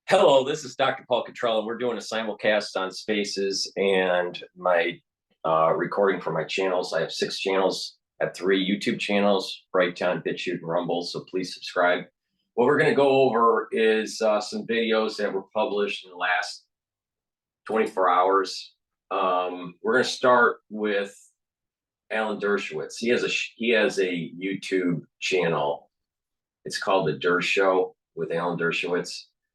Hello, this is Dr. Paul Cottrell, and we're doing a simulcast on Spaces and my recording for my channels. I have 6 channels. I have 3 YouTube channels, Brighteon, Bitchute, and Rumble, so please subscribe. What we're going to go over is some videos that were published in the last 24 hours. We're going to start with Alan Dershowitz. He has a YouTube channel. It's called The Der Show with Alan Dershowitz.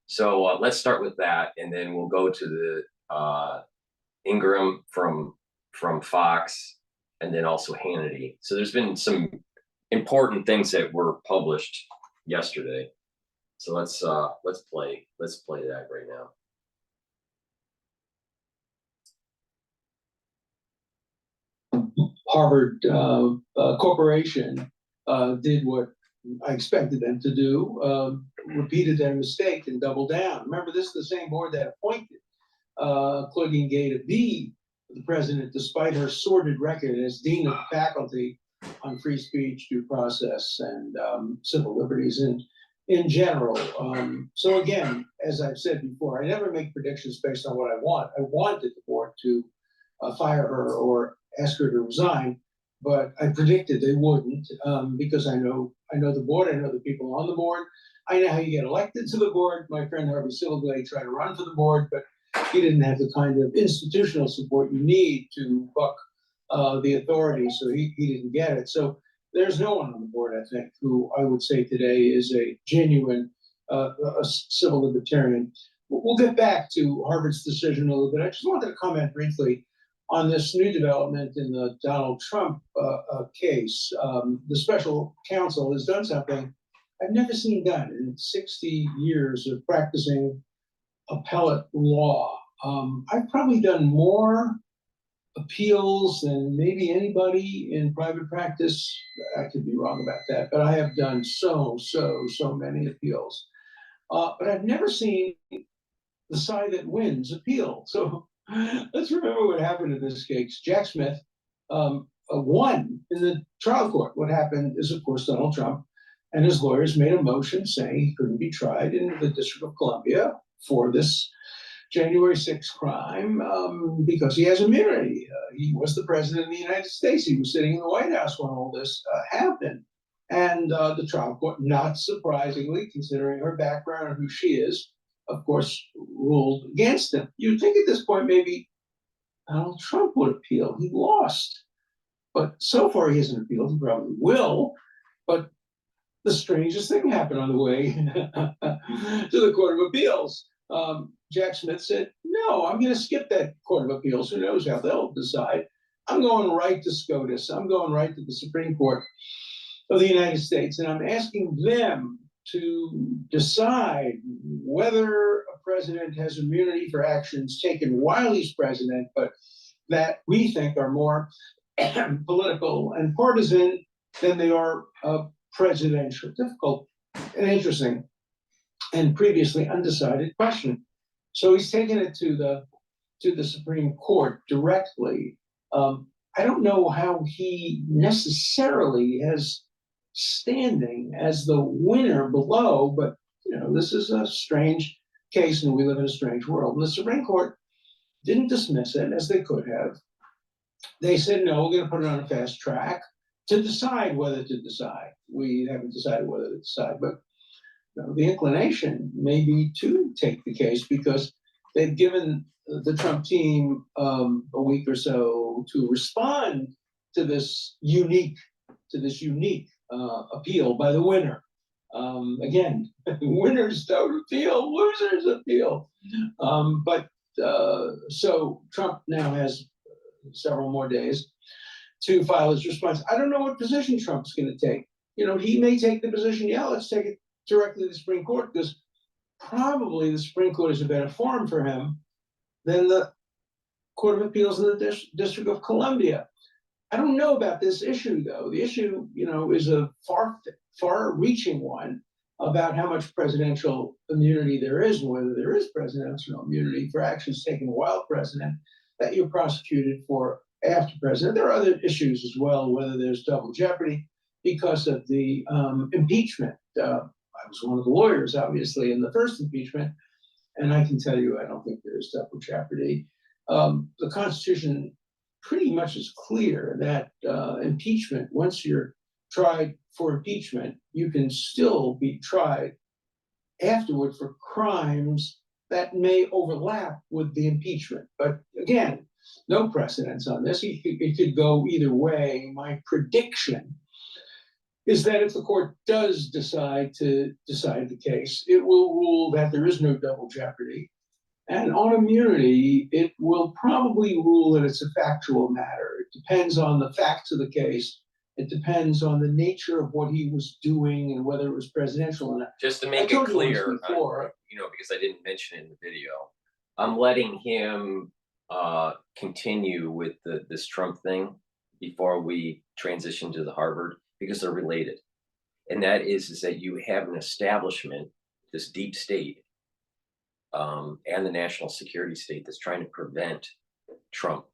So let's start with that, and then we'll go to the Ingram from Fox, and then also Hannity. So there's been some important things that were published yesterday. So let's play that right now. Harvard Corporation did what I expected them to do, repeated their mistake and doubled down. Remember, this is the same board that appointed Claudine to be the president, despite her sordid record as dean of the faculty on free speech, due process, and civil liberties in general. So again, as I've said before, I never make predictions based on what I want. I wanted the board to fire her or ask her to resign, but I predicted they wouldn't because I know the board, I know the people on the board. I know how you get elected to the board. My friend Harvey Silverglade tried to run for the board, but he didn't have the kind of institutional support you need to buck the authority, so he didn't get it. So there's no one on the board, I think, who I would say today is a genuine a civil libertarian. We'll get back to Harvard's decision a little bit. I just wanted to comment briefly on this new development in the Donald Trump case. The special counsel has done something I've never seen done in 60 years of practicing appellate law. I've probably done more appeals than maybe anybody in private practice. I could be wrong about that, but I have done so many appeals. But I've never seen the side that wins appeal. So let's remember what happened in this case. Jack Smith won in the trial court. What happened is, of course, Donald Trump and his lawyers made a motion saying he couldn't be tried in the District of Columbia for this January 6th crime because he has immunity. He was the president of the United States. He was sitting in the White House when all this happened. And the trial court, not surprisingly, considering her background and who she is, of course, ruled against him. You'd think at this point maybe Donald Trump would appeal. He lost. But so far he hasn't appealed. He probably will. But the strangest thing happened on the way to the Court of Appeals. Jack Smith said, no, I'm going to skip that Court of Appeals. Who knows how they'll decide. I'm going right to SCOTUS. I'm going right to the Supreme Court of the United States. And I'm asking them to decide whether a president has immunity for actions taken while he's president, but that we think are more political and partisan than they are presidential. Difficult and interesting and previously undecided question. So he's taken it to the Supreme Court directly. I don't know how he necessarily has standing as the winner below, but this is a strange case and we live in a strange world. And the Supreme Court didn't dismiss it as they could have. They said, no, we're going to put it on a fast track to decide whether to decide. We haven't decided whether to decide, but the inclination may be to take the case because they've given the Trump team a week or so to respond to this unique appeal by the winner. Again, winners don't appeal, losers appeal. So Trump now has several more days to file his response. I don't know what position Trump's going to take. He may take the position, yeah, let's take it directly to the Supreme Court, because probably the Supreme Court is a better forum for him than the Court of Appeals in the District of Columbia. I don't know about this issue, though. The issue, is a far-reaching one about how much presidential immunity there is, and whether there is presidential immunity for actions taken while president that you're prosecuted for after president. There are other issues as well, whether there's double jeopardy because of the impeachment. I was one of the lawyers, obviously, in the first impeachment. And I can tell you, I don't think there is double jeopardy. The Constitution pretty much is clear that impeachment, once you're tried for impeachment, you can still be tried afterward for crimes that may overlap with the impeachment. But again, no precedence on this. It could go either way. My prediction is that if the court does decide to decide the case, it will rule that there is no double jeopardy. And on immunity, it will probably rule that it's a factual matter. It depends on the facts of the case. It depends on the nature of what he was doing and whether it was presidential or not. Just to make it clear, because I didn't mention it in the video, I'm letting him continue with this Trump thing before we transition to the Harvard, because they're related. And that is that you have an establishment, this deep state, and the national security state that's trying to prevent Trump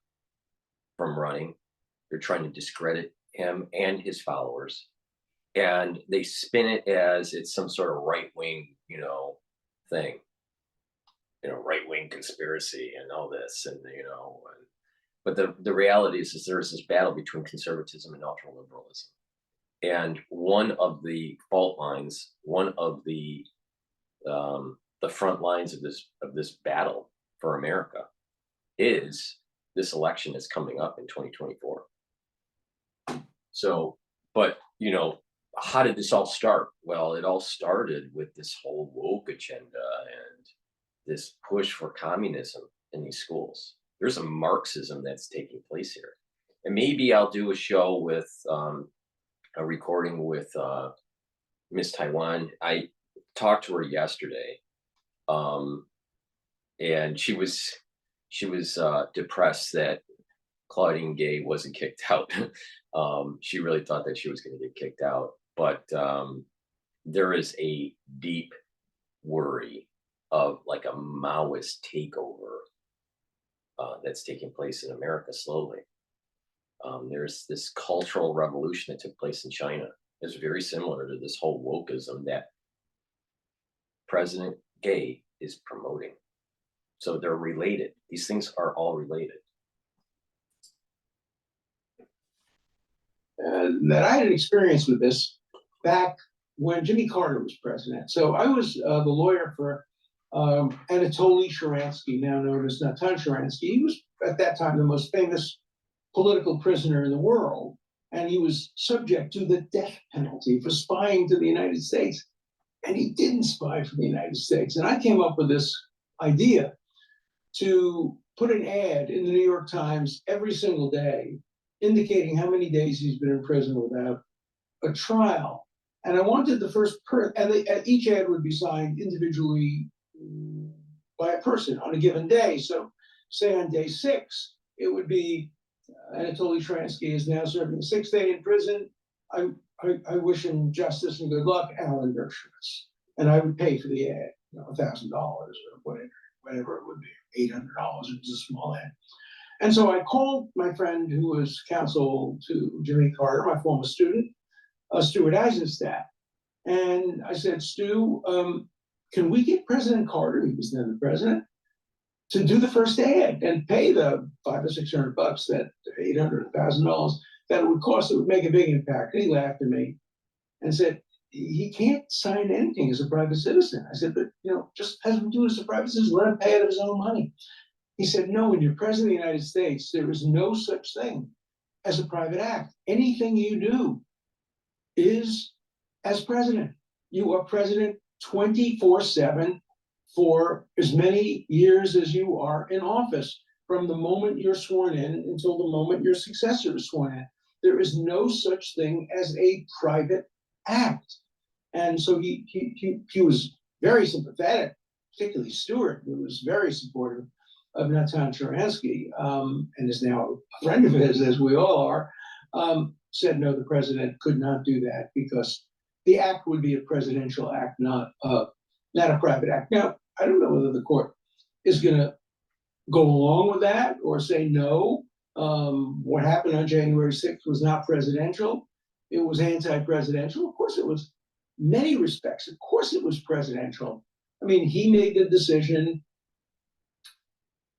from running. They're trying to discredit him and his followers. And they spin it as it's some sort of right-wing, thing, right-wing conspiracy and all this, and, but the reality is there's this battle between conservatism and ultra-liberalism. And one of the fault lines, one of the front lines of this battle for America is this election is coming up in 2024. So, but, how did this all start? Well, it all started with this whole woke agenda and this push for communism in these schools. There's a Marxism that's taking place here. And maybe I'll do a show with a recording with Miss Taiwan. I talked to her yesterday, and she was depressed that Claudine Gay wasn't kicked out. She really thought that she was going to get kicked out, but there is a deep worry of like a Maoist takeover that's taking place in America slowly. There's this cultural revolution that took place in China. It's very similar to this whole wokeism that President Gay is promoting. So they're related. These things are all related. That I had an experience with this back when Jimmy Carter was president. So I was the lawyer for Anatoly Sharansky, now known as Natan Sharansky. He was at that time the most famous political prisoner in the world, and he was subject to the death penalty for spying to the United States. And he didn't spy for the United States. And I came up with this idea to put an ad in the New York Times every single day indicating how many days he's been in prison without a trial. And I wanted the first each ad would be signed individually by a person on a given day. So say on day 6, it would be Anatoly Sharansky is now serving the 6th day in prison. I wish him justice and good luck, Alan Dershowitz. And I would pay for the ad, $1,000 or whatever it would be, $800. It was a small ad. And so I called my friend who was counsel to Jimmy Carter, my former student, Stuart Eisenstadt. And I said, Stu, can we get President Carter, he was then the president, to do the first ad and pay the $500 or $600, that $800, $1,000 that it would cost? It would make a big impact. And he laughed at me and said, he can't sign anything as a private citizen. I said, but just as him do as a private citizen, let him pay out of his own money. He said, no, when you're president of the United States, there is no such thing as a private act. Anything you do is as president. You are president 24/7 for as many years as you are in office, from the moment you're sworn in until the moment your successor is sworn in. There is no such thing as a private act. And so he was very sympathetic, particularly Stuart, who was very supportive of Natan Sharansky, and is now a friend of his, as we all are, said no, the president could not do that because the act would be a presidential act, not a private act. Now, I don't know whether the court is going to go along with that or say no. What happened on January 6th was not presidential. It was anti-presidential. Of course, it was many respects. Of course, it was presidential. I mean, he made the decision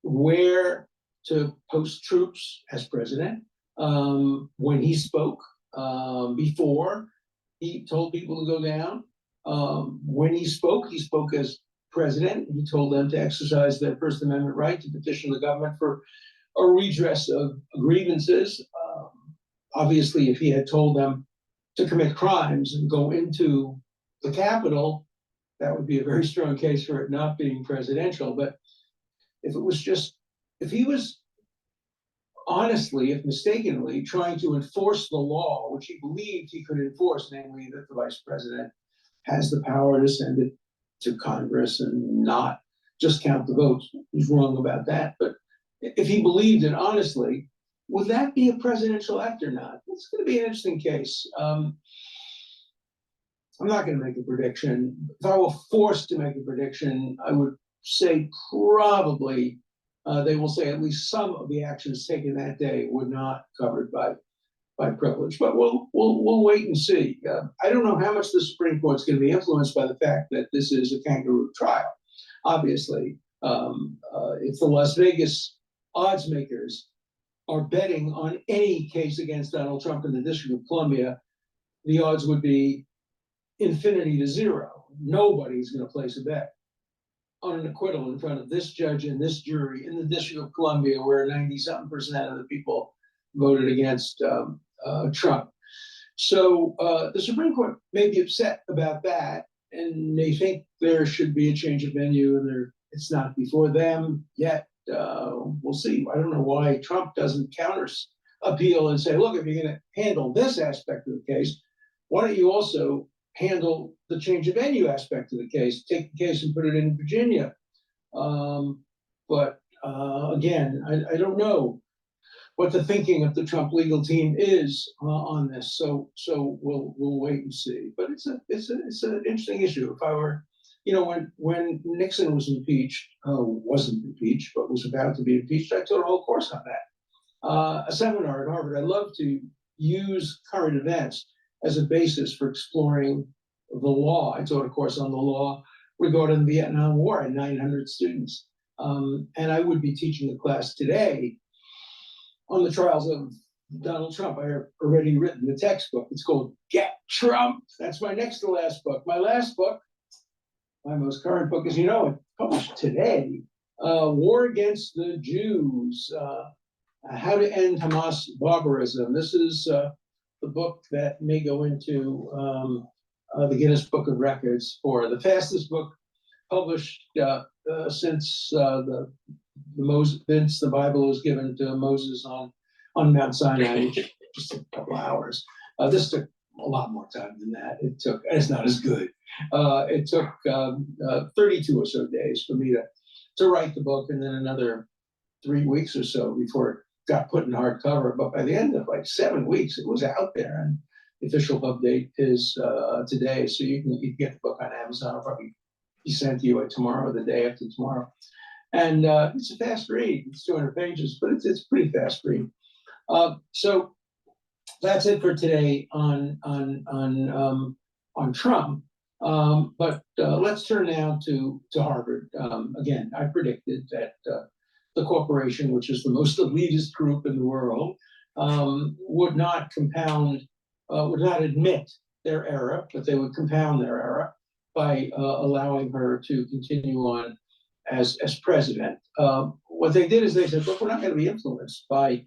where to post troops as president. When he spoke, before he told people to go down. When he spoke as president. He told them to exercise their First Amendment right to petition the government for a redress of grievances. Obviously, if he had told them to commit crimes and go into the Capitol, that would be a very strong case for it not being presidential. But if it was just, if he was honestly, if mistakenly, trying to enforce the law, which he believed he could enforce, namely that the vice president has the power to send it to Congress and not just count the votes, he's wrong about that. But if he believed it honestly, would that be a presidential act or not? It's going to be an interesting case. I'm not going to make a prediction. If I were forced to make a prediction, I would say probably they will say at least some of the actions taken that day were not covered by privilege. But we'll wait and see. I don't know how much the Supreme Court's going to be influenced by the fact that this is a kangaroo trial. Obviously, if the Las Vegas odds makers are betting on any case against Donald Trump in the District of Columbia, the odds would be infinity to zero. Nobody's going to place a bet on an acquittal in front of this judge and this jury in the District of Columbia, where 90-something% of the people voted against Trump. So the Supreme Court may be upset about that, and they think there should be a change of venue, and it's not before them yet. We'll see. I don't know why Trump doesn't counter appeal and say, look, if you're going to handle this aspect of the case, why don't you also handle the change of venue aspect of the case, take the case and put it in Virginia. But again, I don't know what the thinking of the Trump legal team is on this. So we'll wait and see. But it's an interesting issue. If I were, when Nixon was impeached, wasn't impeached, but was about to be impeached, I taught a whole course on that. A seminar at Harvard. I love to use current events as a basis for exploring the law. I taught a course on the law regarding the Vietnam War and 900 students. And I would be teaching a class today on the trials of Donald Trump. I have already written the textbook. It's called Get Trump. That's my next to last book. My last book, my most current book, as you know, it published today, War Against the Jews, How to End Hamas Barbarism. This is the book that may go into the Guinness Book of Records for the fastest book published since the Bible was given to Moses on Mount Sinai, just a couple of hours. This took a lot more time than that. It's not as good. It took 32 or so days for me to write the book, and then another 3 weeks or so before it got put in hardcover. But by the end of like 7 weeks, it was out there, and the official update is today. So you can get the book on Amazon. It'll probably be sent to you tomorrow or the day after tomorrow. And it's a fast read. It's 200 pages, but it's a pretty fast read. So that's it for today on Trump. But let's turn now to Harvard. Again, I predicted that the corporation, which is the most elitist group in the world, would not admit their error, but they would compound their error by allowing her to continue on as president. What they did is they said, look, we're not going to be influenced by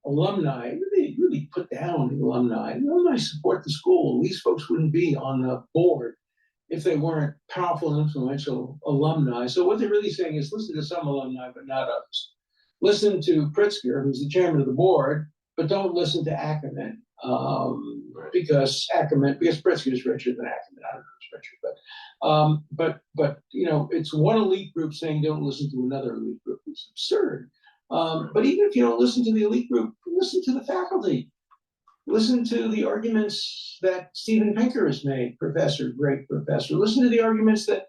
alumni. They really put down the alumni. The alumni support the school. These folks wouldn't be on the board if they weren't powerful and influential alumni. So what they're really saying is listen to some alumni, but not others. Listen to Pritzker, who's the chairman of the board, but don't listen to Ackerman, because Pritzker is richer than Ackerman. I don't know who's richer, but it's one elite group saying don't listen to another elite group. It's absurd. But even if you don't listen to the elite group, listen to the faculty. Listen to the arguments that Steven Pinker has made, great professor. Listen to the arguments that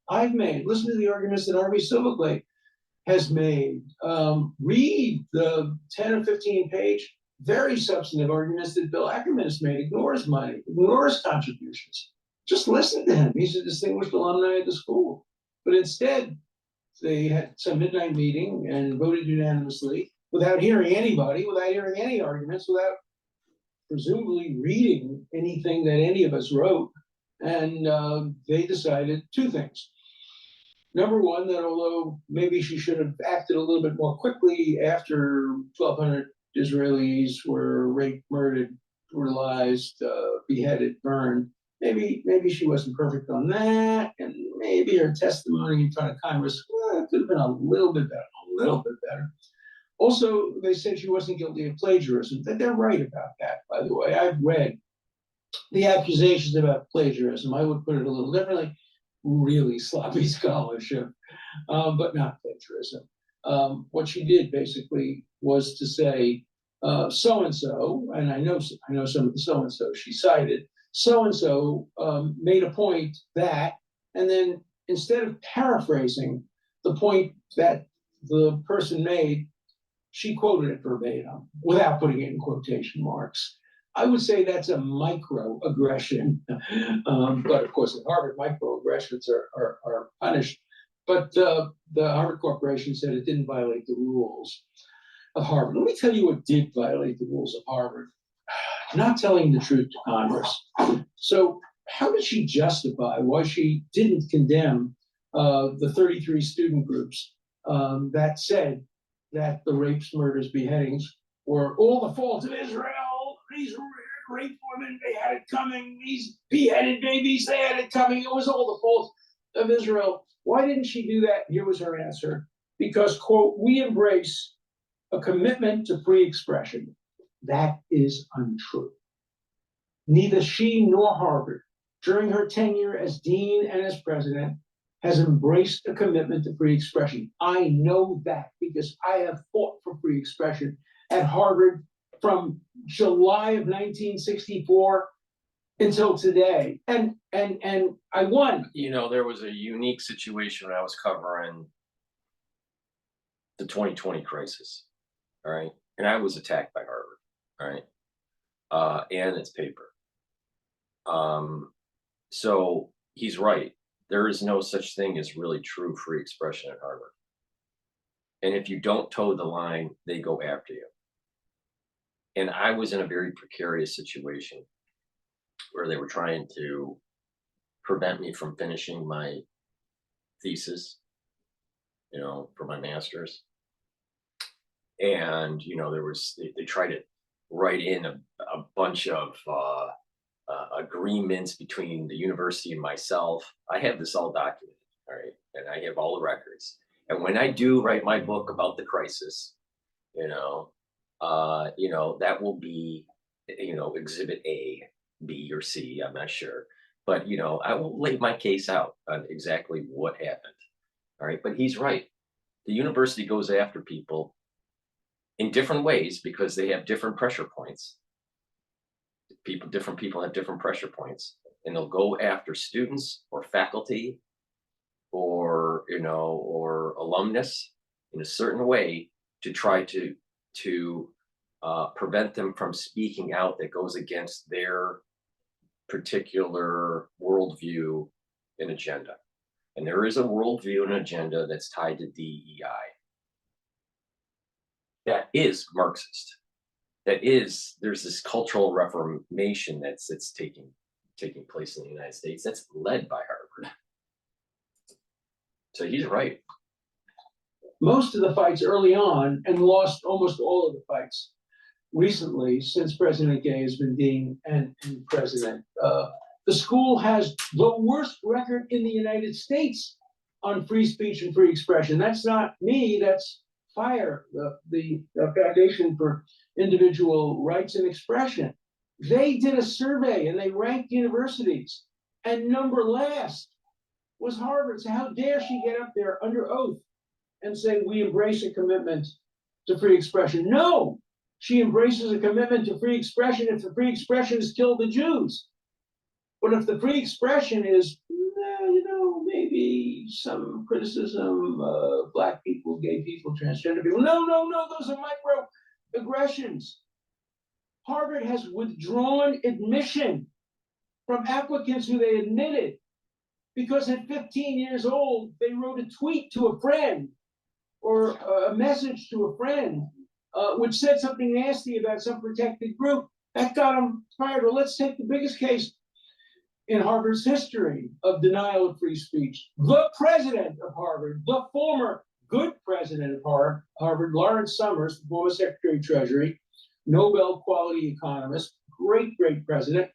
I've made. Listen to the arguments that R.B. Silverglate has made. Read the 10 or 15-page, very substantive arguments that Bill Ackerman has made. Ignore his money, ignore his contributions. just listen to him. He's a distinguished alumni of the school. But instead, they had some midnight meeting and voted unanimously without hearing anybody, without hearing any arguments, without presumably reading anything that any of us wrote. And they decided two things. Number one, that although maybe she should have acted a little bit more quickly after 1,200 Israelis were raped, murdered, brutalized, beheaded, burned, maybe she wasn't perfect on that, and maybe her testimony in front of Congress could have been a little bit better. Also, they said she wasn't guilty of plagiarism. That they're right about that, by the way. I've read the accusations about plagiarism. I would put it a little differently. Really sloppy scholarship, but not plagiarism. What she did basically was to say, so and so, and I know some of the so and so she cited. So and so made a point that, and then instead of paraphrasing the point that the person made, she quoted it verbatim without putting it in quotation marks. I would say that's a microaggression, but of course at Harvard, microaggressions are punished. But the Harvard Corporation said it didn't violate the rules of Harvard. Let me tell you what did violate the rules of Harvard: not telling the truth to Congress. So how did she justify why she didn't condemn the 33 student groups that said that the rapes, murders, beheadings were all the fault of Israel? These raped women, they had it coming. These beheaded babies, they had it coming. It was all the fault of Israel. Why didn't she do that? Here was her answer. Because, quote, we embrace a commitment to free expression. That is untrue. Neither she nor Harvard, during her tenure as dean and as president, has embraced a commitment to free expression. I know that because I have fought for free expression at Harvard from July of 1964 until today. And I won. You know, there was a unique situation when I was covering the 2020 crisis. All right. And I was attacked by Harvard. All right. And its paper. So he's right. There is no such thing as really true free expression at Harvard. And if you don't toe the line, they go after you. And I was in a very precarious situation where they were trying to prevent me from finishing my thesis, you know, for my master's. And, you know, they tried to write in a bunch of agreements between the university and myself. I have this all documented, all right? And I have all the records. And when I do write my book about the crisis, that will be, exhibit A, B, or C, I'm not sure. But, I will lay my case out on exactly what happened. All right. But he's right. The university goes after people in different ways because they have different pressure points. Different people have different pressure points, and they'll go after students or faculty or, or alumnus in a certain way to try to prevent them from speaking out that goes against their particular worldview and agenda. And there is a worldview and agenda that's tied to DEI. That is Marxist. There's this cultural reformation that's taking place in the United States that's led by Harvard. So he's right. Most of the fights early on, and lost almost all of the fights recently since President Gay has been dean and president. The school has the worst record in the United States on free speech and free expression. That's not me, that's FIRE, the Foundation for Individual Rights and Expression. They did a survey and they ranked universities, and number last was Harvard. So how dare she get up there under oath and say we embrace a commitment to free expression? No, she embraces a commitment to free expression if the free expression is kill the Jews. But if the free expression is, maybe some criticism of Black people, gay people, transgender people, no, those are microaggressions. Harvard has withdrawn admission from applicants who they admitted, because at 15 years old, they wrote a tweet to a friend or a message to a friend, which said something nasty about some protected group. That got them fired. Well, let's take the biggest case in Harvard's history of denial of free speech. The president of Harvard, the former good president of Harvard, Lawrence Summers, former Secretary of Treasury, Nobel quality economist, great president,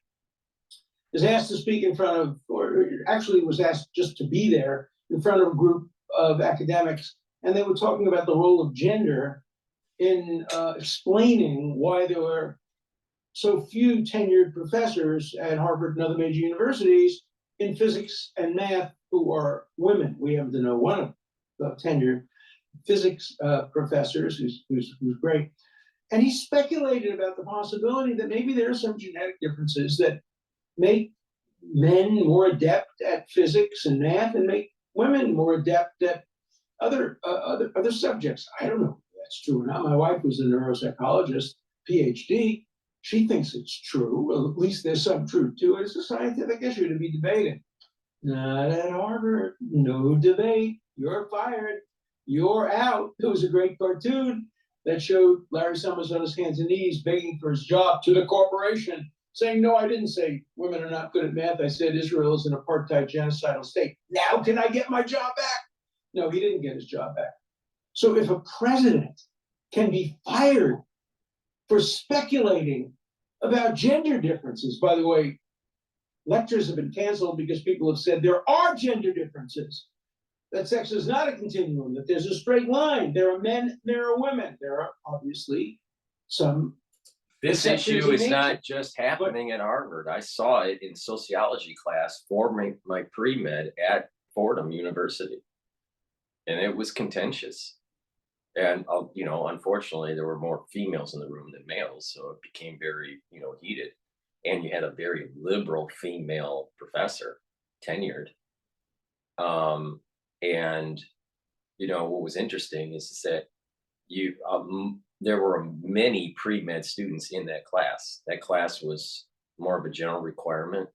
is asked to speak in front of, or actually was asked just to be there in front of a group of academics. And they were talking about the role of gender in explaining why there were so few tenured professors at Harvard and other major universities in physics and math who are women. We happen to know one of the tenured physics professors who's great. And he speculated about the possibility that maybe there are some genetic differences that make men more adept at physics and math and make women more adept at other subjects. I don't know if that's true or not. My wife was a neuropsychologist, Ph.D. She thinks it's true. Well, at least there's some truth to it. It's a scientific issue to be debated. Not at Harvard. No debate. You're fired. You're out. There was a great cartoon that showed Larry Summers on his hands and knees begging for his job to the corporation, saying, no, I didn't say women are not good at math. I said Israel is an apartheid genocidal state. Now can I get my job back? No, he didn't get his job back. So if a president can be fired for speculating about gender differences, by the way, lectures have been canceled because people have said there are gender differences, that sex is not a continuum, that there's a straight line. There are men, there are women. There are obviously some. This issue is not just happening at Harvard. I saw it in sociology class for my pre-med at Fordham University. And it was contentious. And, unfortunately, there were more females in the room than males. So it became very, heated. And you had a very liberal female professor, tenured. What was interesting is that there were many pre-med students in that class. That class was more of a general requirement.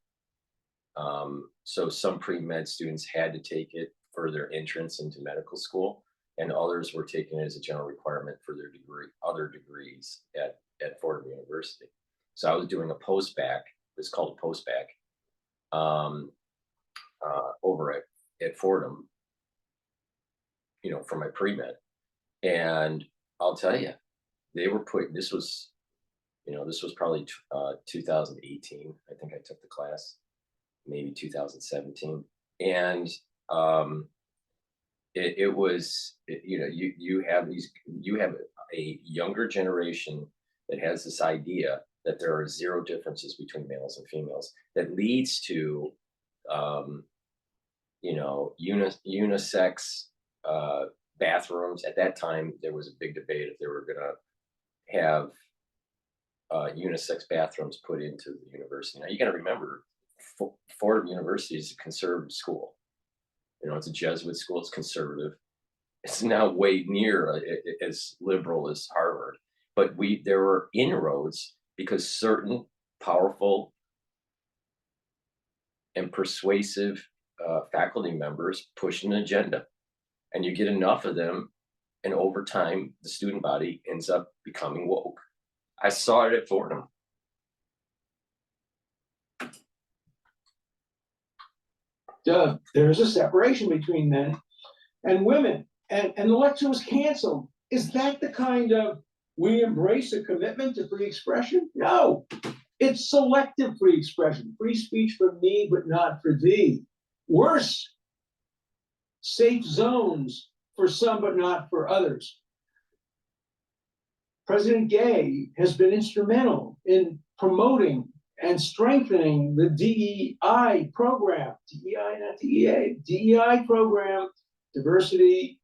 So some pre-med students had to take it for their entrance into medical school, and others were taking it as a general requirement for their other degrees at Fordham University. So I was doing a post-bac. It's called a post-bac over at Fordham, for my pre-med. And I'll tell you, they were this was probably 2018. I think I took the class, maybe 2017. And it was, you have a younger generation that has this idea that there are zero differences between males and females that leads to, unisex bathrooms. At that time, there was a big debate if they were going to have unisex bathrooms put into the university. Now, you got to remember, Fordham University is a conservative school. It's a Jesuit school. It's conservative. It's now way near as liberal as Harvard. But there were inroads because certain powerful and persuasive faculty members push an agenda. And you get enough of them, and over time, the student body ends up becoming woke. I saw it at Fordham. There's a separation between men and women, and the lecture was canceled. Is that the kind of, we embrace a commitment to free expression? No, it's selective free expression, free speech for me, but not for thee. Worse, safe zones for some, but not for others. President Gay has been instrumental in promoting and strengthening the DEI program, DEI, not DEA, DEI program, diversity,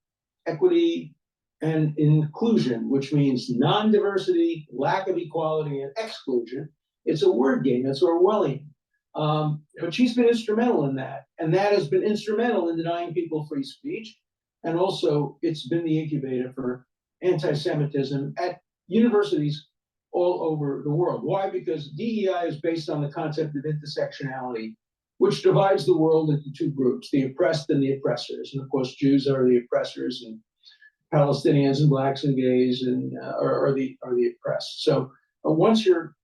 equity, and inclusion, which means non-diversity, lack of equality, and exclusion. It's a word game, it's Orwellian. But she's been instrumental in that, and that has been instrumental in denying people free speech. And also, it's been the incubator for anti-Semitism at universities all over the world. Why? Because DEI is based on the concept of intersectionality, which divides the world into two groups, the oppressed and the oppressors. And of course, Jews are the oppressors, and Palestinians and blacks and gays are the oppressed. So once you're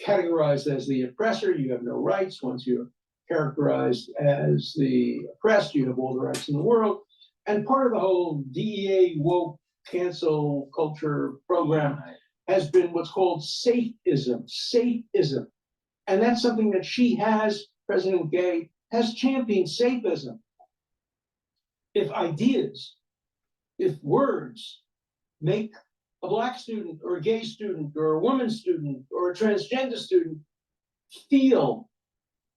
categorized as the oppressor, you have no rights. Once you're characterized as the oppressed, you have all the rights in the world. And part of the whole DEA woke cancel culture program has been what's called safeism. Safeism. And that's something that President Gay has championed safeism. If ideas, if words make a black student or a gay student or a woman student or a transgender student feel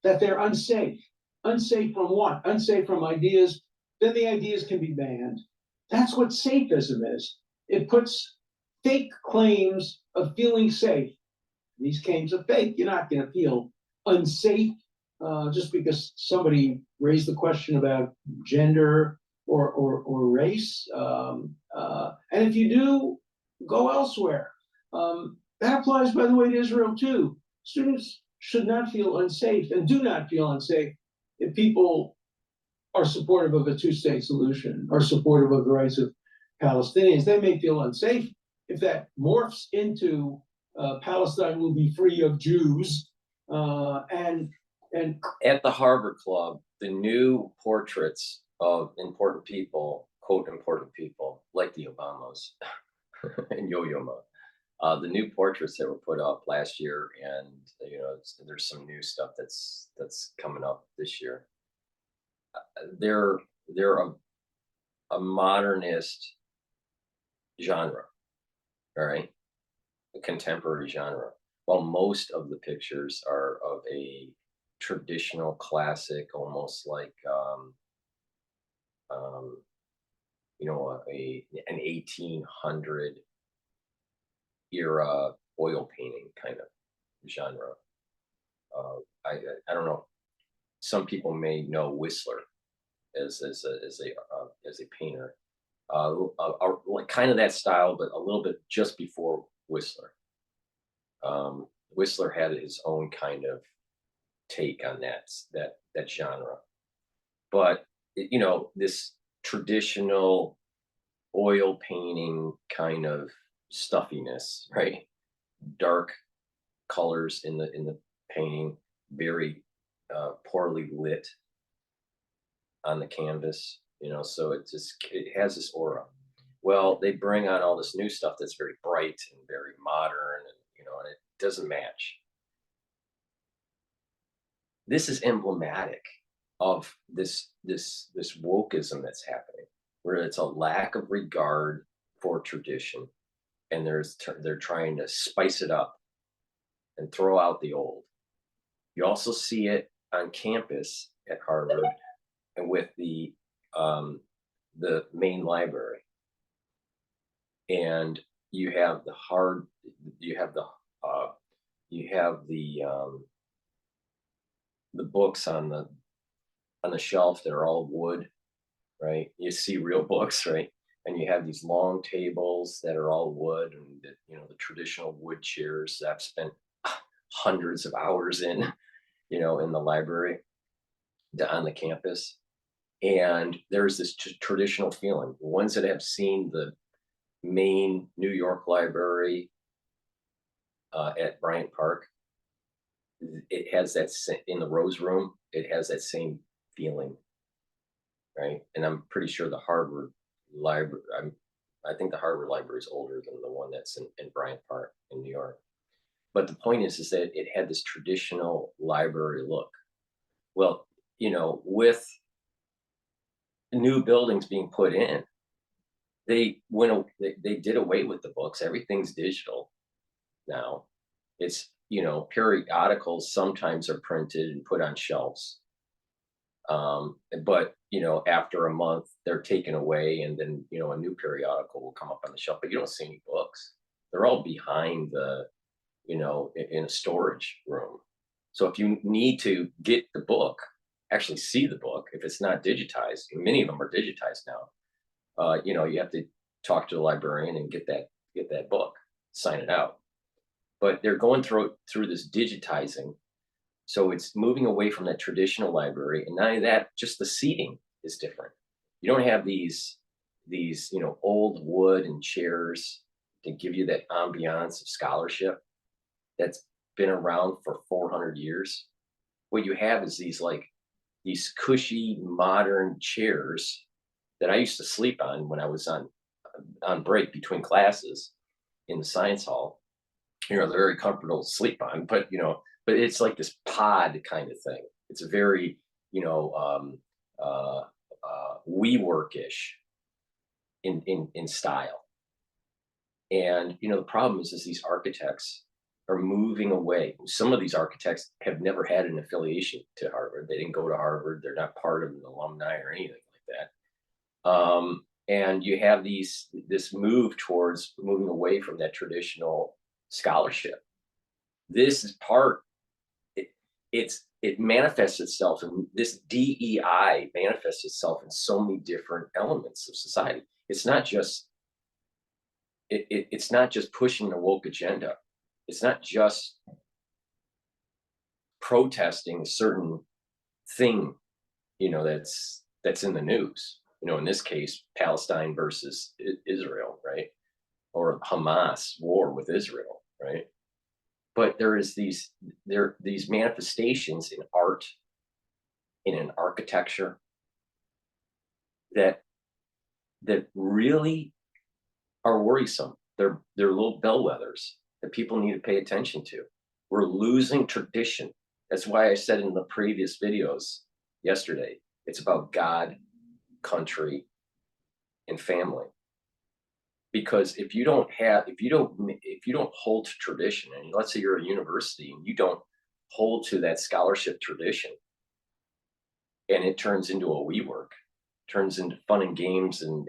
that they're unsafe. Unsafe from what? Unsafe from ideas, then the ideas can be banned. That's what safeism is. It puts fake claims of feeling safe. These claims are fake. You're not going to feel unsafe just because somebody raised the question about gender or race. And if you do, go elsewhere. That applies, by the way, to Israel too. Students should not feel unsafe and do not feel unsafe if people are supportive of a two-state solution, are supportive of the rights of Palestinians. They may feel unsafe if that morphs into Palestine will be free of Jews. And at the Harvard Club, the new portraits of important people, quote important people, like the Obamas and Yo-Yo Ma, the new portraits that were put up last year, and there's some new stuff that's coming up this year. They're a modernist genre, all right, a contemporary genre. While most of the pictures are of a traditional classic, almost like an 1800 era oil painting kind of genre. I don't know. Some people may know Whistler as a painter, like kind of that style, but a little bit just before Whistler. Whistler had his own kind of take on that genre, but this traditional oil painting kind of stuffiness, right? Dark colors in the painting, very poorly lit on the canvas, so it has this aura. Well, they bring on all this new stuff that's very bright and very modern, and and it doesn't match. This is emblematic of this wokeism that's happening, where it's a lack of regard for tradition, and they're trying to spice it up and throw out the old. You also see it on campus at Harvard and with the main library, and you have the books on the shelf that are all wood, right? You see real books, right? And you have these long tables that are all wood, and the traditional wood chairs that I've spent hundreds of hours in, in the library on the campus. And there's this traditional feeling. The ones that have seen the main New York library at Bryant Park, it has that in the Rose Room. It has that same feeling, right? And I'm pretty sure the Harvard library. I think the Harvard library is older than the one that's in Bryant Park in New York. But the point is that it had this traditional library look. Well, with new buildings being put in, they did away with the books. Everything's digital now. It's periodicals sometimes are printed and put on shelves, but after a month they're taken away, and then a new periodical will come up on the shelf, but you don't see any books. They're all behind in a storage room. So if you need to get the book, actually see the book, if it's not digitized, many of them are digitized now, you have to talk to the librarian and get that book, sign it out. but they're going through this digitizing. So it's moving away from that traditional library. And not only that, just the seating is different. You don't have these old wood and chairs to give you that ambiance of scholarship that's been around for 400 years. What you have is these cushy modern chairs that I used to sleep on when I was on break between classes in the science hall. They're very comfortable to sleep on, but it's like this pod kind of thing. It's a very, WeWork-ish in style. And the problem is these architects are moving away. Some of these architects have never had an affiliation to Harvard. They didn't go to Harvard. They're not part of an alumni or anything like that. And you have this move towards moving away from that traditional scholarship. This is it manifests itself, and this DEI manifests itself in so many different elements of society. It's not just pushing the woke agenda. It's not just protesting a certain thing, that's in the news. In this case, Palestine versus Israel, right? Or Hamas war with Israel, right? But there are these manifestations in art, in architecture, that really are worrisome. They're little bellwethers that people need to pay attention to. We're losing tradition. That's why I said in the previous videos yesterday, it's about God, country, and family. Because if you don't hold to tradition, and let's say you're a university and you don't hold to that scholarship tradition, and it turns into a WeWork, turns into fun and games and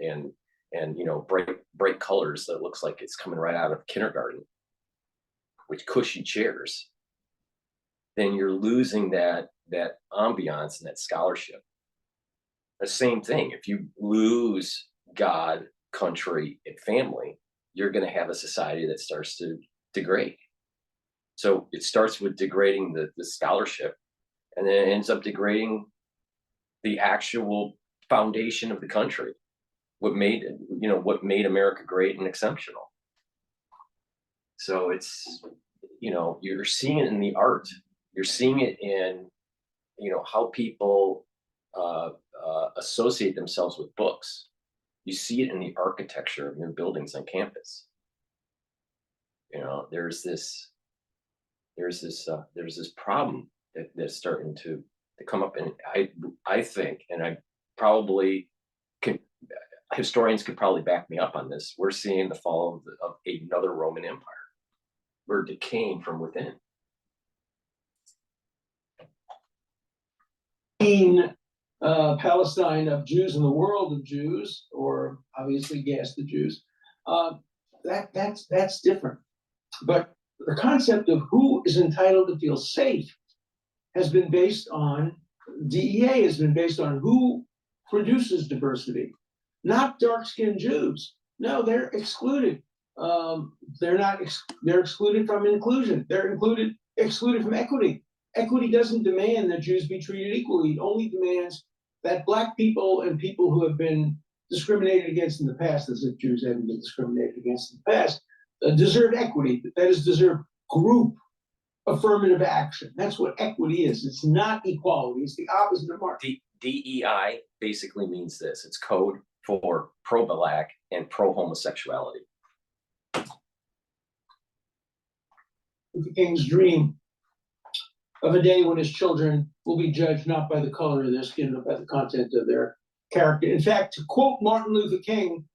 bright colors that looks like it's coming right out of kindergarten with cushy chairs, then you're losing that ambiance and that scholarship. The same thing, if you lose God, country, and family, you're going to have a society that starts to degrade. So it starts with degrading the scholarship, and then it ends up degrading the actual foundation of the country, what made America great and exceptional. So it's, you're seeing it in the art, you're seeing it in how people associate themselves with books. You see it in the architecture of new buildings on campus. There's this problem that's starting to come up, and I think, and I probably can, historians could probably back me up on this. We're seeing the fall of another Roman Empire. We're decaying from within. In Palestine of Jews and the world of Jews, or obviously gas the Jews, that's different. But the concept of who is entitled to feel safe has been based on, DEA has been based on who produces diversity, not dark-skinned Jews. No, they're excluded. They're excluded from inclusion. They're excluded from equity. Equity doesn't demand that Jews be treated equally. It only demands that Black people and people who have been discriminated against in the past, as if Jews haven't been discriminated against in the past, deserve equity. That is, deserve group affirmative action. That's what equity is. It's not equality. It's the opposite of Marx. DEI basically means this. It's code for pro-Black and pro-homosexuality. The king's dream of a day when his children will be judged not by the color of their skin, but by the content of their character. In fact, to quote Martin Luther King,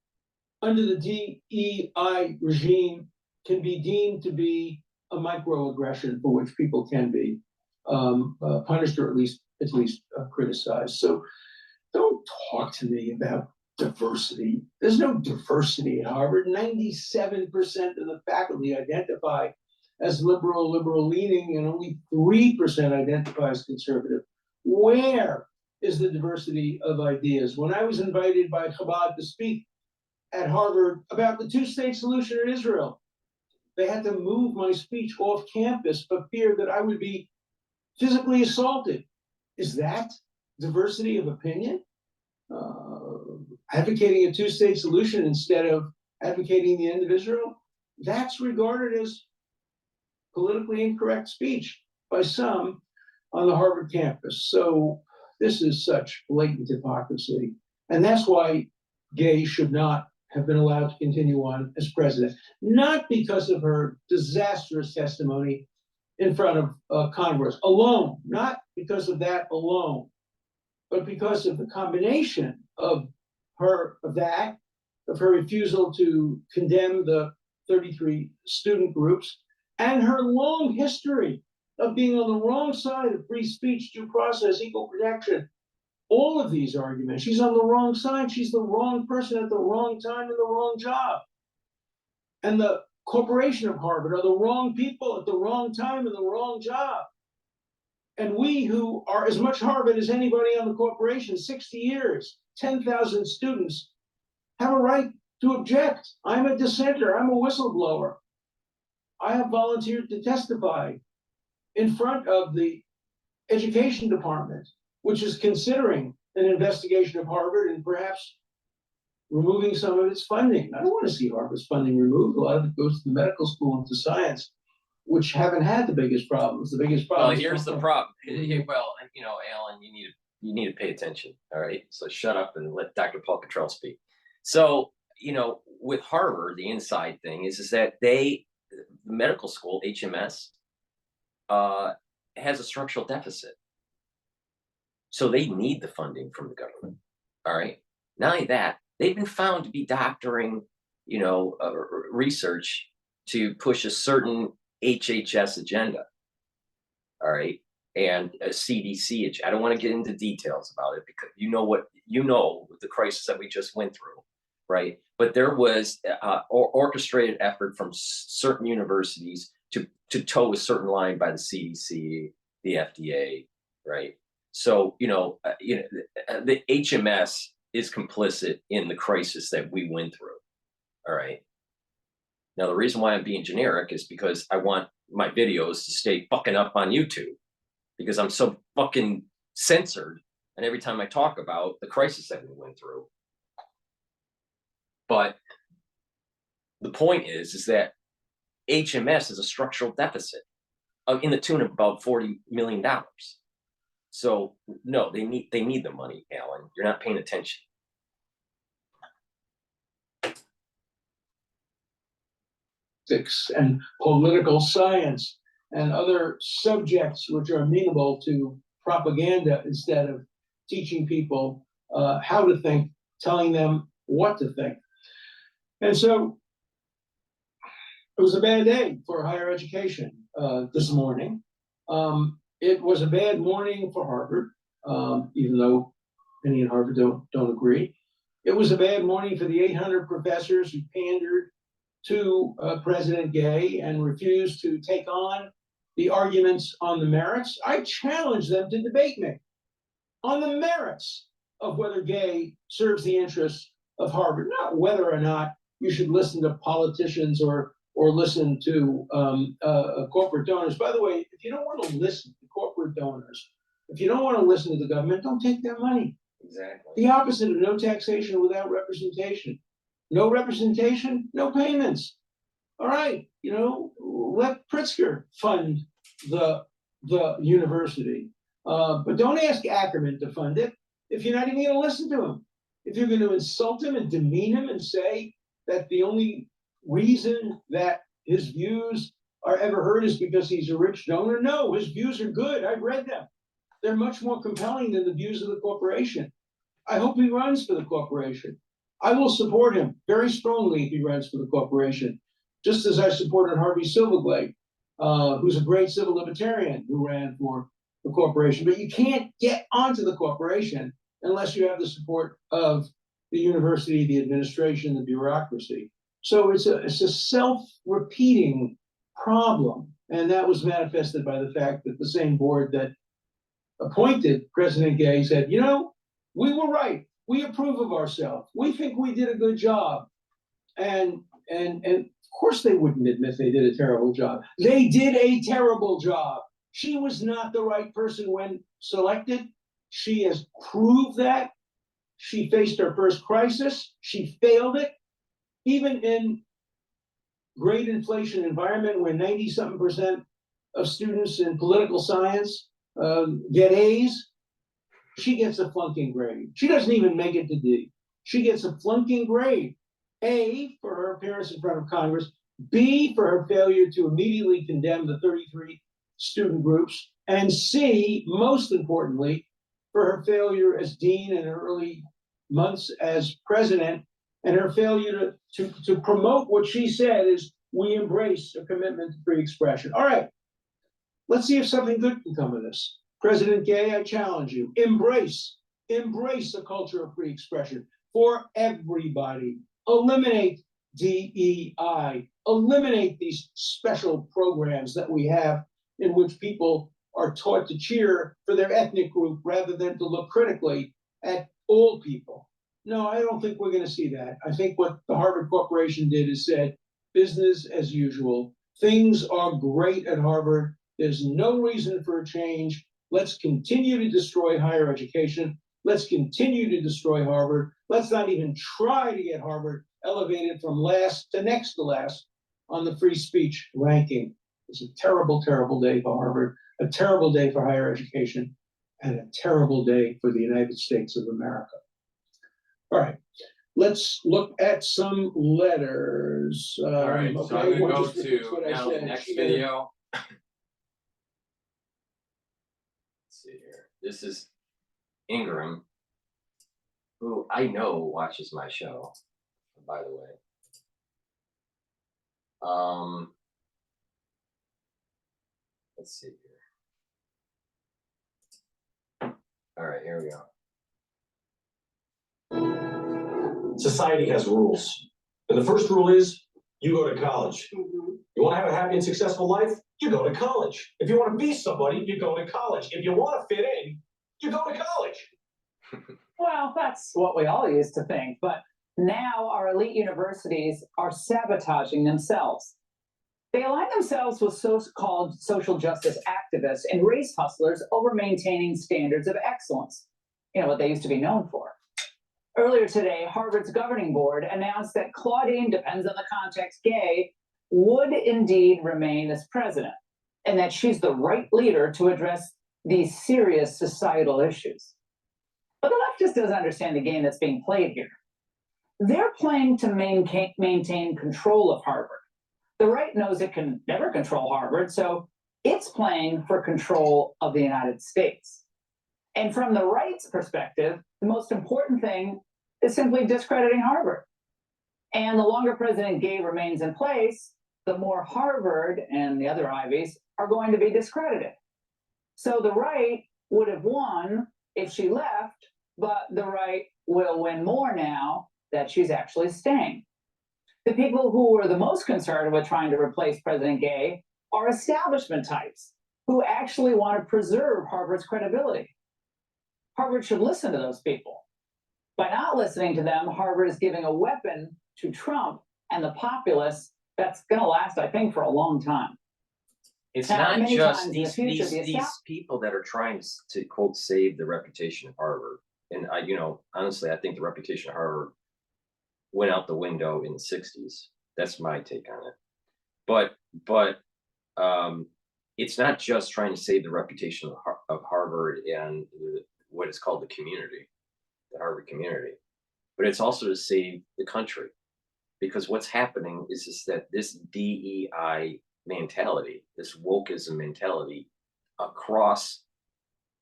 under the DEI regime can be deemed to be a microaggression for which people can be punished, or at least criticized. So don't talk to me about diversity. There's no diversity at Harvard. 97% of the faculty identify as liberal leaning, and only 3% identify as conservative. Where is the diversity of ideas? When I was invited by Chabad to speak at Harvard about the two-state solution in Israel, they had to move my speech off campus for fear that I would be physically assaulted. Is that diversity of opinion? Advocating a two-state solution instead of advocating the end of Israel? That's regarded as politically incorrect speech by some on the Harvard campus. So this is such blatant hypocrisy. And that's why Gay should not have been allowed to continue on as president, not because of her disastrous testimony in front of Congress alone, not because of that alone, but because of the combination of her refusal to condemn the 33 student groups, and her long history of being on the wrong side of free speech, due process, equal protection. All of these arguments, she's on the wrong side. She's the wrong person at the wrong time in the wrong job. And the corporation of Harvard are the wrong people at the wrong time in the wrong job. And we, who are as much Harvard as anybody on the corporation, 60 years, 10,000 students, have a right to object. I'm a dissenter. I'm a whistleblower. I have volunteered to testify in front of the education department, which is considering an investigation of Harvard and perhaps removing some of its funding. I don't want to see Harvard's funding removed. A lot of it goes to the medical school and to science, which haven't had the biggest problems. The biggest problem. Well, here's the problem. Well, Alan, you need to pay attention. All right, so shut up and let Dr. Paul Cottrell speak. So, with Harvard, the inside thing is that the medical school, HMS, has a structural deficit. So they need the funding from the government. All right. Not only that, they've been found to be doctoring, research to push a certain HHS agenda. All right. And a CDC. I don't want to get into details about it because the crisis that we just went through. Right. But there was orchestrated effort from certain universities to toe a certain line by the CDC, the FDA. Right. So, the HMS is complicit in the crisis that we went through. All right. Now, the reason why I'm being generic is because I want my videos to stay fucking up on YouTube because I'm so fucking censored. And every time I talk about the crisis that we went through. But the point is that HMS is a structural deficit in the tune of about $40 million. So no, they need the money, Alan. You're not paying attention. And political science and other subjects which are amenable to propaganda instead of teaching people how to think, telling them what to think. And so it was a bad day for higher education this morning. It was a bad morning for Harvard, even though many at Harvard don't agree. It was a bad morning for the 800 professors who pandered to President Gay and refused to take on the arguments on the merits. I challenged them to debate me on the merits of whether Gay serves the interests of Harvard, not whether or not you should listen to politicians or listen to corporate donors. By the way, if you don't want to listen to corporate donors, if you don't want to listen to the government, don't take their money. Exactly. The opposite of no taxation without representation. No representation, no payments. All right, let Pritzker fund the university. But don't ask Ackerman to fund it if you're not even going to listen to him. If you're going to insult him and demean him and say that the only reason that his views are ever heard is because he's a rich donor. No, his views are good. I've read them. They're much more compelling than the views of the corporation. I hope he runs for the corporation. I will support him very strongly if he runs for the corporation, just as I supported Harvey Silverglade, who's a great civil libertarian who ran for the corporation. But you can't get onto the corporation unless you have the support of the university, the administration, the bureaucracy. So it's a self-repeating problem. And that was manifested by the fact that the same board that appointed President Gay said, we were right. We approve of ourselves. We think we did a good job. And of course they wouldn't admit they did a terrible job. They did a terrible job. She was not the right person when selected. She has proved that. She faced her first crisis. She failed it. Even in great inflation environment where 90-something% of students in political science get A's, she gets a flunking grade. She doesn't even make it to D. She gets a flunking grade. A, for her appearance in front of Congress. B, for her failure to immediately condemn the 33 student groups. And C, most importantly, for her failure as dean in her early months as president, and her failure to promote what she said is, we embrace a commitment to free expression. All right, let's see if something good can come of this. President Gay, I challenge you, embrace a culture of free expression for everybody. Eliminate DEI, eliminate these special programs that we have in which people are taught to cheer for their ethnic group rather than to look critically at all people. No, I don't think we're going to see that. I think what the Harvard Corporation did is said, business as usual. Things are great at Harvard. There's no reason for a change. Let's continue to destroy higher education. Let's continue to destroy Harvard. Let's not even try to get Harvard elevated from last to next to last on the free speech ranking. It's a terrible, terrible day for Harvard, a terrible day for higher education, and a terrible day for the United States of America. All right, let's look at some letters. All right, so I'm gonna go to now the next video. Let's see here. This is Ingram, who I know watches my show, by the way. Let's see here. All right, here we go. Society has rules. And the first rule is you go to college. You want to have a happy and successful life? You go to college. If you want to be somebody, you go to college. If you want to fit in, you go to college. Well, that's what we all used to think, but now our elite universities are sabotaging themselves. They align themselves with so-called social justice activists and race hustlers over maintaining standards of excellence, what they used to be known for. Earlier today, Harvard's governing board announced that Claudine, depends on the context, Gay, would indeed remain as president, and that she's the right leader to address these serious societal issues. But the left just doesn't understand the game that's being played here. They're playing to maintain control of Harvard. The right knows it can never control Harvard, so it's playing for control of the United States. And from the right's perspective, the most important thing is simply discrediting Harvard. And the longer President Gay remains in place, the more Harvard and the other Ivies are going to be discredited. So the right would have won if she left, but the right will win more now that she's actually staying. The people who are the most concerned with trying to replace President Gay are establishment types who actually want to preserve Harvard's credibility. Harvard should listen to those people. By not listening to them, Harvard is giving a weapon to Trump and the populace that's going to last, I think, for a long time. It's Now, not many just times in the future, the these people that are trying to quote save the reputation of Harvard. And honestly, I think the reputation of Harvard went out the window in the 60s. That's my take on it. But it's not just trying to save the reputation of Harvard and what is called the community, the Harvard community, but it's also to save the country, because what's happening is that this DEI mentality, this wokeism mentality across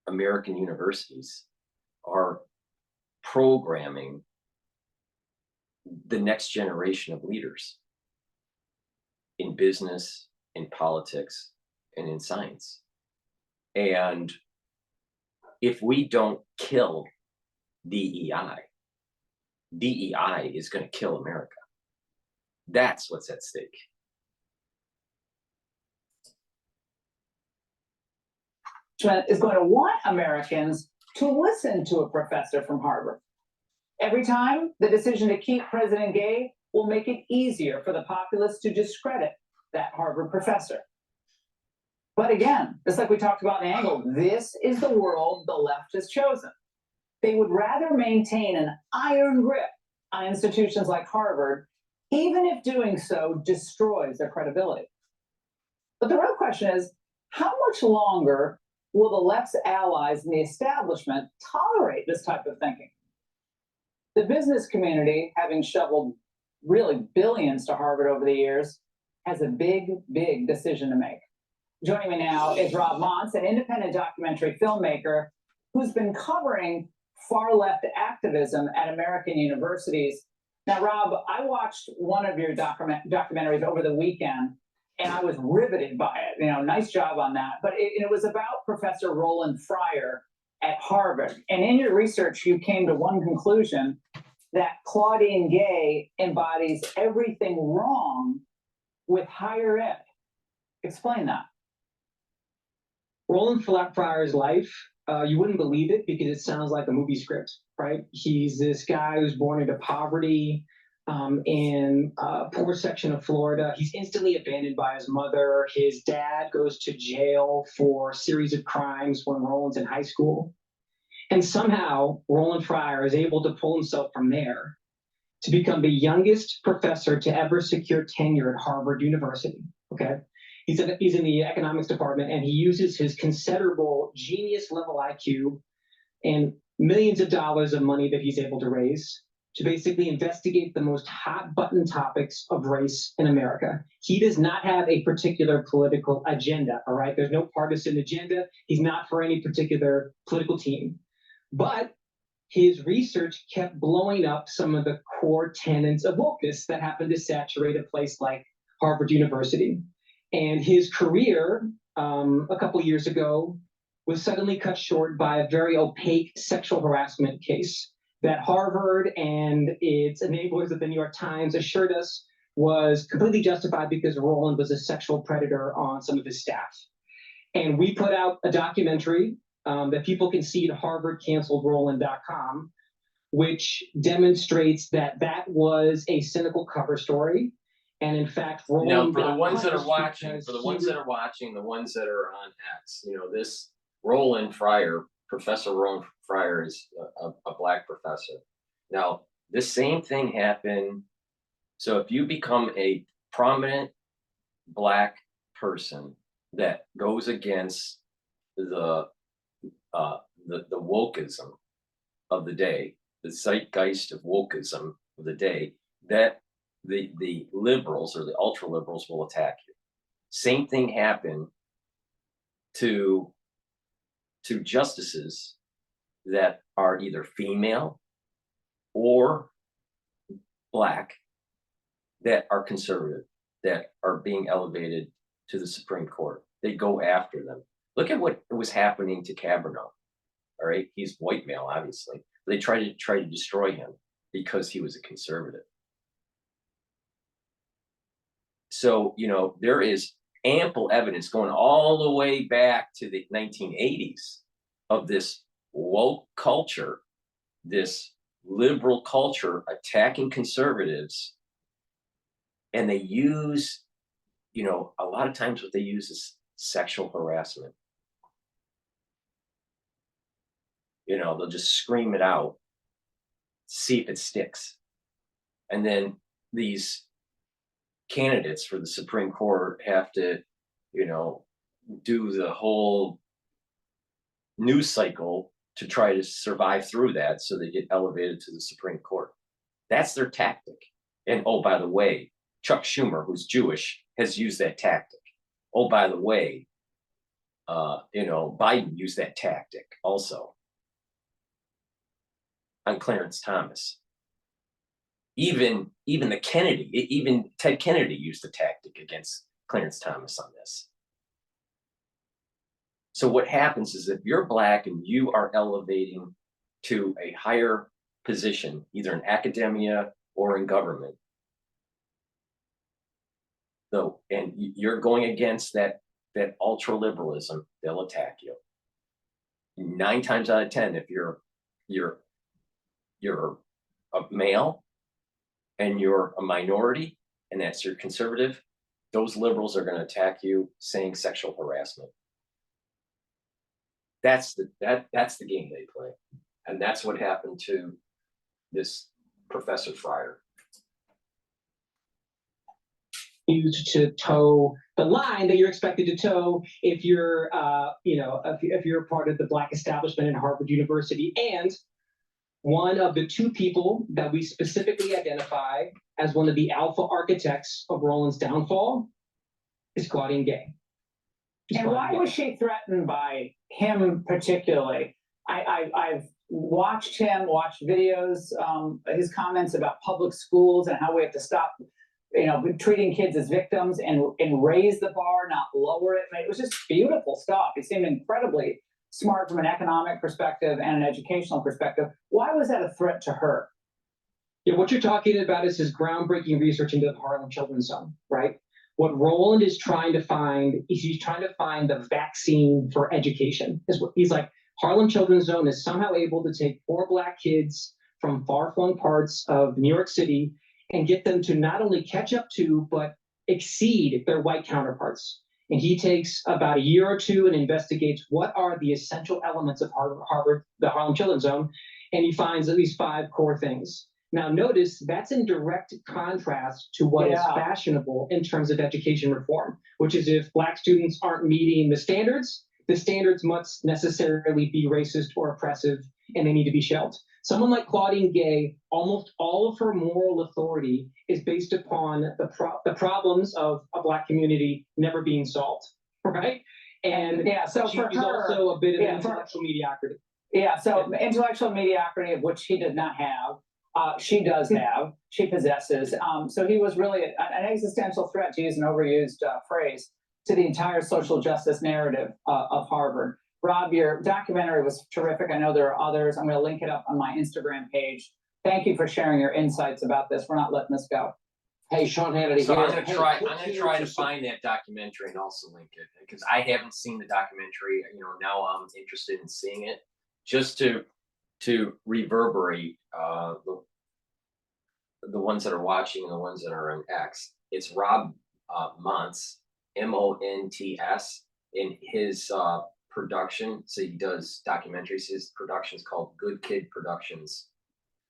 American universities are programming the next generation of leaders in business, in politics, and in science. And if we don't kill DEI is going to kill America. That's what's at stake. Is going to want Americans to listen to a professor from Harvard. Every time the decision to keep President Gay will make it easier for the populace to discredit that Harvard professor. But again, just like we talked about in the angle, this is the world the left has chosen. They would rather maintain an iron grip on institutions like Harvard, even if doing so destroys their credibility. But the real question is, how much longer will the left's allies in the establishment tolerate this type of thinking? The business community, having shoveled really billions to Harvard over the years, has a big, big decision to make. Joining me now is Rob Montz, an independent documentary filmmaker who's been covering far-left activism at American universities. Now, Rob, I watched one of your documentaries over the weekend, and I was riveted by it. You know, nice job on that. But it was about Professor Roland Fryer at Harvard. And in your research, you came to one conclusion, that Claudine Gay embodies everything wrong with higher ed. Explain that. Roland Fryer's life, you wouldn't believe it because it sounds like a movie script, right? He's this guy who's born into poverty in a poor section of Florida. He's instantly abandoned by his mother. His dad goes to jail for a series of crimes when Roland's in high school. And somehow, Roland Fryer is able to pull himself from there to become the youngest professor to ever secure tenure at Harvard University, okay? He's in the economics department, and he uses his considerable genius-level IQ and millions of dollars of money that he's able to raise to basically investigate the most hot-button topics of race in America. He does not have a particular political agenda, all right? There's no partisan agenda. He's not for any particular political team. But his research kept blowing up some of the core tenets of wokeness that happened to saturate a place like Harvard University. And his career, a couple of years ago, was suddenly cut short by a very opaque sexual harassment case that Harvard and its enablers at the New York Times assured us was completely justified because Roland was a sexual predator on some of his staff. And we put out a documentary that people can see at harvardcanceledroland.com, which demonstrates that that was a cynical cover story. And in fact, Roland, now, for the ones that are watching, the ones that are on X, you know, this Roland Fryer, Professor Roland Fryer is a black professor. Now, this same thing happened. So if you become a prominent black person that goes against the wokeism of the day, the zeitgeist of wokeism of the day, that the liberals or the ultra liberals will attack you. Same thing happened to justices that are either female or black that are conservative, that are being elevated to the Supreme Court. They go after them. Look at what was happening to Kavanaugh. All right, he's white male, obviously. They tried to destroy him because he was a conservative. So, you know, there is ample evidence going all the way back to the 1980s of this woke culture, this liberal culture attacking conservatives. And they use, you know, a lot of times what they use is sexual harassment. You know, they'll just scream it out, see if it sticks. And then these candidates for the Supreme Court have to, you know, do the whole news cycle to try to survive through that so they get elevated to the Supreme Court. That's their tactic. And oh, by the way, Chuck Schumer, who's Jewish, has used that tactic. Oh, by the way, you know, Biden used that tactic also on Clarence Thomas. Even Ted Kennedy used a tactic against Clarence Thomas on this. So what happens is if you're black and you are elevating to a higher position, either in academia or in government, though, and you're going against that ultra liberalism, they'll attack you. 9 times out of 10, if you're a male and you're a minority, and that's your conservative, those liberals are going to attack you saying sexual harassment. That's the game they play. And that's what happened to this Professor Fryer. Used to toe the line that you're expected to toe if you're, if you're part of the Black establishment in Harvard University. And one of the two people that we specifically identify as one of the alpha architects of Roland's downfall is Claudine Gay. And why was she threatened by him particularly? I've watched him, watched videos, his comments about public schools and how we have to stop, treating kids as victims and raise the bar, not lower it. I mean, it was just beautiful stuff. He seemed incredibly smart from an economic perspective and an educational perspective. Why was that a threat to her? Yeah, what you're talking about is his groundbreaking research into the Harlem Children's Zone, right? What Roland is trying to find is he's trying to find the vaccine for education. Is what he's like. Harlem Children's Zone is somehow able to take poor Black kids from far-flung parts of New York City and get them to not only catch up to, but exceed their white counterparts. And he takes about a year or two and investigates what are the essential elements of the Harlem Children's Zone, and he finds at least 5 core things. Now, notice that's in direct contrast to what is fashionable in terms of education reform, which is if Black students aren't meeting the standards must necessarily be racist or oppressive, and they need to be shelved. Someone like Claudine Gay, almost all of her moral authority is based upon the problems of a Black community never being solved, right? And so she's for her, also a bit of intellectual mediocrity. Yeah, so intellectual mediocrity, of which he did not have, she does have, she possesses. So he was really an existential threat, to use an overused phrase, to the entire social justice narrative of Harvard. Rob, your documentary was terrific. I know there are others. I'm going to link it up on my Instagram page. Thank you for sharing your insights about this. We're not letting this go. Hey, Sean Hannity. So I'm going to try to find that documentary and also link it, because I haven't seen the documentary. Now I'm interested in seeing it, just to reverberate the ones that are watching and the ones that are on X. It's Rob Montz, Monts, in his production. So he does documentaries. His production is called Good Kid Productions.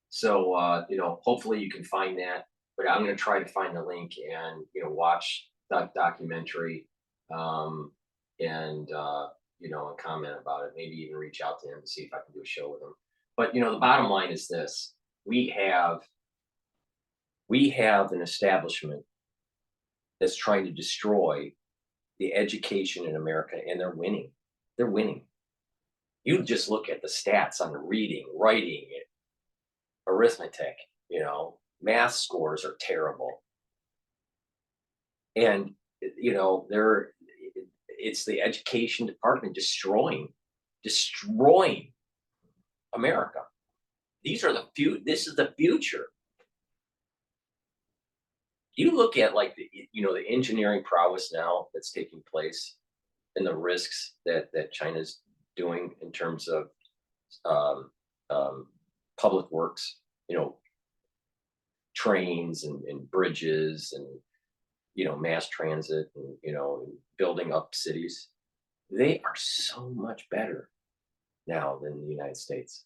So hopefully you can find that. But I'm going to try to find the link and watch that documentary, and comment about it. Maybe even reach out to him and see if I can do a show with him. But the bottom line is this: we have an establishment that's trying to destroy the education in America, and they're winning. They're winning. You just look at the stats on the reading, writing, arithmetic. Math scores are terrible, and it's the education department destroying America. This is the future. You look at the engineering prowess now that's taking place, and the risks that China's doing in terms of public works, trains and bridges and mass transit and building up cities. They are so much better now than the United States.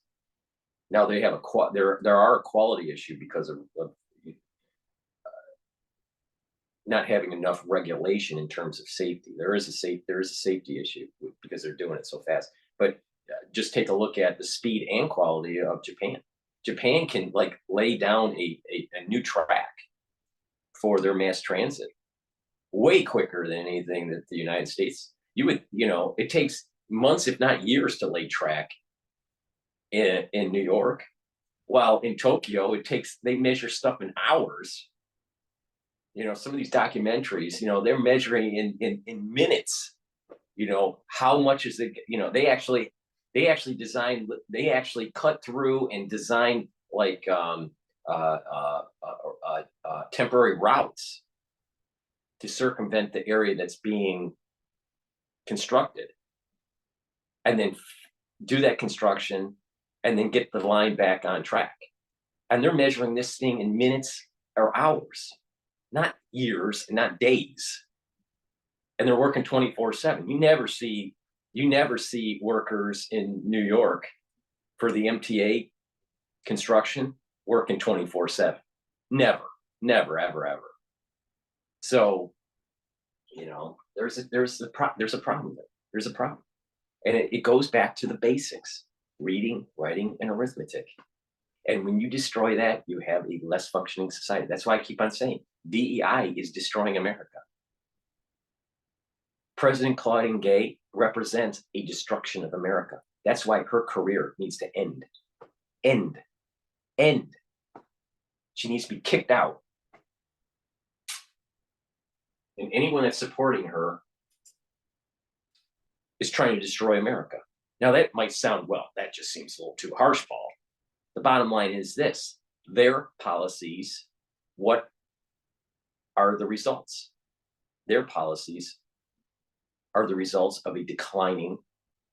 Now they have there are a quality issue because of not having enough regulation in terms of safety. There is a safety issue because they're doing it so fast. But just take a look at the speed and quality of Japan. Japan can lay down a new track for their mass transit way quicker than anything that the United States. It takes months, if not years, to lay track in New York, while in Tokyo they measure stuff in hours. Some of these documentaries, they're measuring in minutes. How much is it? They actually cut through and design temporary routes to circumvent the area that's being constructed, and then do that construction and then get the line back on track. And they're measuring this thing in minutes. are hours, not years and not days. And they're working 24/7. You never see workers in New York for the MTA construction working 24/7. Never, never, ever, ever. So, there's a problem there. There's a problem. And it goes back to the basics: reading, writing, and arithmetic. And when you destroy that, you have a less functioning society. That's why I keep on saying DEI is destroying America. President Claudine Gay represents a destruction of America. That's why her career needs to end. End. End. She needs to be kicked out. And anyone that's supporting her is trying to destroy America. Now, that might sound, well, that just seems a little too harsh, Paul. The bottom line is this: their policies, what are the results? Their policies are the results of a declining,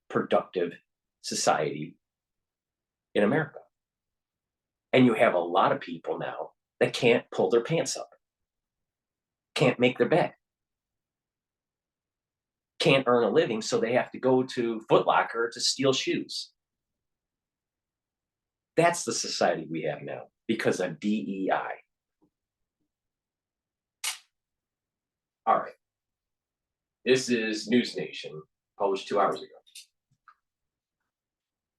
productive society in America. And you have a lot of people now that can't pull their pants up, can't make their bed, can't earn a living, so they have to go to Foot Locker to steal shoes. That's the society we have now because of DEI. All right. This is News Nation, published 2 hours ago.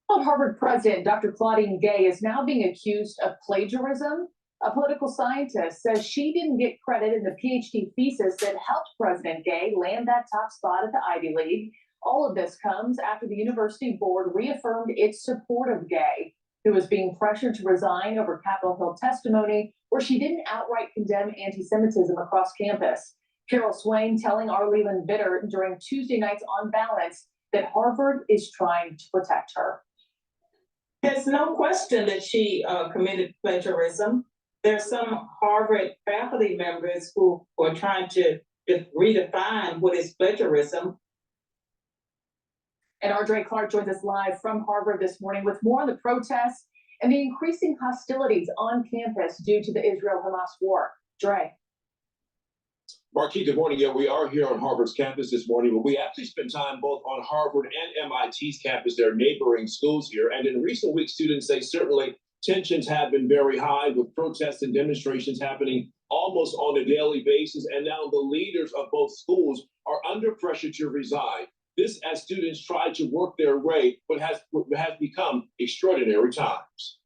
Harvard president Dr. Claudine Gay is now being accused of plagiarism. A political scientist says she didn't get credit in the Ph.D. thesis that helped President Gay land that top spot at the Ivy League. All of this comes after the university board reaffirmed its support of Gay, who was being pressured to resign over Capitol Hill testimony where she didn't outright condemn anti-Semitism across campus. Carol Swain telling our Leland Bitter during Tuesday night's On Balance that Harvard is trying to protect her. There's no question that she committed plagiarism. There's some Harvard faculty members who are trying to redefine what is plagiarism. And Audrey Clark joins us live from Harvard this morning with more on the protests and the increasing hostilities on campus due to the Israel-Hamas war. Dre. Marquis, good morning. Yeah, we are here on Harvard's campus this morning, but we actually spent time both on Harvard and MIT's campus, their neighboring schools here. And in recent weeks, students say certainly tensions have been very high with protests and demonstrations happening almost on a daily basis. And now the leaders of both schools are under pressure to resign. This as students try to work their way, what has become extraordinary times.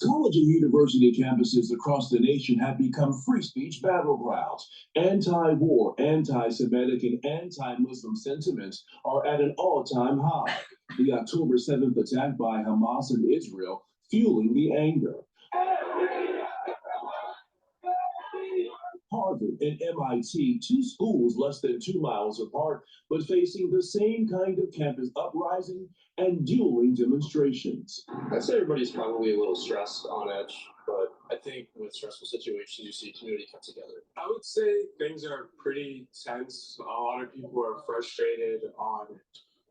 College and university campuses across the nation have become free speech battlegrounds. Anti-war, anti-Semitic, and anti-Muslim sentiments are at an all-time high. The October 7th attack by Hamas in Israel fueling the anger. Harvard and MIT, two schools less than 2 miles apart, but facing the same kind of campus uprising and dueling demonstrations. I'd say everybody's probably a little stressed, on edge, but I think with stressful situations, you see community come together. I would say things are pretty tense. A lot of people are frustrated on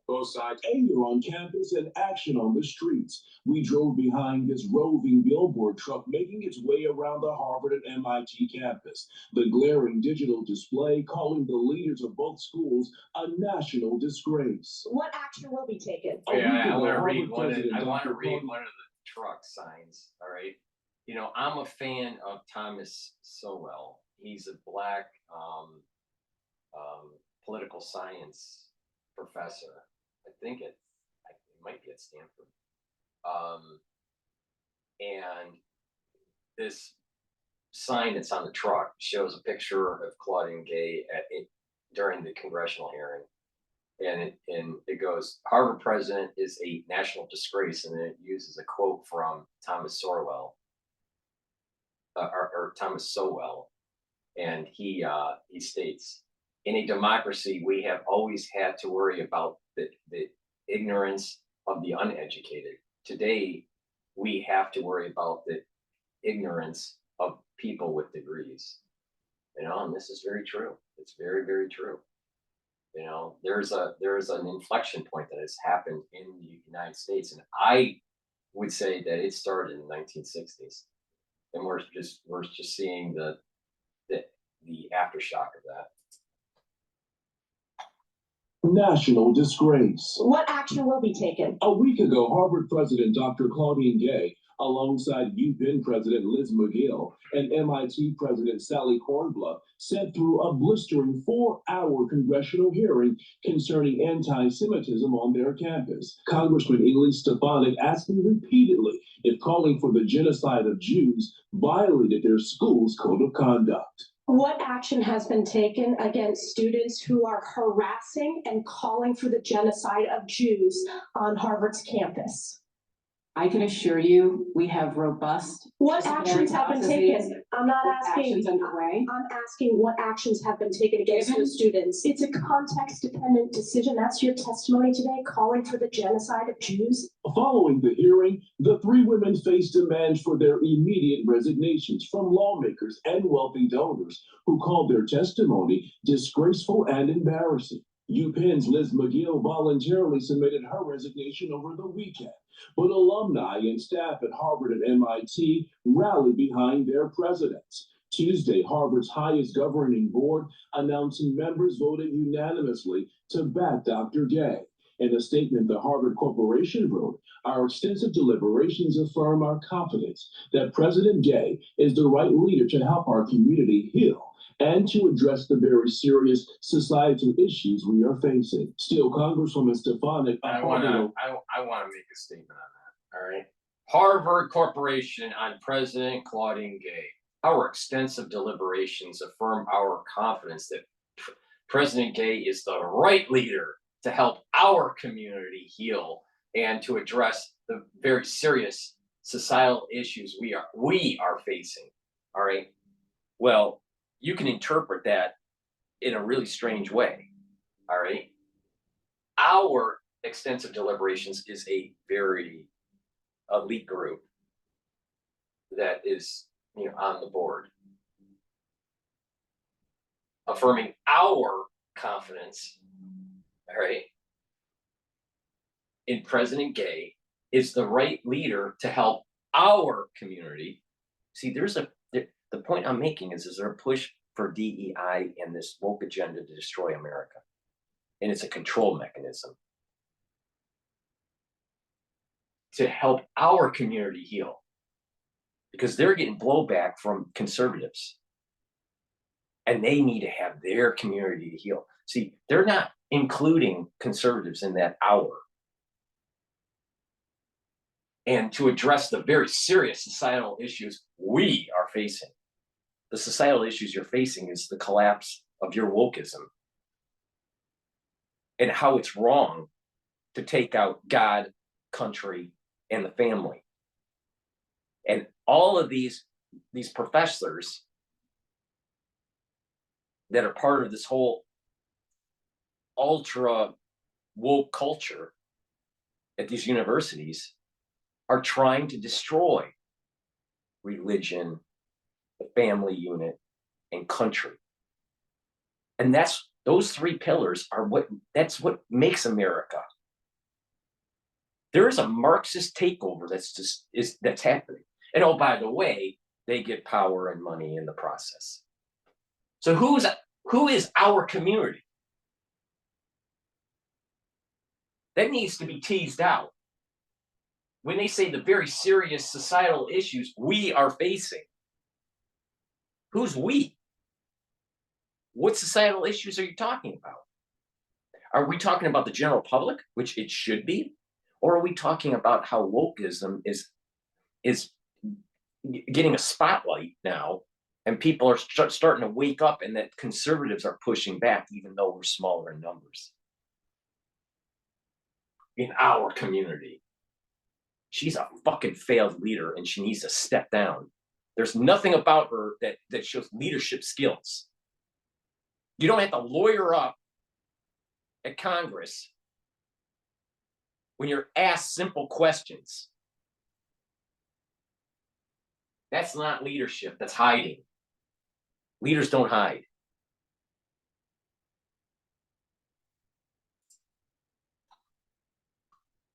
both sides. Anger on campus and action on the streets. We drove behind this roving billboard truck making its way around the Harvard and MIT campus. The glaring digital display calling the leaders of both schools a national disgrace. What action will be taken? I want to read one of the truck signs. All right. I'm a fan of Thomas Sowell. He's a Black political science professor. I think it might be at Stanford. And this sign that's on the truck shows a picture of Claudine Gay during the congressional hearing. And it goes, Harvard president is a national disgrace. And then it uses a quote from Thomas Sowell. Or Thomas Sowell. And he states, in a democracy, we have always had to worry about the ignorance of the uneducated. Today, we have to worry about the ignorance of people with degrees. And this is very true. It's very, very true. There's an inflection point that has happened in the United States. And I would say that it started in the 1960s, and we're just seeing the aftershock of that. National disgrace. What action will be taken? A week ago, Harvard President Dr. Claudine Gay, alongside UPenn President Liz McGill and MIT President Sally Kornbluth, sat through a blistering 4-hour congressional hearing concerning anti-Semitism on their campus. Congressman Elise Stefanik asking repeatedly if calling for the genocide of Jews violated their school's code of conduct. What action has been taken against students who are harassing and calling for the genocide of Jews on Harvard's campus? I can assure you, we have robust. What actions have been taken? I'm not asking. Actions underway. I'm asking what actions have been taken against those students. It's a context-dependent decision. That's your testimony today, calling for the genocide of Jews. Following the hearing, the 3 women faced demands for their immediate resignations from lawmakers and wealthy donors who called their testimony disgraceful and embarrassing. UPenn's Liz McGill voluntarily submitted her resignation over the weekend, but alumni and staff at Harvard and MIT rallied behind their presidents. Tuesday, Harvard's highest governing board announcing members voted unanimously to back Dr. Gay. In a statement the Harvard Corporation wrote, "Our extensive deliberations affirm our confidence that President Gay is the right leader to help our community heal and to address the very serious societal issues we are facing." Still, Congresswoman Stefanik, I want to make a statement on that. All right. Harvard Corporation on President Claudine Gay. Our extensive deliberations affirm our confidence that President Gay is the right leader to help our community heal and to address the very serious societal issues we are facing. All right. Well, you can interpret that in a really strange way. All right. Our extensive deliberations is a very elite group that is, on the board. Affirming our confidence, all right, in President Gay is the right leader to help our community. See, the point I'm making is there a push for DEI and this woke agenda to destroy America? And it's a control mechanism to help our community heal, because they're getting blowback from conservatives and they need to have their community to heal. See, they're not including conservatives in that hour. And to address the very serious societal issues we are facing. The societal issues you're facing is the collapse of your wokeism and how it's wrong to take out God, country, and the family. And all of these professors that are part of this whole ultra woke culture at these universities are trying to destroy religion, the family unit, and country. And those 3 pillars are what makes America. There is a Marxist takeover that's happening. And oh, by the way, they get power and money in the process. So who is our community? That needs to be teased out. When they say the very serious societal issues we are facing, who's we? What societal issues are you talking about? Are we talking about the general public, which it should be? Or are we talking about how wokeism is getting a spotlight now, and people are starting to wake up, and that conservatives are pushing back, even though we're smaller in numbers in our community? She's a fucking failed leader, and she needs to step down. There's nothing about her that shows leadership skills. You don't have to lawyer up at Congress when you're asked simple questions. That's not leadership, that's hiding. Leaders don't hide.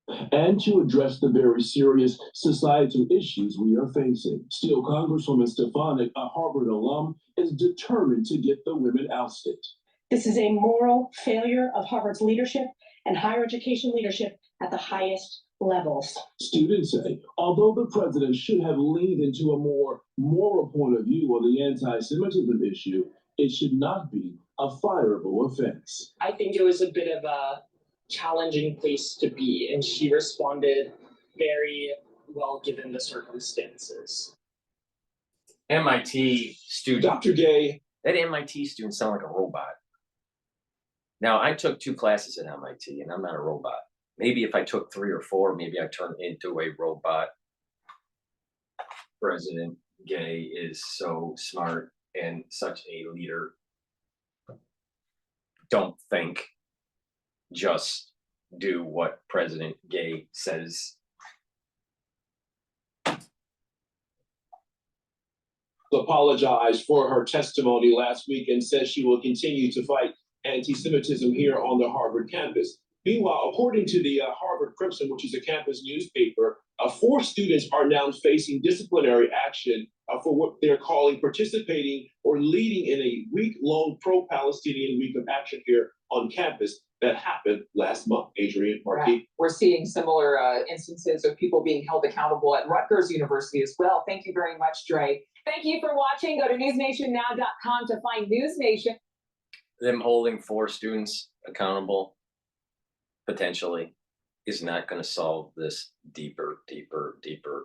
and to address the very serious societal issues we are facing. Still, Congresswoman Stefanik, a Harvard alum, is determined to get the women ousted. This is a moral failure of Harvard's leadership and higher education leadership at the highest levels. Students say, although the president should have leaned into a more moral point of view on the anti-Semitism issue, it should not be a fireable offense. I think it was a bit of a challenging place to be, and she responded very well given the circumstances. MIT student. Dr. Gay. That MIT student sound like a robot. Now, I took 2 classes at MIT, and I'm not a robot. Maybe if I took 3 or 4, maybe I turn into a robot. President Gay is so smart and such a leader. Don't think, just do what President Gay says. Apologized for her testimony last week and says she will continue to fight anti-Semitism here on the Harvard campus. Meanwhile, according to the Harvard Crimson, which is a campus newspaper, 4 students are now facing disciplinary action for what they're calling participating or leading in a week-long pro-Palestinian week of action here on campus that happened last month. Adrian, Marquis. We're seeing similar instances of people being held accountable at Rutgers University as well. Thank you very much, Dre. Thank you for watching. Go to newsnationnow.com to find News Nation. Them holding 4 students accountable potentially is not going to solve this deeper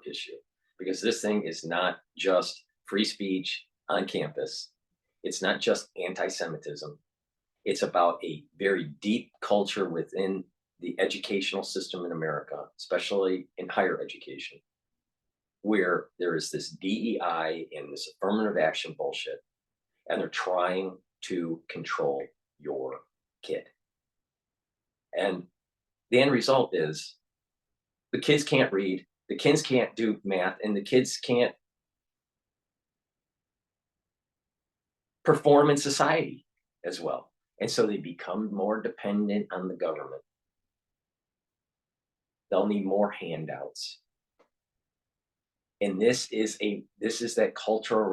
issue, because this thing is not just free speech on campus. It's not just anti-Semitism. It's about a very deep culture within the educational system in America, especially in higher education, where there is this DEI and this affirmative action bullshit, and they're trying to control your kid. And the end result is the kids can't read, the kids can't do math, and the kids can't perform in society as well. And so they become more dependent on the government. They'll need more handouts. And this is that cultural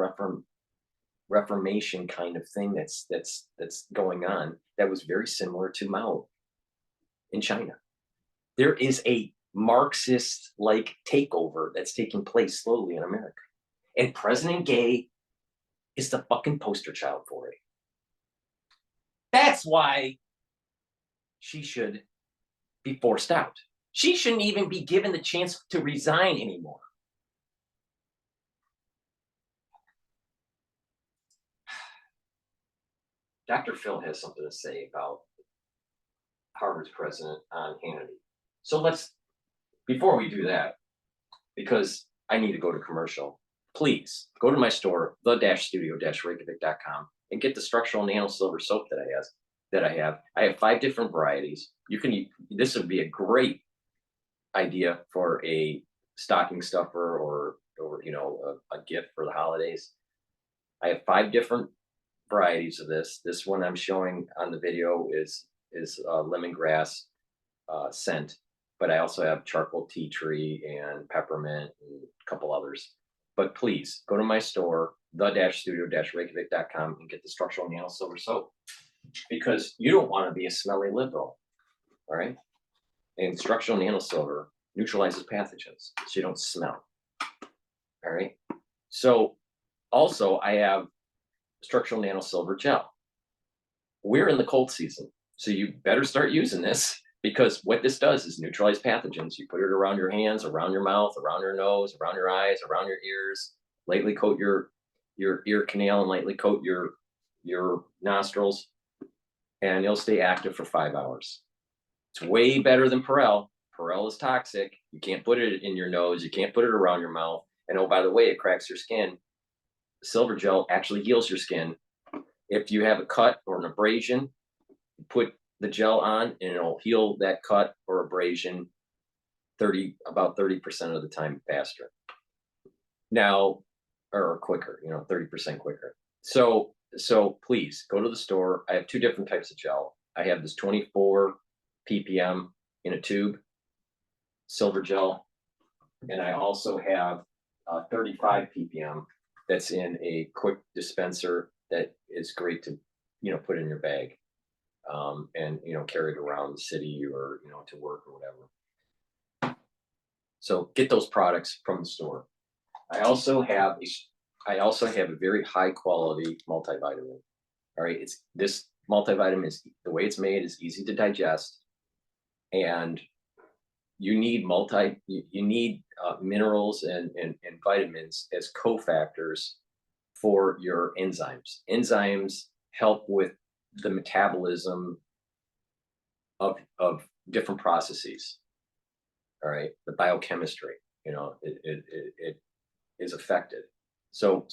reformation kind of thing that's going on that was very similar to Mao in China. There is a Marxist-like takeover that's taking place slowly in America. And President Gay is the fucking poster child for it. That's why she should be forced out. She shouldn't even be given the chance to resign anymore. Dr. Phil has something to say about Harvard's president on Hannity. So before we do that, because I need to go to commercial, please go to my store, the-studio-reykjavik.com, and get the structural nano silver soap that I have. I have 5 different varieties. This would be a great idea for a stocking stuffer or a gift for the holidays. I have 5 different varieties of this. This one I'm showing on the video is lemongrass scent, but I also have charcoal tea tree and peppermint and a couple others. But please go to my store, the-studio-reykjavik.com, and get the structural nano silver soap, because you don't want to be a smelly liberal, all right? And structural nano silver neutralizes pathogens, so you don't smell, all right? So also I have structural nano silver gel. We're in the cold season, so you better start using this, because what this does is neutralize pathogens. You put it around your hands, around your mouth, around your nose, around your eyes, around your ears, lightly coat your ear canal and lightly coat your nostrils, and you'll stay active for 5 hours. It's way better than Perel. Perel is toxic. You can't put it in your nose. You can't put it around your mouth. And oh, by the way, it cracks your skin. Silver gel actually heals your skin. If you have a cut or an abrasion, put the gel on and it'll heal that cut or abrasion about 30% of the time faster. Now, or quicker, 30% quicker. So please go to the store. I have 2 different types of gel. I have this 24 ppm in a tube, silver gel, and I also have 35 ppm that's in a quick dispenser that is great to, put in your bag, and carry it around the city or to work or whatever. So get those products from the store. I also have a very high quality multivitamin. All right, this multivitamin is, the way it's made is easy to digest, and you need minerals and vitamins as cofactors for your enzymes. Enzymes help with the metabolism of different processes. All right, the biochemistry, it is affected. So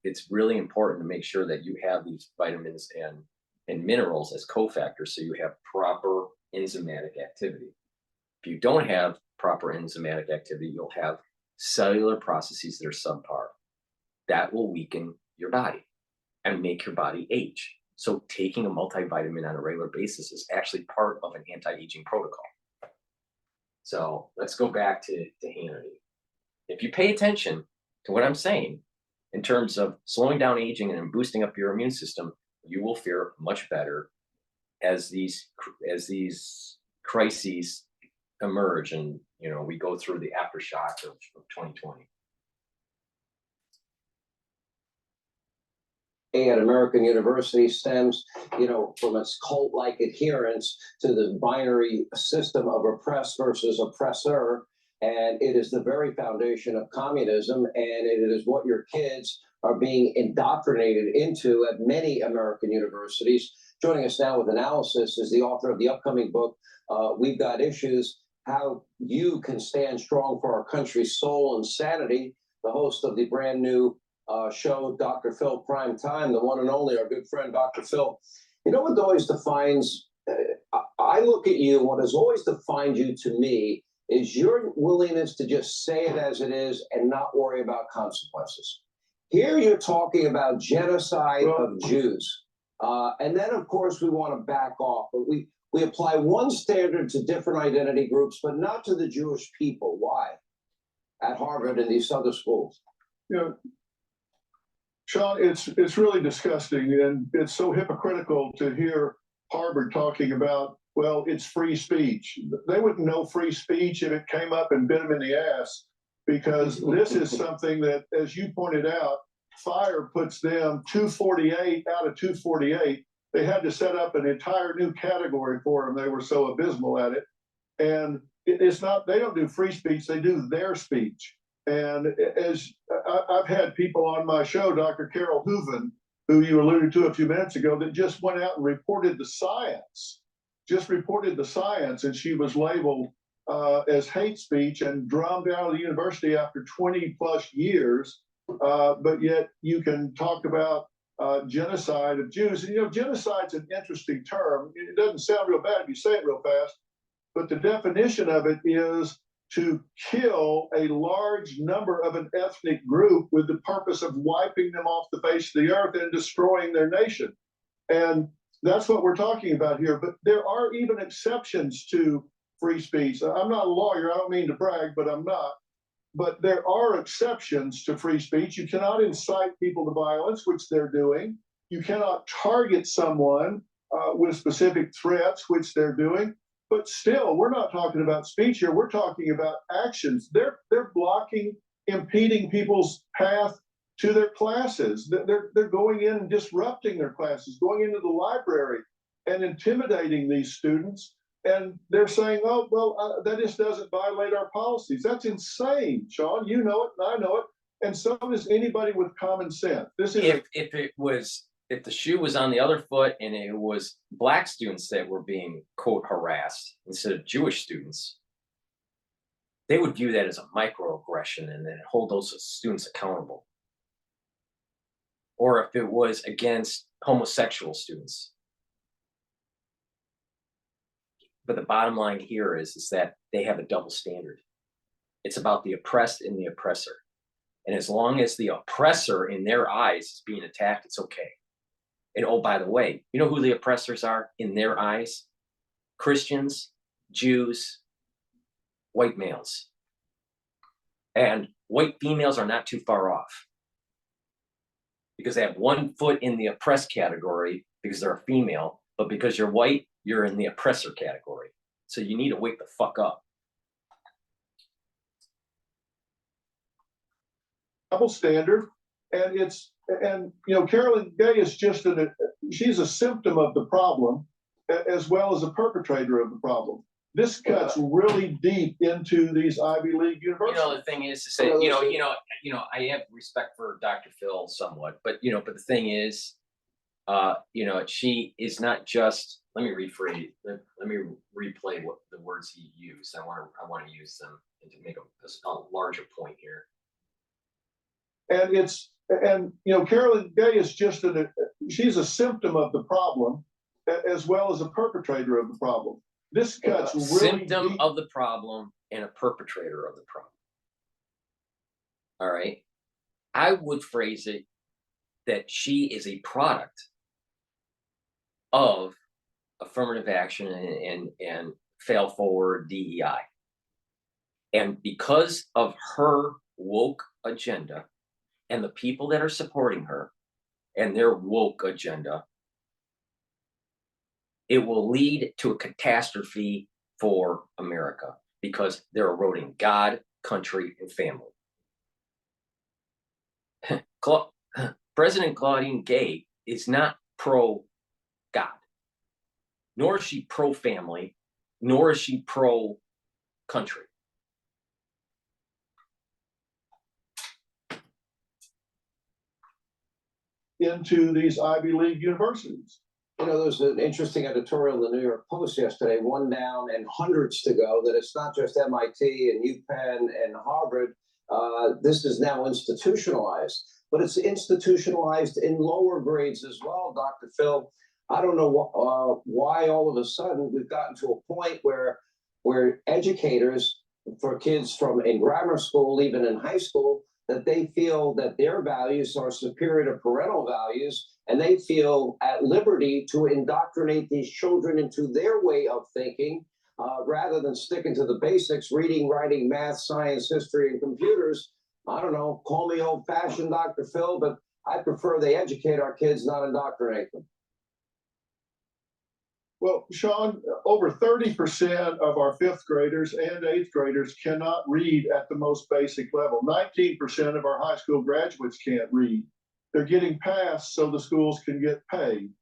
it's really important to make sure that you have these vitamins and minerals as cofactors, so you have proper enzymatic activity. If you don't have proper enzymatic activity, you'll have cellular processes that are subpar. That will weaken your body and make your body age. So taking a multivitamin on a regular basis is actually part of an anti-aging protocol. So let's go back to Hannity. If you pay attention to what I'm saying in terms of slowing down aging and boosting up your immune system, you will fare much better as these crises emerge, and we go through the aftershock of 2020. At American University stems, from its cult-like adherence to the binary system of oppressed versus oppressor, and it is the very foundation of communism, and it is what your kids are being indoctrinated into at many American universities. Joining us now with analysis is the author of the upcoming book, We've Got Issues, How You Can Stand Strong for Our Country's Soul and Sanity, the host of the brand new show, Dr. Phil Prime Time, the one and only, our good friend, Dr. Phil. What always defines, I look at you, what has always defined you to me is your willingness to just say it as it is and not worry about consequences. Here you're talking about genocide of Jews. And then, of course, we want to back off, but we apply one standard to different identity groups, but not to the Jewish people. Why? At Harvard and these other schools. Sean, it's really disgusting, and it's so hypocritical to hear Harvard talking about, well, it's free speech. They wouldn't know free speech if it came up and bit them in the ass, because this is something that, as you pointed out, fire puts them 248 out of 248. They had to set up an entire new category for them. They were so abysmal at it. And it's not, they don't do free speech, they do their speech. And as I've had people on my show, Dr. Carol Hooven, who you alluded to a few minutes ago, that just went out and reported the science, and she was labeled as hate speech and drummed out of the university after 20 plus years. But yet you can talk about genocide of Jews. And, genocide's an interesting term. It doesn't sound real bad if you say it real fast, but the definition of it is to kill a large number of an ethnic group with the purpose of wiping them off the face of the earth and destroying their nation. And that's what we're talking about here. But there are even exceptions to free speech. I'm not a lawyer, I don't mean to brag, but I'm not. But there are exceptions to free speech. You cannot incite people to violence, which they're doing. You cannot target someone with specific threats, which they're doing. But still, we're not talking about speech here. We're talking about actions. They're blocking, impeding people's path to their classes. They're going in and disrupting their classes, going into the library and intimidating these students. And they're saying, oh, well, that just doesn't violate our policies. That's insane, Sean. You know it, and I know it. And so does anybody with common sense. This is if the shoe was on the other foot and it was Black students that were being, quote, harassed instead of Jewish students, they would view that as a microaggression and then hold those students accountable. Or if it was against homosexual students. But the bottom line here is that they have a double standard. It's about the oppressed and the oppressor. And as long as the oppressor in their eyes is being attacked, it's okay. And oh, by the way, you know who the oppressors are in their eyes? Christians, Jews, white males. And white females are not too far off, because they have 1 foot in the oppressed category because they're a female, but because you're white, you're in the oppressor category. So you need to wake the fuck up. Double standard, and Carolyn Gay is just she's a symptom of the problem as well as a perpetrator of the problem. This cuts really deep into these Ivy League universities. The thing is to say, I have respect for Dr. Phil somewhat, but the thing is, she is not just. Let me rephrase. Let me replay what the words he used. I want to use them to make a larger point here. And Carolyn Gay is just she's a symptom of the problem as well as a perpetrator of the problem. This cuts really symptom deep. Of the problem and a perpetrator of the problem. All right. I would phrase it that she is a product of affirmative action and fail forward DEI. And because of her woke agenda and the people that are supporting her and their woke agenda, it will lead to a catastrophe for America, because they're eroding God, country, and family. President Claudine Gay is not pro-God, nor is she pro-family, nor is she pro-country. Into these Ivy League universities. There's an interesting editorial in the New York Post yesterday, one down and hundreds to go, that it's not just MIT and UPenn and Harvard. This is now institutionalized, but it's institutionalized in lower grades as well, Dr. Phil. I don't know why all of a sudden we've gotten to a point where educators for kids in grammar school, even in high school, that they feel that their values are superior to parental values, and they feel at liberty to indoctrinate these children into their way of thinking, rather than sticking to the basics, reading, writing, math, science, history, and computers. I don't know, call me old-fashioned, Dr. Phil, but I prefer they educate our kids, not indoctrinate them. Well, Sean, over 30% of our 5th graders and 8th graders cannot read at the most basic level. 19% of our high school graduates can't read. They're getting passed so the schools can get paid,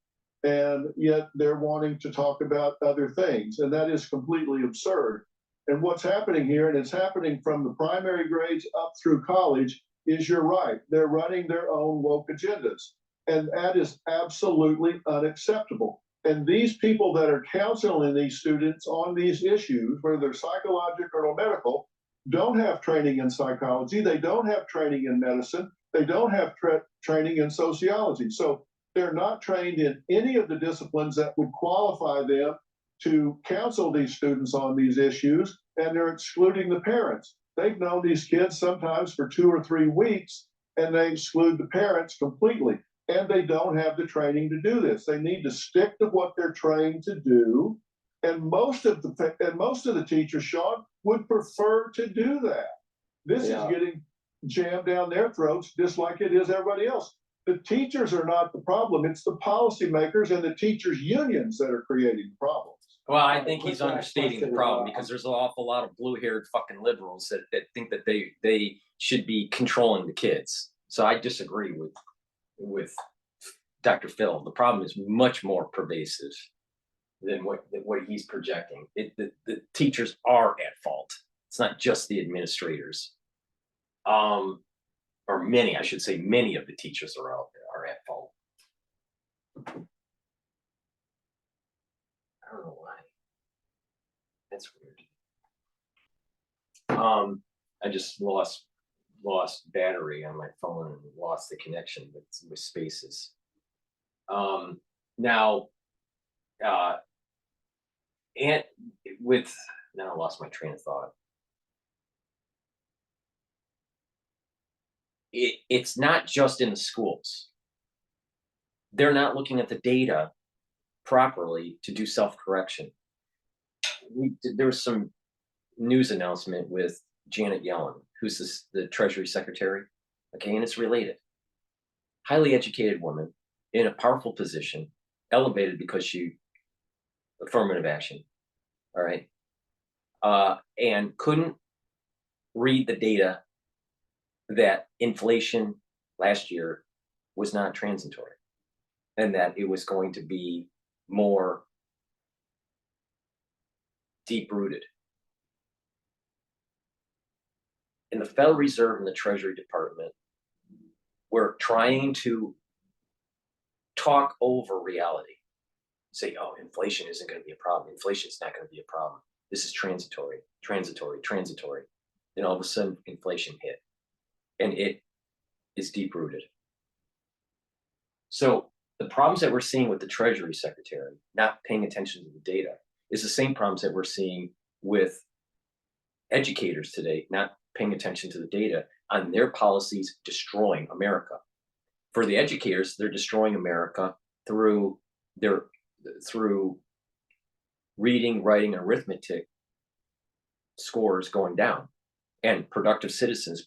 and yet they're wanting to talk about other things, and that is completely absurd. And what's happening here, and it's happening from the primary grades up through college, is you're right. They're running their own woke agendas, and that is absolutely unacceptable. And these people that are counseling these students on these issues, whether they're psychological or medical, don't have training in psychology. They don't have training in medicine. They don't have training in sociology. So they're not trained in any of the disciplines that would qualify them to counsel these students on these issues, and they're excluding the parents. They've known these kids sometimes for 2 or 3 weeks, and they exclude the parents completely. And they don't have the training to do this. They need to stick to what they're trained to do. And most of the teachers, Sean, would prefer to do that. This is getting jammed down their throats just like it is everybody else. The teachers are not the problem. It's the policymakers and the teachers' unions that are creating the problems. Well, I think he's understating the problem, because there's an awful lot of blue-haired fucking liberals that think that they should be controlling the kids. So I disagree with Dr. Phil. The problem is much more pervasive than what he's projecting. The teachers are at fault. It's not just the administrators. Or many, I should say, many of the teachers are at fault. I don't know why. That's weird. I just lost battery on my phone and lost the connection with Spaces. Now I lost my train of thought. It's not just in the schools. They're not looking at the data properly to do self-correction. There was some news announcement with Janet Yellen, who's the Treasury Secretary. Okay, and it's related. Highly educated woman in a powerful position, elevated because she affirmative action. All right. And couldn't read the data that inflation last year was not transitory and that it was going to be more deep rooted. In the Federal Reserve and the Treasury Department, we're trying to talk over reality. Say, oh, inflation isn't going to be a problem. Inflation's not going to be a problem. This is transitory, transitory, transitory. Then all of a sudden, inflation hit. And it is deep rooted. So the problems that we're seeing with the Treasury Secretary not paying attention to the data is the same problems that we're seeing with educators today not paying attention to the data on their policies destroying America. For the educators, they're destroying America through reading, writing, and arithmetic scores going down, and productive citizens,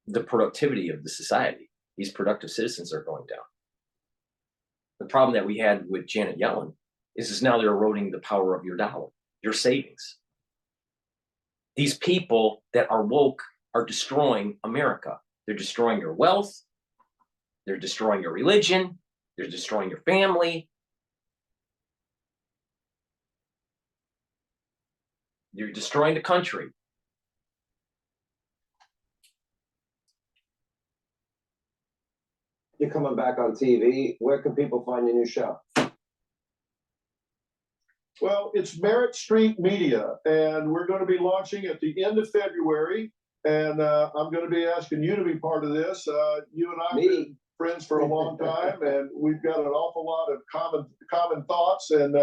the productivity of the society, these productive citizens are going down. The problem that we had with Janet Yellen is now they're eroding the power of your dollar, your savings. These people that are woke are destroying America. They're destroying your wealth. They're destroying your religion. They're destroying your family. You're destroying the country. You're coming back on TV. Where can people find your new show? Well, it's Merritt Street Media, and we're going to be launching at the end of February. And I'm going to be asking you to be part of this. You and I have been friends for a long time, and we've got an awful lot of common thoughts. And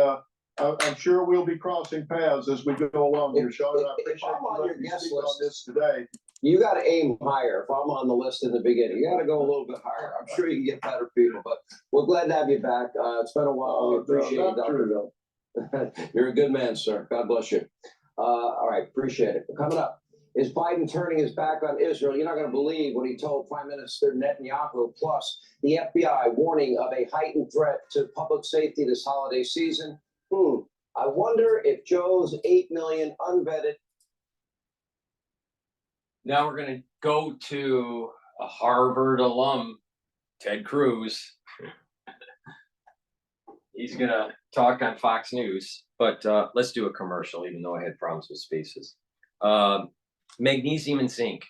I'm sure we'll be crossing paths as we go along your show. And I appreciate I'm on your you guest speak on list this today. You got to aim higher. If I'm on the list in the beginning, you got to go a little bit higher. I'm sure you can get better people, but we're glad to have you back. It's been a while. We appreciate it, Dr. Bill. You're a good man, sir. God bless you. All right, appreciate it. Coming up, is Biden turning his back on Israel? You're not going to believe what he told Prime Minister Netanyahu. Plus, the FBI warning of a heightened threat to public safety this holiday season. I wonder if Joe's 8 million unvetted. Now we're going to go to a Harvard alum, Ted Cruz. He's going to talk on Fox News, but let's do a commercial, even though I had problems with spaces. Magnesium and zinc.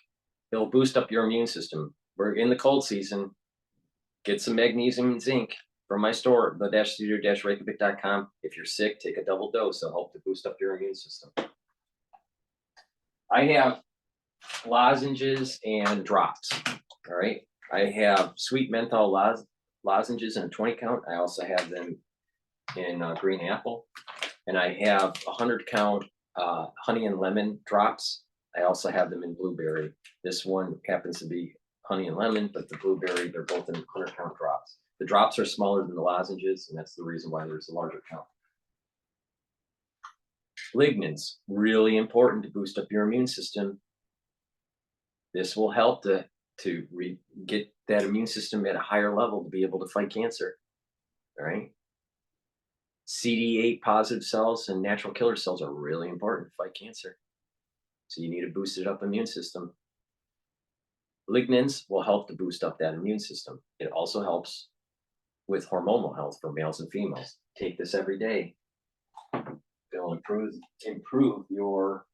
It'll boost up your immune system. We're in the cold season. Get some magnesium and zinc from my store, the-studio-reykjavik.com. If you're sick, take a double dose. It'll help to boost up your immune system. I have lozenges and drops. All right. I have sweet menthol lozenges in a 20 count. I also have them in green apple, and I have 100 count honey and lemon drops. I also have them in blueberry. This one happens to be honey and lemon, but the blueberry, they're both in 100 count drops. The drops are smaller than the lozenges, and that's the reason why there's a larger count. Lignans, really important to boost up your immune system. This will help to get that immune system at a higher level to be able to fight cancer. All right. CD8 positive cells and natural killer cells are really important to fight cancer. So you need a boosted up immune system. Lignans will help to boost up that immune system. It also helps with hormonal health for males and females. Take this every day. It'll improve your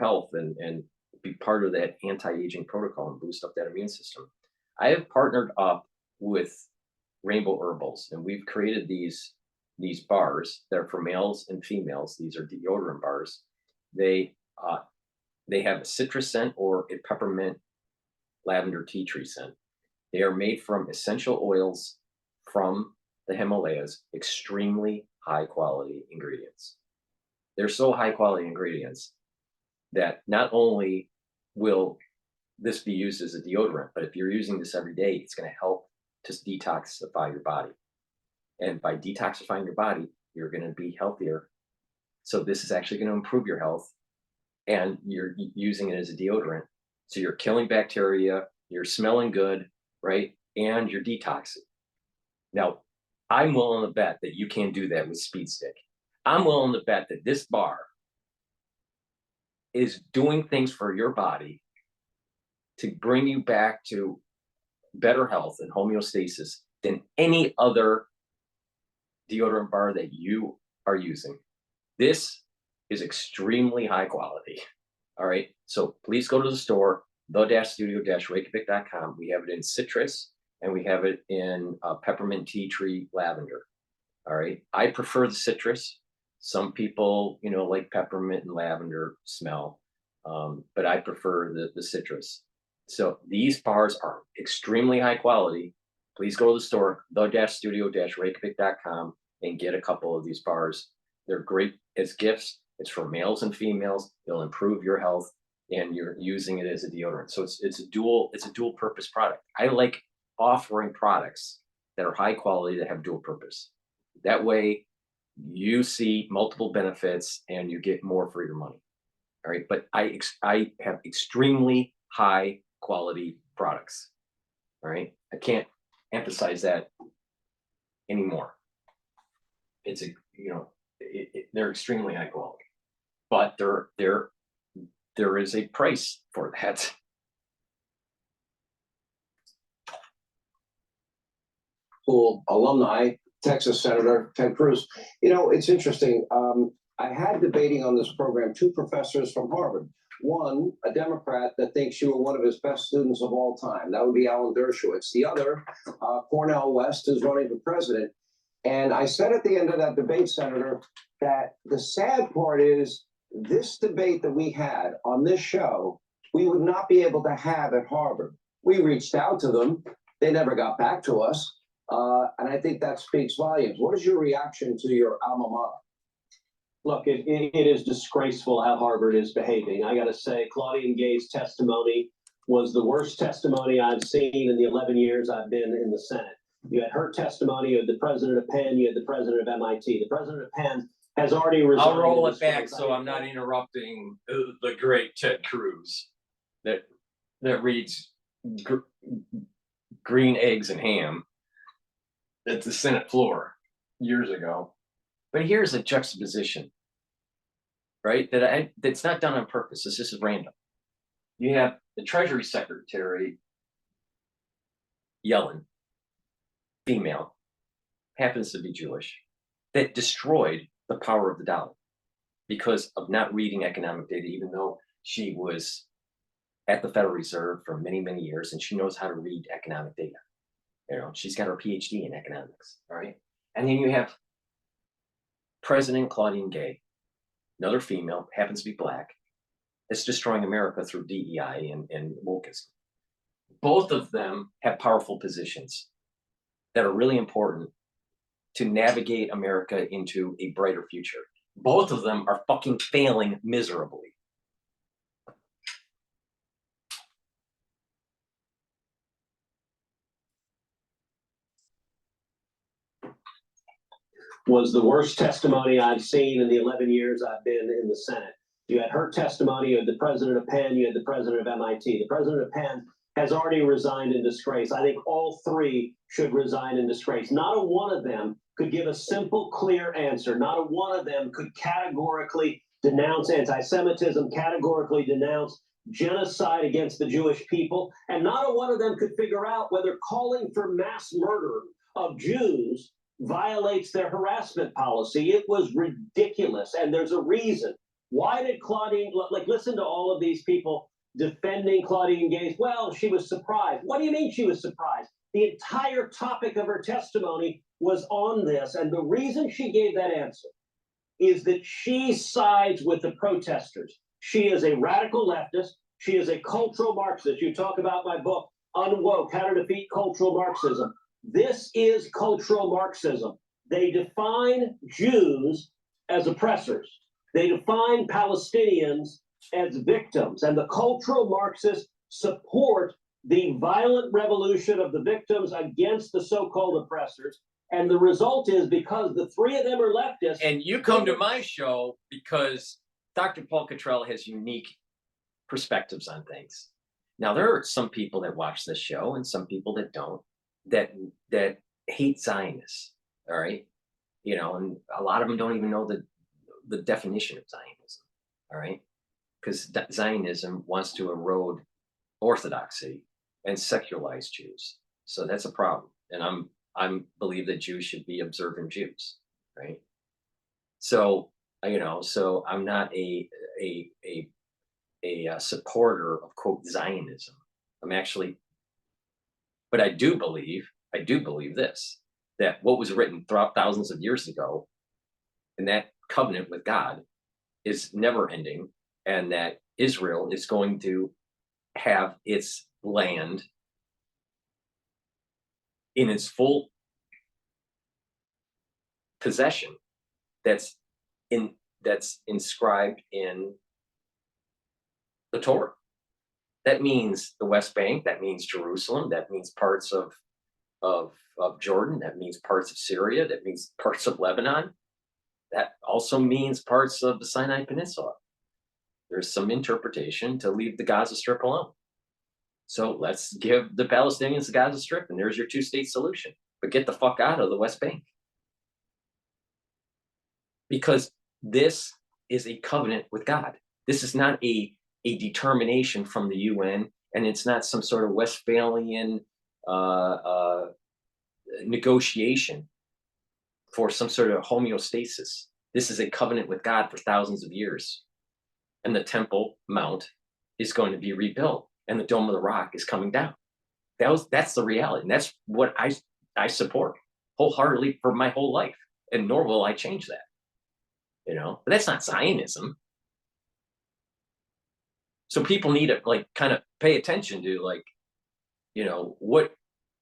health and be part of that anti-aging protocol and boost up that immune system. I have partnered up with Rainbow Herbals, and we've created these bars that are for males and females. These are deodorant bars. They have a citrus scent or a peppermint lavender tea tree scent. They are made from essential oils from the Himalayas, extremely high quality ingredients. They're so high quality ingredients that not only will this be used as a deodorant, but if you're using this every day, it's going to help to detoxify your body. And by detoxifying your body, you're going to be healthier. So this is actually going to improve your health, and you're using it as a deodorant. So you're killing bacteria, you're smelling good, right? And you're detoxing. Now, I'm willing to bet that you can't do that with Speed Stick. I'm willing to bet that this bar is doing things for your body to bring you back to better health and homeostasis than any other deodorant bar that you are using. This is extremely high quality. All right. So please go to the store, the-studio-reykjavik.com. We have it in citrus and we have it in peppermint, tea tree, lavender. All right. I prefer the citrus. Some people, like peppermint and lavender smell, but I prefer the citrus. So these bars are extremely high quality. Please go to the store, the-studio-reykjavik.com, and get a couple of these bars. They're great as gifts. It's for males and females. They'll improve your health, and you're using it as a deodorant. So it's a dual purpose product. I like offering products that are high quality that have dual purpose. That way you see multiple benefits and you get more for your money. All right. But I have extremely high quality products. All right. I can't emphasize that anymore. It's they're extremely high quality, but there is a price for that. Cool alumni, Texas Senator Ted Cruz. It's interesting. I had debating on this program two professors from Harvard. One, a Democrat that thinks you were one of his best students of all time. That would be Alan Dershowitz. The other, Cornell West, is running for president. And I said at the end of that debate, Senator, that the sad part is this debate that we had on this show, we would not be able to have at Harvard. We reached out to them. They never got back to us. And I think that speaks volumes. What is your reaction to your alma mater? Look, it is disgraceful how Harvard is behaving. I got to say, Claudine Gay's testimony was the worst testimony I've seen in the 11 years I've been in the Senate. You had her testimony, you had the president of Penn, you had the president of MIT. The president of Penn has already resigned. I'll roll it back so I'm not interrupting the great Ted Cruz that reads green eggs and ham at the Senate floor years ago. But here's a juxtaposition, right? That's not done on purpose. This is random. You have the Treasury Secretary, Yellen, female, happens to be Jewish, that destroyed the power of the dollar because of not reading economic data, even though she was at the Federal Reserve for many, many years, and she knows how to read economic data. She's got her Ph.D. in economics, all right? And then you have President Claudine Gay, another female, happens to be black, that's destroying America through DEI and wokeism. Both of them have powerful positions that are really important to navigate America into a brighter future. Both of them are fucking failing miserably. Was the worst testimony I've seen in the 11 years I've been in the Senate. You had her testimony, you had the president of Penn, you had the president of MIT. The president of Penn has already resigned in disgrace. I think all three should resign in disgrace. Not a one of them could give a simple, clear answer. Not a one of them could categorically denounce anti-Semitism, categorically denounce genocide against the Jewish people, and not a one of them could figure out whether calling for mass murder of Jews violates their harassment policy. It was ridiculous, and there's a reason. Why did Claudine, listen to all of these people defending Claudine Gay? Well, she was surprised. What do you mean she was surprised? The entire topic of her testimony was on this, and the reason she gave that answer is that she sides with the protesters. She is a radical leftist. She is a cultural Marxist. You talk about my book, Unwoke, How to Defeat Cultural Marxism. This is cultural Marxism. They define Jews as oppressors. They define Palestinians as victims. And the cultural Marxists support the violent revolution of the victims against the so-called oppressors. And the result is because the three of them are leftists. And you come to my show because Dr. Paul Cottrell has unique perspectives on things. Now, there are some people that watch this show and some people that don't, that hate Zionists, all right? You know, and a lot of them don't even know the definition of Zionism, all right? Because Zionism wants to erode orthodoxy and secularize Jews. So that's a problem. And I believe that Jews should be observant Jews, right? So, you know, so I'm not a supporter of quote Zionism. I'm actually, but I do believe this, that what was written throughout thousands of years ago, and that covenant with God is never ending, and that Israel is going to have its land in its full possession that's inscribed in the Torah. That means the West Bank, that means Jerusalem, that means parts of Jordan, that means parts of Syria, that means parts of Lebanon. That also means parts of the Sinai Peninsula. There's some interpretation to leave the Gaza Strip alone. So let's give the Palestinians the Gaza Strip, and there's your two-state solution. But get the fuck out of the West Bank. Because this is a covenant with God. This is not a determination from the UN, and it's not some sort of Westphalian negotiation for some sort of homeostasis. This is a covenant with God for thousands of years. And the Temple Mount is going to be rebuilt, and the Dome of the Rock is coming down. That's the reality, and that's what I support wholeheartedly for my whole life, and nor will I change that. You know, but that's not Zionism. So people need to like kind of pay attention to like, you know, what,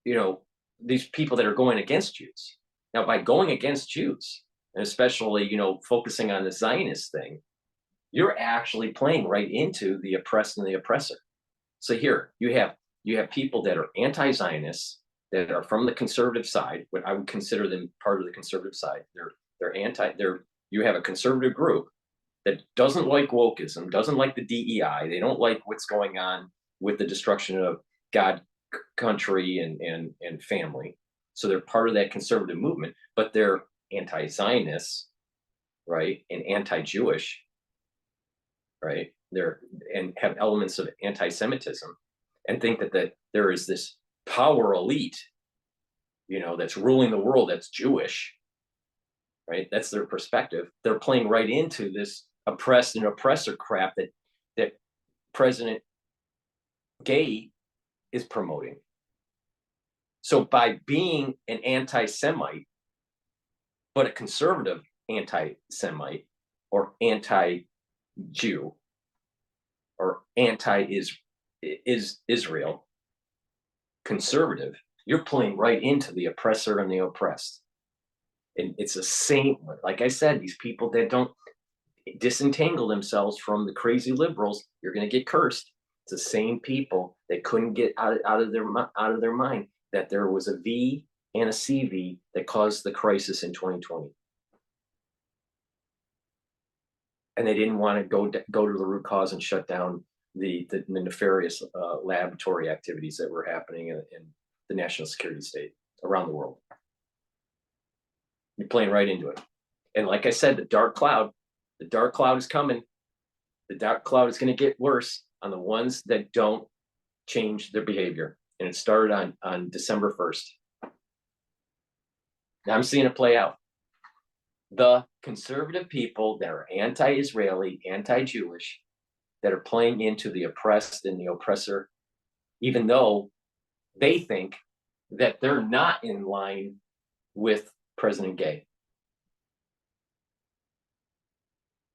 you know, these people that are going against Jews. Now, by going against Jews, and especially, you know, focusing on the Zionist thing, you're actually playing right into the oppressed and the oppressor. So here you have people that are anti-Zionists, that are from the conservative side. What I would consider them part of the conservative side. You have a conservative group that doesn't like wokeism, doesn't like the DEI. They don't like what's going on with the destruction of God, country, and family. So they're part of that conservative movement, but they're anti-Zionists, right, and anti-Jewish, right? And have elements of anti-Semitism, and think that there is this power elite, you know, that's ruling the world, that's Jewish, right? That's their perspective. They're playing right into this oppressed and oppressor crap that President Gay is promoting. So by being an anti-Semite, but a conservative anti-Semite or anti-Jew or anti-Israel conservative, you're playing right into the oppressor and the oppressed. And it's the same, like I said, these people that don't disentangle themselves from the crazy liberals, you're going to get cursed. It's the same people that couldn't get out of their mind that there was a V and a CV that caused the crisis in 2020. And they didn't want to go to the root cause and shut down the nefarious laboratory activities that were happening in the national security state around the world. You're playing right into it. And like I said, the dark cloud is coming. The dark cloud is going to get worse on the ones that don't change their behavior. And it started on December 1st. Now I'm seeing it play out. The conservative people that are anti-Israeli, anti-Jewish, that are playing into the oppressed and the oppressor, even though they think that they're not in line with President Gay.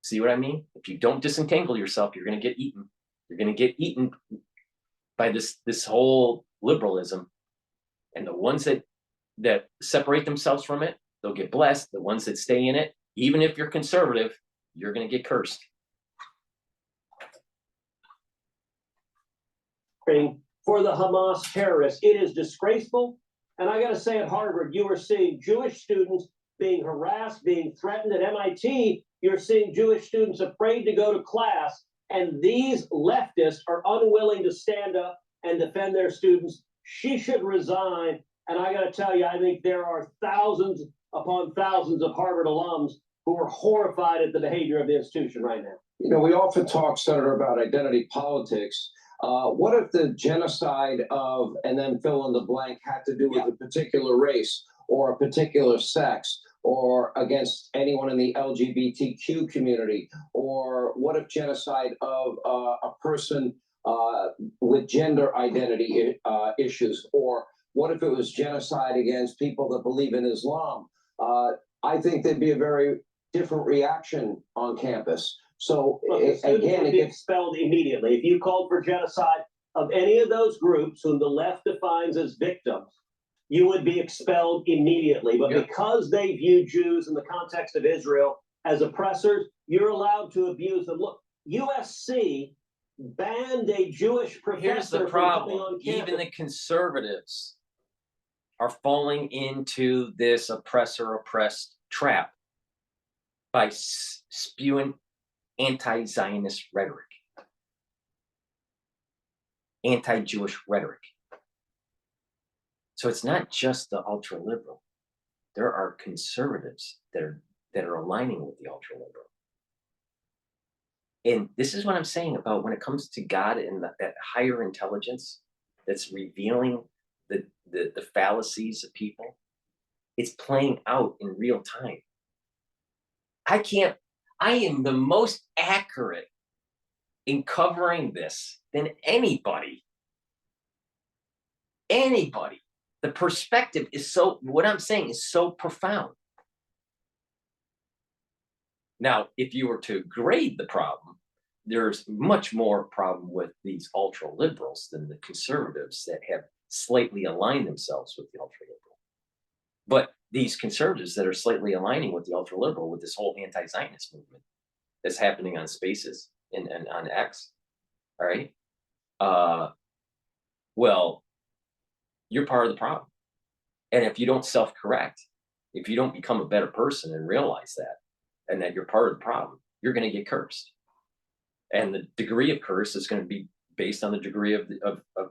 See what I mean? If you don't disentangle yourself, you're going to get eaten. You're going to get eaten by this whole liberalism. And the ones that separate themselves from it, they'll get blessed. The ones that stay in it, even if you're conservative, you're going to get cursed. For the Hamas terrorists, it is disgraceful And I got to say, at Harvard, you are seeing Jewish students being harassed, being threatened. At MIT, you're seeing Jewish students afraid to go to class. And these leftists are unwilling to stand up and defend their students. She should resign. And I got to tell you, I think there are thousands upon thousands of Harvard alums who are horrified at the behavior of the institution right now. You know, we often talk, Senator, about identity politics. What if the genocide of, and then fill in the blank, had to do with a particular race or a particular sex, or against anyone in the LGBTQ community? Or what if genocide of a person with gender identity issues? Or what if it was genocide against people that believe in Islam? I think there'd be a very different reaction on campus. So Look, the students again, would it be gets expelled immediately. If you called for genocide of any of those groups whom the left defines as victims, you would be expelled immediately. But because they view Jews in the context of Israel as oppressors, you're allowed to abuse them. Look, USC banned a Jewish professor Here's the from coming problem. on Even campus. the conservatives are falling into this oppressor-oppressed trap by spewing anti-Zionist rhetoric, anti-Jewish rhetoric. So it's not just the ultra-liberal. There are conservatives that are aligning with the ultra-liberal. And this is what I'm saying about when it comes to God and that higher intelligence that's revealing the fallacies of people. It's playing out in real time. I am the most accurate in covering this than anybody. Anybody. The perspective is what I'm saying is so profound. Now, if you were to grade the problem, there's much more problem with these ultra liberals than the conservatives that have slightly aligned themselves with the ultra liberal. But these conservatives that are slightly aligning with the ultra liberal, with this whole anti-Zionist movement that's happening on Spaces and on X, all right? Well, you're part of the problem. And if you don't self-correct, if you don't become a better person and realize that, and that you're part of the problem, you're going to get cursed. And the degree of curse is going to be based on the degree of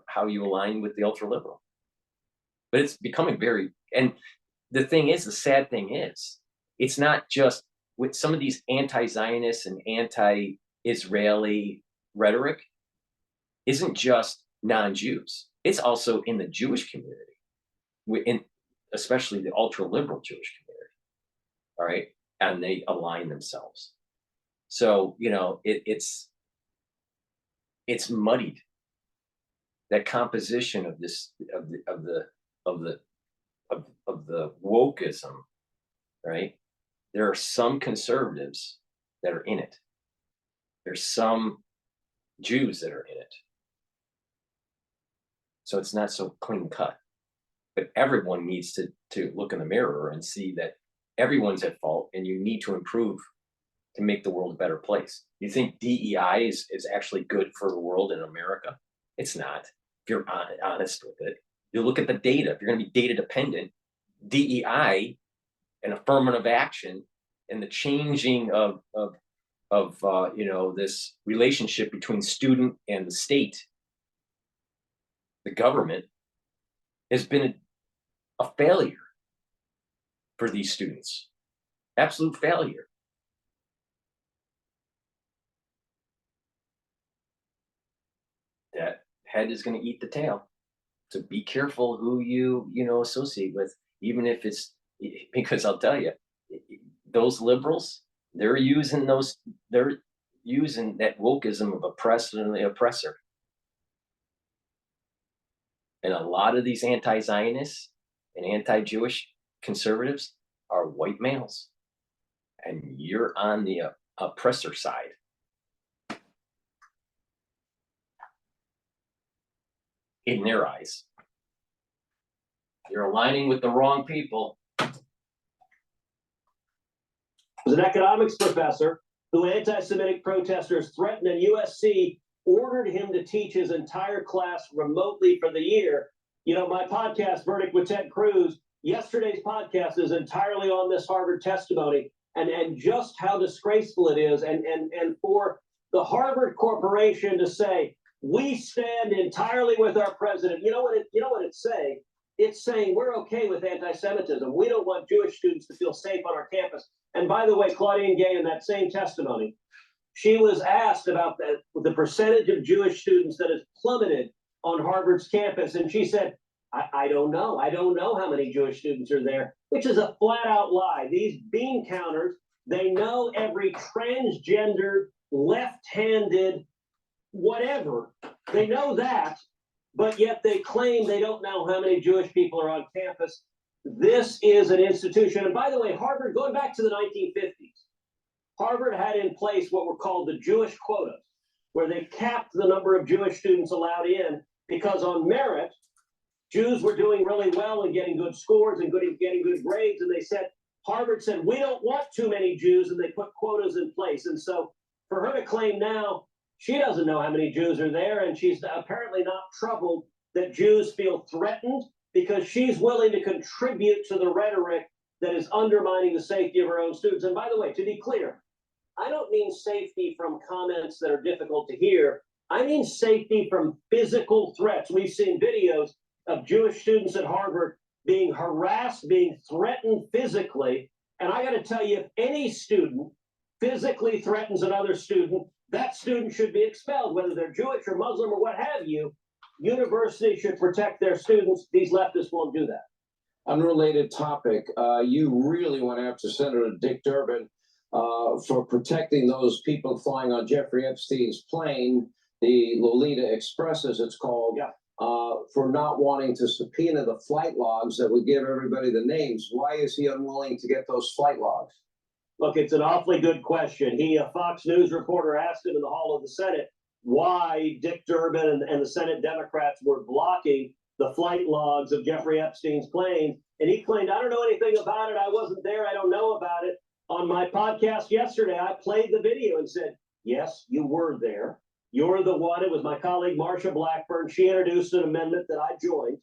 how you align with the ultra-liberal. But it's becoming and the thing is, the sad thing is, it's not just with some of these anti-Zionist and anti-Israeli rhetoric isn't just non-Jews. It's also in the Jewish community, especially the ultra-liberal Jewish community, all right? And they align themselves. So, you know, it's muddied. That composition of this, of the wokeism, right? There are some conservatives that are in it. There's some Jews that are in it. So it's not so clean cut. But everyone needs to look in the mirror and see that everyone's at fault and you need to improve to make the world a better place. You think DEI is actually good for the world in America? It's not. If you're honest with it, you look at the data. If you're going to be data dependent, DEI and affirmative action and the changing of you know, this relationship between student and the state, the government, has been a failure for these students. Absolute failure. That head is going to eat the tail. So be careful who you associate with, even if it's, because I'll tell you, those liberals, they're using that wokeism of oppressor and the oppressor. And a lot of these anti-Zionists and anti-Jewish conservatives are white males. And you're on the oppressor side. In their eyes. You're aligning with the wrong people. Was an economics professor who anti-Semitic protesters threatened, and USC ordered him to teach his entire class remotely for the year. You know, my podcast, Verdict with Ted Cruz, yesterday's podcast is entirely on this Harvard testimony and just how disgraceful it is. And for the Harvard Corporation to say, we stand entirely with our president. You know what it's saying? It's saying we're okay with anti-Semitism. We don't want Jewish students to feel safe on our campus. And by the way, Claudine Gay, in that same testimony, she was asked about the percentage of Jewish students that has plummeted on Harvard's campus. And she said, I don't know. I don't know how many Jewish students are there, which is a flat out lie. These bean counters, they know every transgender, left-handed, whatever. They know that, but yet they claim they don't know how many Jewish people are on campus. This is an institution. And by the way, Harvard, going back to the 1950s, Harvard had in place what were called the Jewish quotas, where they capped the number of Jewish students allowed in because on merit, Jews were doing really well and getting good scores and getting good grades. And they said, Harvard said, we don't want too many Jews, and they put quotas in place. And so for her to claim now, she doesn't know how many Jews are there, and she's apparently not troubled that Jews feel threatened because she's willing to contribute to the rhetoric that is undermining the safety of her own students. And by the way, to be clear, I don't mean safety from comments that are difficult to hear. I mean safety from physical threats. We've seen videos of Jewish students at Harvard being harassed, being threatened physically. And I got to tell you, if any student physically threatens another student, that student should be expelled, whether they're Jewish or Muslim or what have you. Universities should protect their students. These leftists won't do that. Unrelated topic, you really went after Senator Dick Durbin for protecting those people flying on Jeffrey Epstein's plane, the Lolita Express, as it's called, for not wanting to subpoena the flight logs that would give everybody the names. Why is he unwilling to get those flight logs? Look, it's an awfully good question. A Fox News reporter asked him in the hall of the Senate why Dick Durbin and the Senate Democrats were blocking the flight logs of Jeffrey Epstein's plane. And he claimed, I don't know anything about it. I wasn't there. I don't know about it. On my podcast yesterday, I played the video and said, yes, you were there. You're the one. It was my colleague, Marsha Blackburn. She introduced an amendment that I joined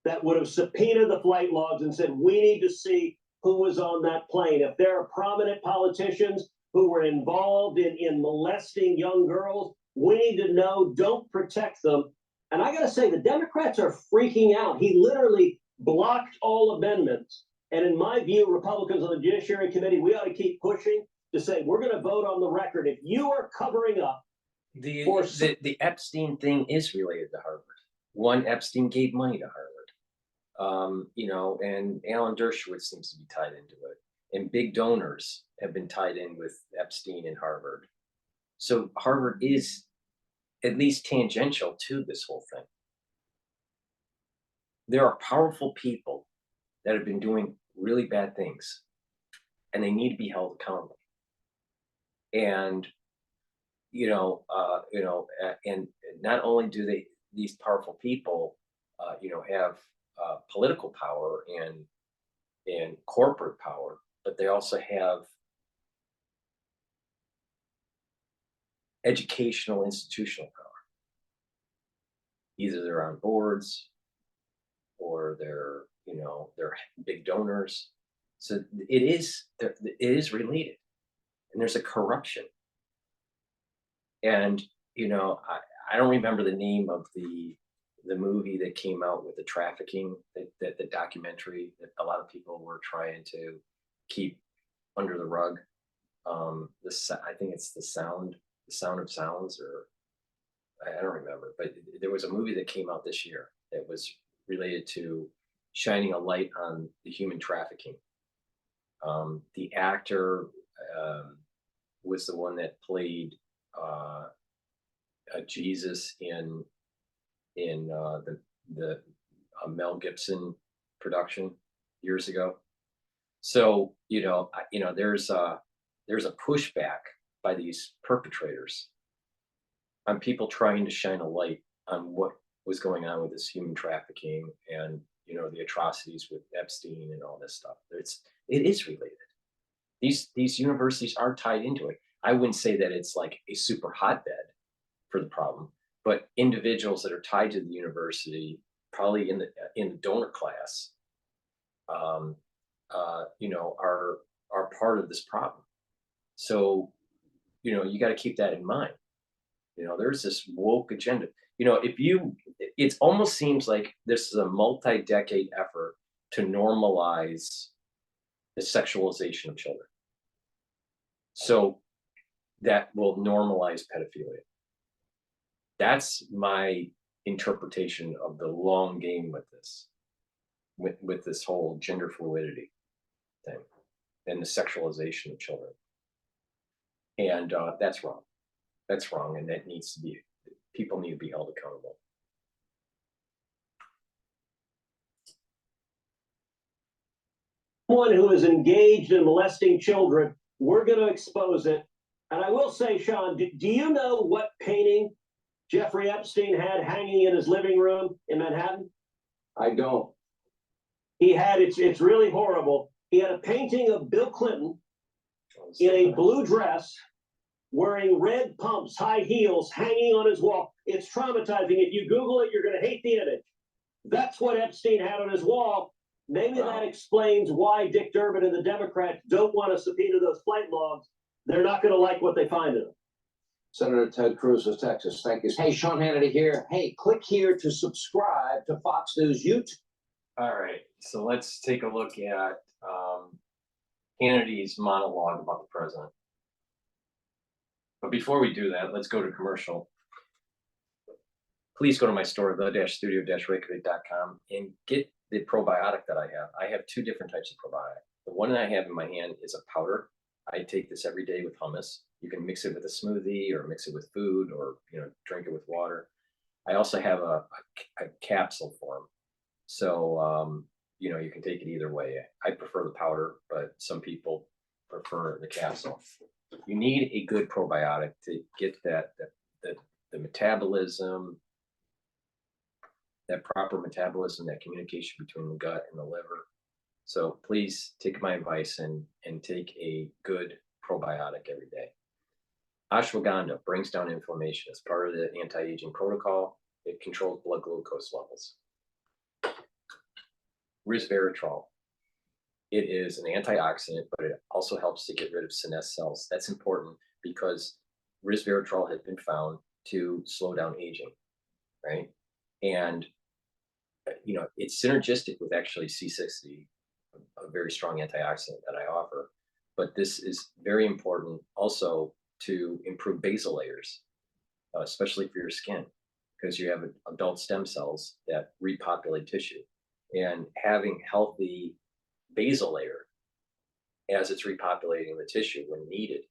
that would have subpoenaed the flight logs and said, we need to see who was on that plane. If there are prominent politicians who were involved in molesting young girls, we need to know. Don't protect them. And I got to say, the Democrats are freaking out. He literally blocked all amendments. And in my view, Republicans on the Judiciary Committee, we ought to keep pushing to say, we're going to vote on the record. If you are covering up the Epstein thing is related to Harvard. One, Epstein gave money to Harvard. You know, and Alan Dershowitz seems to be tied into it. And big donors have been tied in with Epstein and Harvard. So Harvard is at least tangential to this whole thing. There are powerful people that have been doing really bad things, and they need to be held accountable. And and not only do these powerful people, have political power and corporate power, but they also have educational, institutional power. Either they're on boards, or they're big donors. So it is related, and there's a corruption. And I don't remember the name of the movie that came out with the trafficking, that the documentary that a lot of people were trying to keep under the rug. I think it's the Sound of Sounds, or I don't remember, but there was a movie that came out this year that was related to shining a light on the human trafficking. The actor was the one that played Jesus in the Mel Gibson production years ago. So there's a pushback by these perpetrators on people trying to shine a light on what was going on with this human trafficking and the atrocities with Epstein and all this stuff. It is related. These universities are tied into it. I wouldn't say that it's like a super hotbed for the problem, but individuals that are tied to the university probably in the donor class, you know, are part of this problem. So, you know, you got to keep that in mind. You know, there's this woke agenda. You know, it almost seems like this is a multi-decade effort to normalize the sexualization of children. So that will normalize pedophilia. That's my interpretation of the long game with this, with this whole gender fluidity thing and the sexualization of children. And that's wrong. That's wrong, and that needs to be, people need to be held accountable. Someone who is engaged in molesting children, we're going to expose it. And I will say, Sean, do you know what painting Jeffrey Epstein had hanging in his living room in Manhattan? I don't. He had, it's really horrible. He had a painting of Bill Clinton in a blue dress, wearing red pumps, high heels, hanging on his wall. It's traumatizing. If you Google it, you're going to hate the image. That's what Epstein had on his wall. Maybe that explains why Dick Durbin and the Democrats don't want to subpoena those flight logs. They're not going to like what they find in them. Senator Ted Cruz of Texas, thank you. Hey, Sean Hannity here. Hey, click here to subscribe to Fox News YouTube. All right, so let's take a look at Hannity's monologue about the president. But before we do that, let's go to commercial. Please go to my store, the-studio-reykjavik.com, and get the probiotic that I have. I have two different types of probiotic. The one that I have in my hand is a powder. I take this every day with hummus. You can mix it with a smoothie or mix it with food, or drink it with water. I also have a capsule form. So you can take it either way. I prefer the powder, but some people prefer the capsule. You need a good probiotic to get the metabolism, that proper metabolism, that communication between the gut and the liver. So please take my advice and take a good probiotic every day. Ashwagandha brings down inflammation as part of the anti-aging protocol. It controls blood glucose levels. Resveratrol. It is an antioxidant, but it also helps to get rid of senescent cells. That's important because resveratrol has been found to slow down aging, right? And it's synergistic with actually C60, a very strong antioxidant that I offer. But this is very important also to improve basal layers, especially for your skin, because you have adult stem cells that repopulate tissue. And having healthy basal layer as it's repopulating the tissue when needed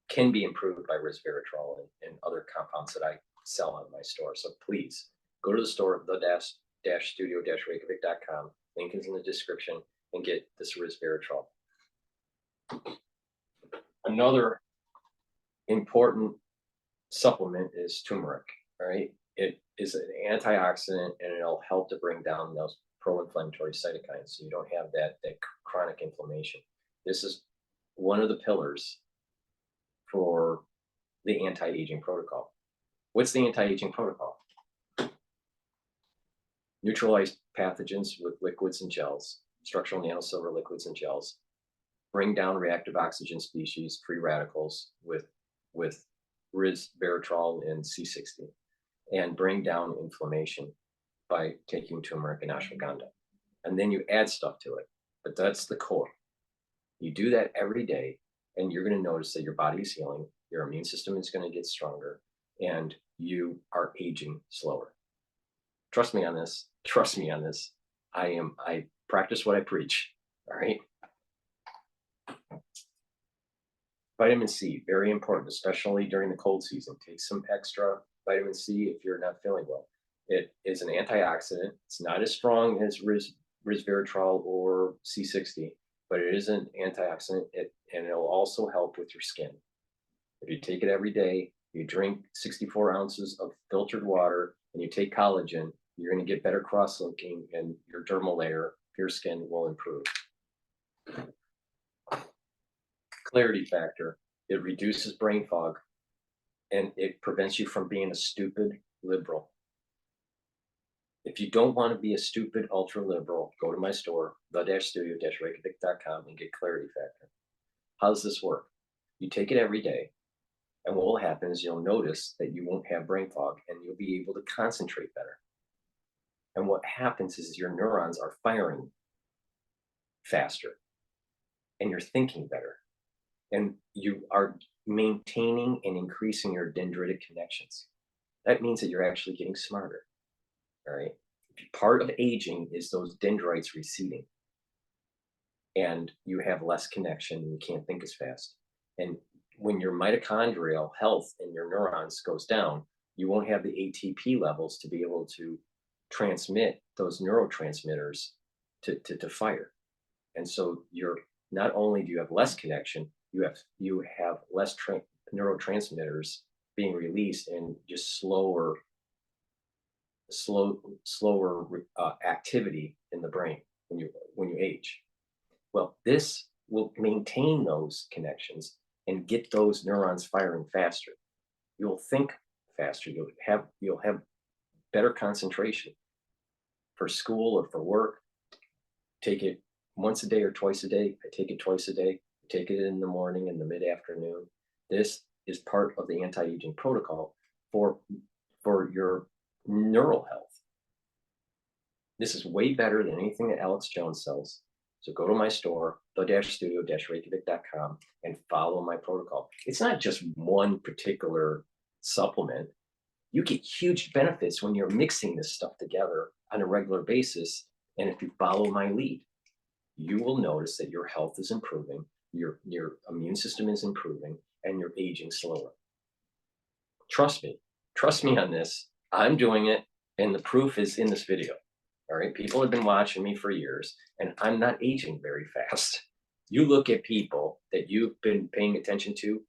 can be improved by resveratrol and other compounds that I sell on my store. So please go to the store, the-studio-reykjavik.com. Link is in the description, and get this resveratrol. Another important supplement is turmeric, right? It is an antioxidant, and it'll help to bring down those pro-inflammatory cytokines, so you don't have that chronic inflammation. This is one of the pillars for the anti-aging protocol. What's the anti-aging protocol? Neutralize pathogens with liquids and gels, structural nanosilver liquids and gels, bring down reactive oxygen species, free radicals with resveratrol and C60, and bring down inflammation by taking turmeric and ashwagandha. And then you add stuff to it, but that's the core. You do that every day, and you're going to notice that your body is healing, your immune system is going to get stronger, and you are aging slower. Trust me on this. Trust me on this. I practice what I preach. All right. Vitamin C, very important, especially during the cold season. Take some extra vitamin C if you're not feeling well. It is an antioxidant. It's not as strong as resveratrol or C60, but it is an antioxidant, and it'll also help with your skin. If you take it every day, you drink 64 ounces of filtered water, and you take collagen, you're going to get better cross-linking, and your dermal layer, your skin will improve. Clarity factor. It reduces brain fog, and it prevents you from being a stupid liberal. If you don't want to be a stupid ultra liberal, go to my store, the-studio-reykjavik.com, and get Clarity Factor. How does this work? You take it every day, and what will happen is you'll notice that you won't have brain fog and you'll be able to concentrate better. And what happens is your neurons are firing faster and you're thinking better. And you are maintaining and increasing your dendritic connections. That means that you're actually getting smarter. All right. Part of aging is those dendrites receding. And you have less connection and you can't think as fast. And when your mitochondrial health in your neurons goes down, you won't have the ATP levels to be able to transmit those neurotransmitters to fire. And so you're not only do you have less connection, you have less neurotransmitters being released and just slower activity in the brain when you age. Well, this will maintain those connections and get those neurons firing faster. You'll think faster. You'll have better concentration for school or for work. Take it once a day or twice a day. I take it twice a day. I take it in the morning and the mid-afternoon. This is part of the anti-aging protocol for your neural health. This is way better than anything that Alex Jones sells. So go to my store, the-studio-reykjavik.com, and follow my protocol. It's not just one particular supplement. You get huge benefits when you're mixing this stuff together on a regular basis. And if you follow my lead, you will notice that your health is improving, your immune system is improving, and you're aging slower. Trust me on this. I'm doing it, and the proof is in this video. All right, people have been watching me for years, and I'm not aging very fast. You look at people that you've been paying attention to,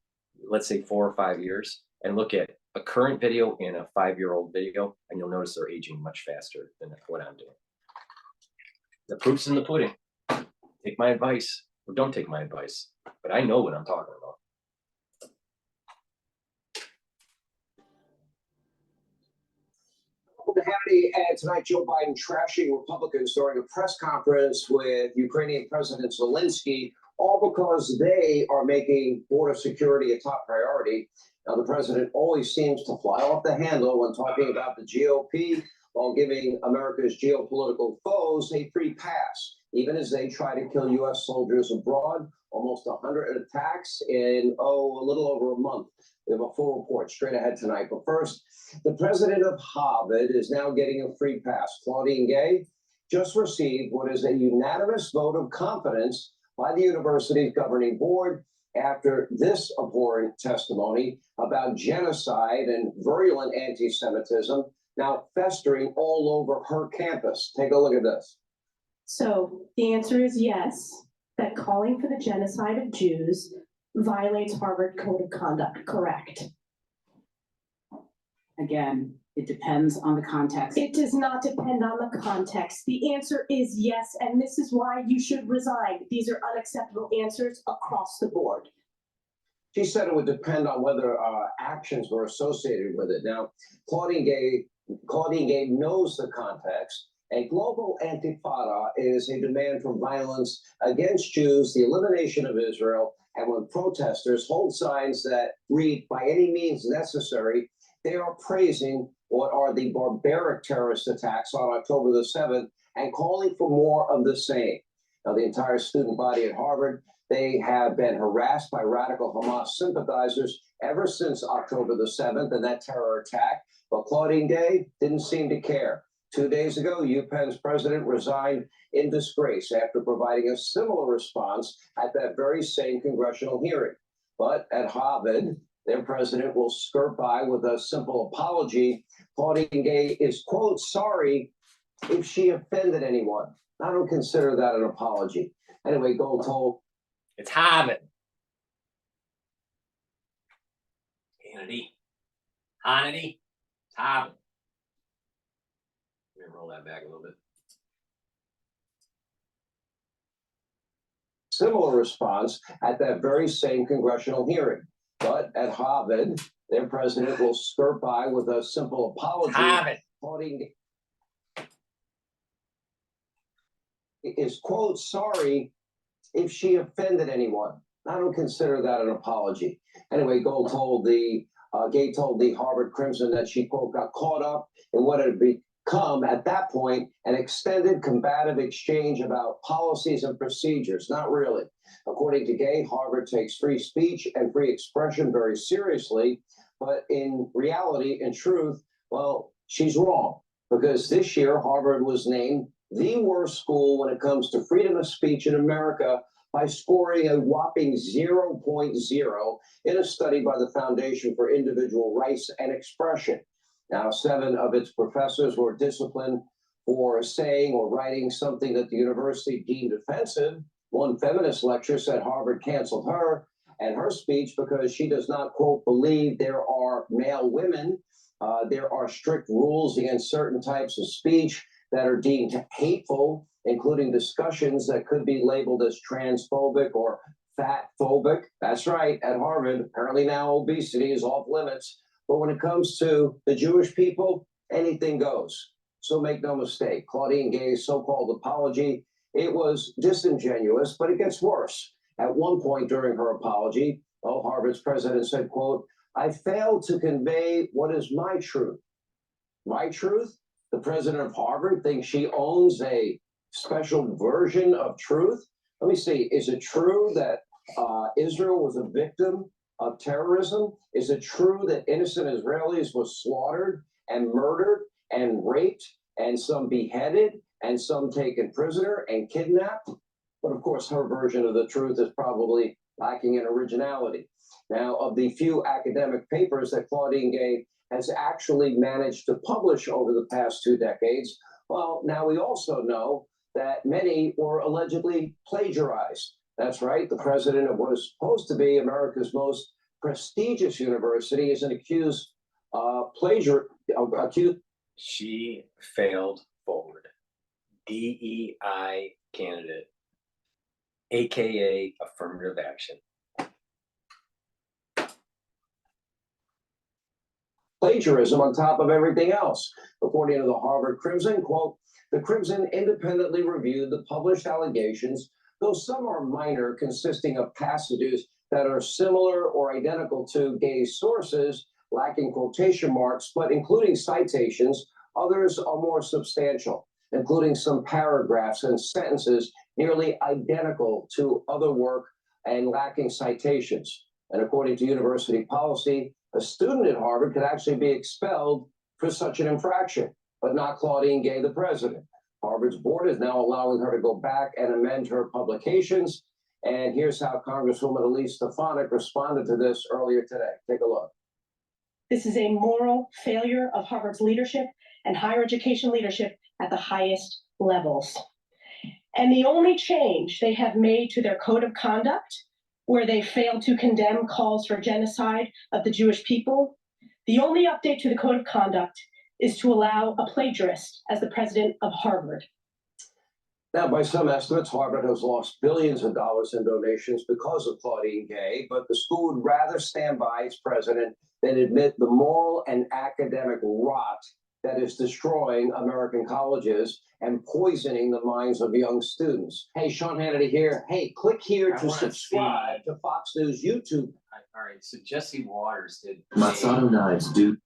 let's say 4 or 5 years, and look at a current video and a 5-year-old video, and you'll notice they're aging much faster than what I'm doing. The proof's in the pudding. Take my advice, or don't take my advice, but I know what I'm talking about. Hannity, and tonight Joe Biden trashing Republicans during a press conference with Ukrainian President Zelensky, all because they are making border security a top priority. Now, the president always seems to fly off the handle when talking about the GOP, while giving America's geopolitical foes a free pass, even as they try to kill U.S. soldiers abroad. Almost 100 attacks in, a little over a month. We have a full report straight ahead tonight. But first, the president of Harvard is now getting a free pass. Claudine Gay just received what is a unanimous vote of confidence by the university's governing board after this abhorrent testimony about genocide and virulent anti-Semitism now festering all over her campus. Take a look at this. So the answer is yes, that calling for the genocide of Jews violates Harvard Code of Conduct, correct? Again, it depends on the context. It does not depend on the context. The answer is yes, and this is why you should resign. These are unacceptable answers across the board. She said it would depend on whether actions were associated with it. Now, Claudine Gay knows the context. A global intifada is a demand for violence against Jews, the elimination of Israel, and when protesters hold signs that read, "by any means necessary," they are praising what are the barbaric terrorist attacks on October the 7th and calling for more of the same. Now, the entire student body at Harvard, they have been harassed by radical Hamas sympathizers ever since October the 7th and that terror attack. But Claudine Gay didn't seem to care. 2 days ago, UPenn's president resigned in disgrace after providing a similar response at that very same congressional hearing. But at Harvard, their president will skirt by with a simple apology. Claudine Gay is, quote, sorry if she offended anyone. I don't consider that an apology. Anyway, Gold told. It's Harvard. Hannity, it's Harvard. Let me roll that back a little bit. Similar response at that very same congressional hearing. But at Harvard, their president will skirt by with a simple apology. Harvard. Claudine is, quote, sorry if she offended anyone. I don't consider that an apology. Anyway, Gay told the Harvard Crimson that she, quote, got caught up in what had become at that point an extended combative exchange about policies and procedures. Not really. According to Gay, Harvard takes free speech and free expression very seriously, but in reality, in truth, well, she's wrong, because this year Harvard was named the worst school when it comes to freedom of speech in America by scoring a whopping 0.0 in a study by the Foundation for Individual Rights and Expression. Now, 7 of its professors were disciplined for saying or writing something that the university deemed offensive. One feminist lecturer said Harvard canceled her and her speech because she does not, quote, believe there are male women. There are strict rules against certain types of speech that are deemed hateful, including discussions that could be labeled as transphobic or fatphobic. That's right, at Harvard, apparently now obesity is off limits. But when it comes to the Jewish people, anything goes. So make no mistake, Claudine Gay's so-called apology, it was disingenuous, but it gets worse. At one point during her apology, Harvard's president said, quote, I failed to convey what is my truth. My truth? The president of Harvard thinks she owns a special version of truth. Let me see. Is it true that Israel was a victim of terrorism? Is it true that innocent Israelis were slaughtered and murdered and raped and some beheaded and some taken prisoner and kidnapped? But of course, her version of the truth is probably lacking in originality. Now, of the few academic papers that Claudine Gay has actually managed to publish over the past 2 decades, well, now we also know that many were allegedly plagiarized. That's right. The president of what is supposed to be America's most prestigious university is an accused She failed forward. DEI candidate, AKA affirmative action. Plagiarism on top of everything else. According to the Harvard Crimson, quote, the Crimson independently reviewed the published allegations, though some are minor, consisting of passages that are similar or identical to Gay's sources, lacking quotation marks, but including citations. Others are more substantial, including some paragraphs and sentences nearly identical to other work and lacking citations. And according to university policy, a student at Harvard could actually be expelled for such an infraction, but not Claudine Gay, the president. Harvard's board is now allowing her to go back and amend her publications. And here's how Congresswoman Elise Stefanik responded to this earlier today. Take a look. This is a moral failure of Harvard's leadership and higher education leadership at the highest levels. And the only change they have made to their code of conduct, where they failed to condemn calls for genocide of the Jewish people, the only update to the code of conduct is to allow a plagiarist as the president of Harvard. Now, by some estimates, Harvard has lost billions of dollars in donations because of Claudine Gay, but the school would rather stand by its president than admit the moral and academic rot that is destroying American colleges and poisoning the minds of young students. Hey, Sean Hannity here. Hey, click here to subscribe to Fox News YouTube. All right, so Jesse Waters did. Masato knives, dude.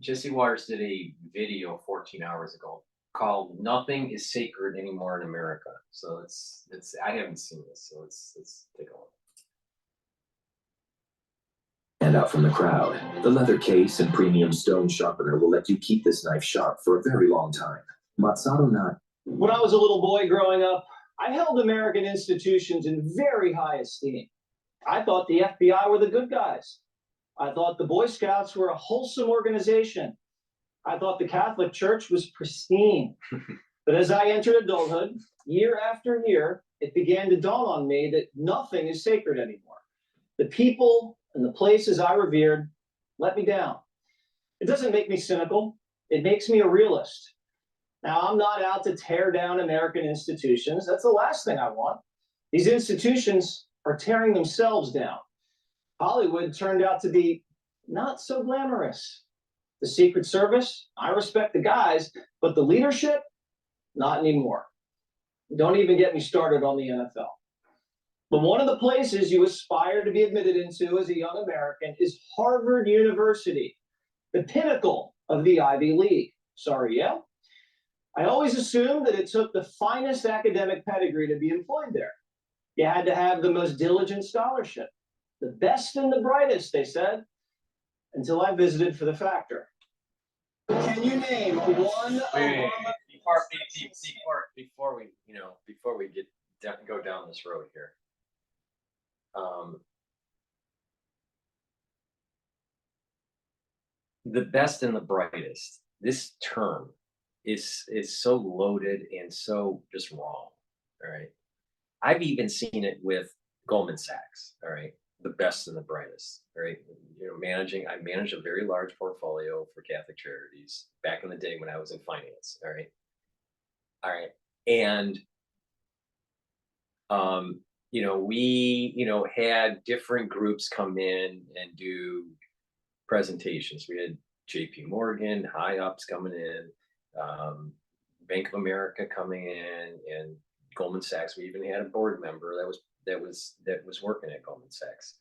Jesse Waters did a video 14 hours ago called "Nothing is Sacred Anymore in America." So it's I haven't seen this, so let's take a look. And out from the crowd, the leather case and premium stone sharpener will let you keep this knife sharp for a very long time. Masato knife. When I was a little boy growing up, I held American institutions in very high esteem. I thought the FBI were the good guys. I thought the Boy Scouts were a wholesome organization. I thought the Catholic Church was pristine. But as I entered adulthood, year after year, it began to dawn on me that nothing is sacred anymore. The people and the places I revered let me down. It doesn't make me cynical. It makes me a realist. Now, I'm not out to tear down American institutions. That's the last thing I want. These institutions are tearing themselves down. Hollywood turned out to be not so glamorous. The Secret Service, I respect the guys, but the leadership, Not anymore. Don't even get me started on the NFL. But one of the places you aspire to be admitted into as a young American is Harvard University, the pinnacle of the Ivy League. Sorry, Yale. I always assumed that it took the finest academic pedigree to be employed there. You had to have the most diligent scholarship, the best and the brightest, they said, until I visited for the factor. Can you name one? Before we, before we go down this road here. The best and the brightest. This term is so loaded and so just wrong. All right. I've even seen it with Goldman Sachs. All right. The best and the brightest. All right. I managed a very large portfolio for Catholic Charities back in the day when I was in finance. All right. All right. And we had different groups come in and do presentations. We had JP Morgan, high ups coming in, Bank of America coming in, and Goldman Sachs. We even had a board member that was working at Goldman Sachs.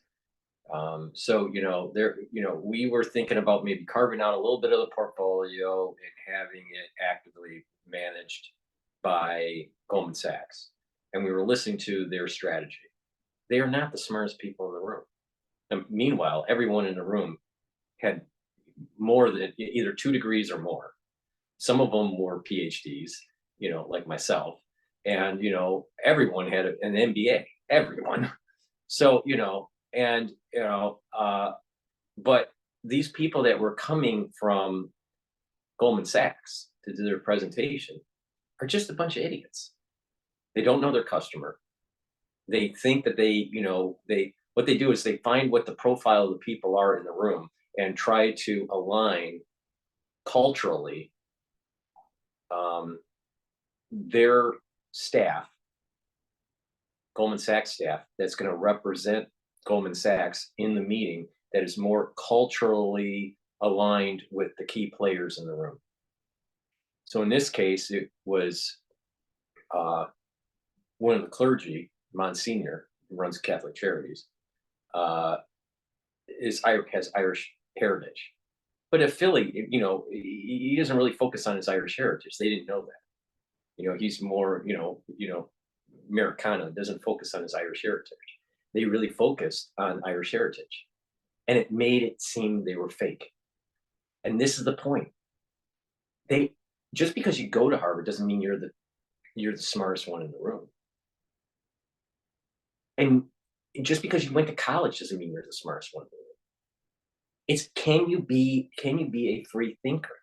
We were thinking about maybe carving out a little bit of the portfolio and having it actively managed by Goldman Sachs. And we were listening to their strategy. They are not the smartest people in the room. And meanwhile, everyone in the room had more than either 2 degrees or more. Some of them were Ph.D s, like myself. And, everyone had an MBA, everyone. So, but these people that were coming from Goldman Sachs to do their presentation are just a bunch of idiots. They don't know their customer. They think that what they do is they find what the profile of the people are in the room and try to align culturally their staff, Goldman Sachs staff, that's going to represent Goldman Sachs in the meeting that is more culturally aligned with the key players in the room. So in this case, it was one of the clergy, Monsignor, who runs Catholic Charities, has Irish heritage. But if Philly, he doesn't really focus on his Irish heritage. They didn't know that. He's more, Americana, doesn't focus on his Irish heritage. They really focused on Irish heritage. And it made it seem they were fake. And this is the point. Just because you go to Harvard doesn't mean you're the smartest one in the room. And just because you went to college doesn't mean you're the smartest one in the room. It's can you be a free thinker?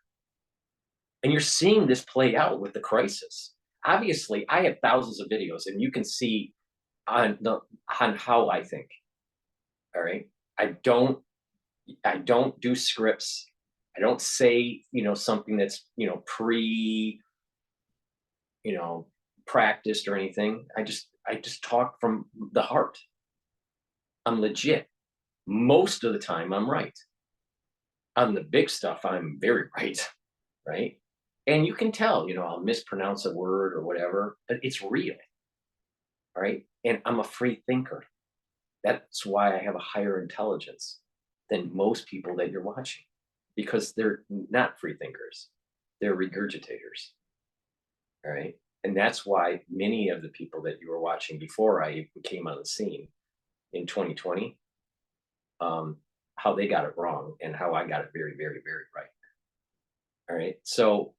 And you're seeing this play out with the crisis. Obviously, I have thousands of videos, and you can see on how I think. All right. I don't do scripts. I don't say, something that's, practiced or anything. I just talk from the heart. I'm legit. Most of the time I'm right. On the big stuff, I'm very right. Right. And you can tell, I'll mispronounce a word or whatever, but it's real. All right. And I'm a free thinker. That's why I have a higher intelligence than most people that you're watching, because they're not free thinkers. They're regurgitators. All right. And that's why many of the people that you were watching before I came on the scene in 2020, how they got it wrong and how I got it very, very, very right. All right. So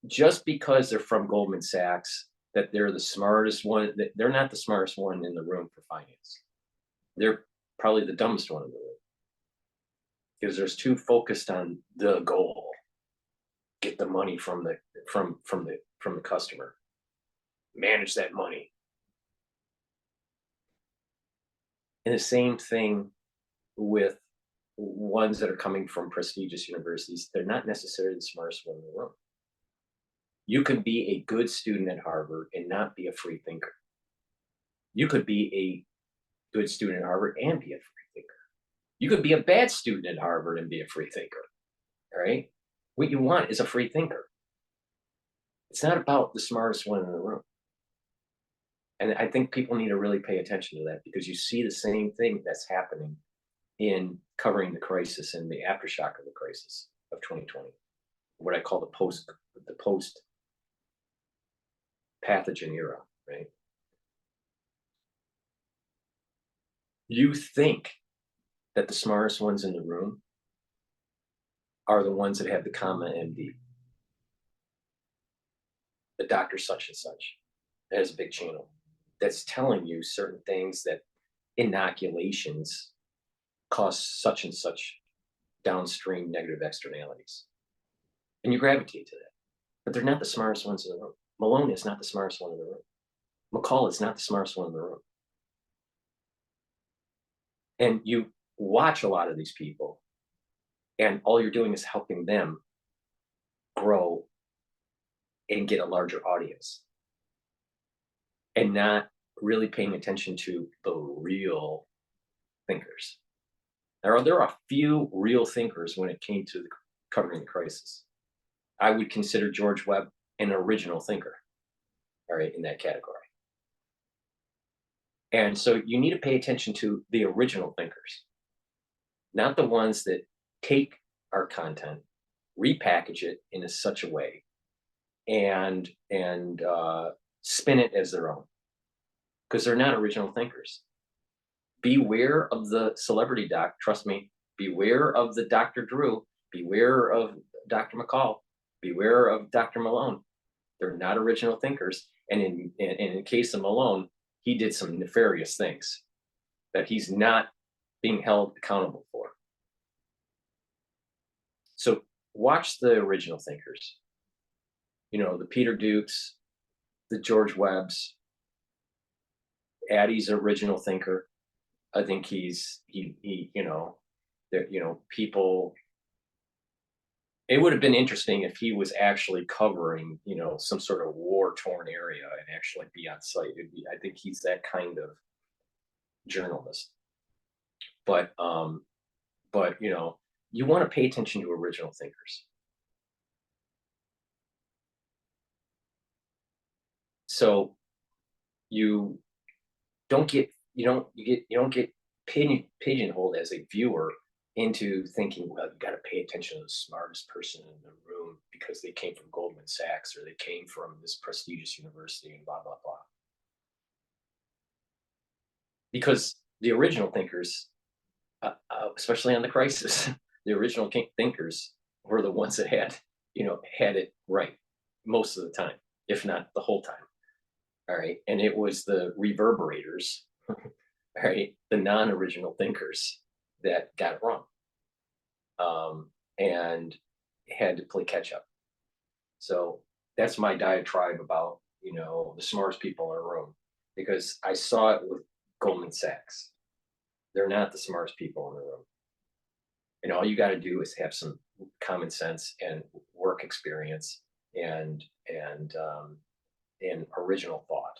just because they're from Goldman Sachs, that they're the smartest one, they're not the smartest one in the room for finance. They're probably the dumbest one in the room, because there's too focused on the goal. Get the money from the customer. Manage that money. And the same thing with ones that are coming from prestigious universities. They're not necessarily the smartest one in the room. You could be a good student at Harvard and not be a free thinker. You could be a good student at Harvard and be a free thinker. You could be a bad student at Harvard and be a free thinker. All right. What you want is a free thinker. It's not about the smartest one in the room. And I think people need to really pay attention to that, because you see the same thing that's happening in covering the crisis and the aftershock of the crisis of 2020, what I call the post pathogen era, right? You think that the smartest ones in the room are the ones that have the comma MD, the doctor such and such, that has a big channel, that's telling you certain things, that inoculations cause such and such downstream negative externalities. And you gravitate to that. But they're not the smartest ones in the room. Malone is not the smartest one in the room. McCall is not the smartest one in the room. And you watch a lot of these people, and all you're doing is helping them grow and get a larger audience, and not really paying attention to the real thinkers. There are a few real thinkers when it came to covering the crisis. I would consider George Webb an original thinker, all right, in that category. And so you need to pay attention to the original thinkers, not the ones that take our content, repackage it in such a way, and spin it as their own, because they're not original thinkers. Beware of the celebrity doc. Trust me. Beware of the Dr. Drew. Beware of Dr. McCall. Beware of Dr. Malone. They're not original thinkers. And in the case of Malone, he did some nefarious things that he's not being held accountable for. So watch the original thinkers. You know, the Peter Dukes, the George Webbs. Addie's an original thinker. I think he people. It would have been interesting if he was actually covering, some sort of war-torn area and actually be on site. I think he's that kind of journalist. But you want to pay attention to original thinkers. So you don't get pigeonholed as a viewer into thinking, well, you got to pay attention to the smartest person in the room because they came from Goldman Sachs or they came from this prestigious university and blah, blah, blah. Because the original thinkers, especially on the crisis, the original thinkers were the ones that had it right most of the time, if not the whole time. All right. And it was the reverberators, all right, the non-original thinkers that got it wrong, and had to play catch up. So that's my diatribe about, the smartest people in a room, because I saw it with Goldman Sachs. They're not the smartest people in the room. And all you got to do is have some common sense and work experience and original thought.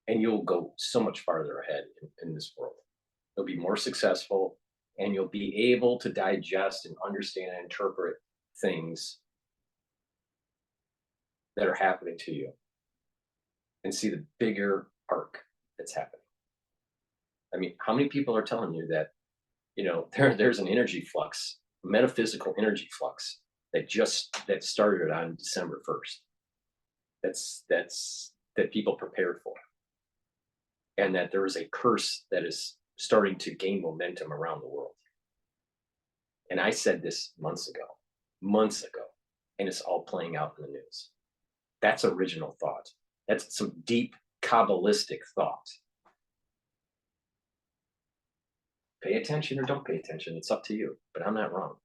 And you'll go so much farther ahead in this world. You'll be more successful, and you'll be able to digest and understand and interpret things that are happening to you and see the bigger arc that's happening. I mean, how many people are telling you that, there's an energy flux, metaphysical energy flux that started on December 1st. That people prepared for. And that there is a curse that is starting to gain momentum around the world. And I said this months ago, and it's all playing out in the news. That's original thought. That's some deep Kabbalistic thought. Pay attention or don't pay attention. It's up to you, but I'm not wrong.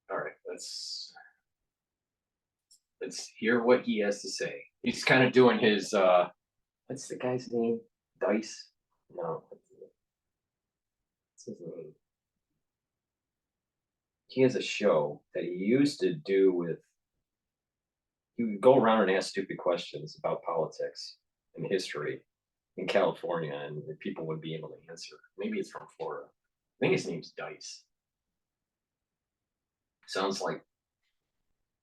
All right, let's hear what he has to say. He's kind of doing his, what's the guy's name? Dice? No. What's his name? He has a show that he used to do with, he would go around and ask stupid questions about politics and history in California, and people would be able to answer. Maybe it's from Florida. I think his name's Dice. Sounds like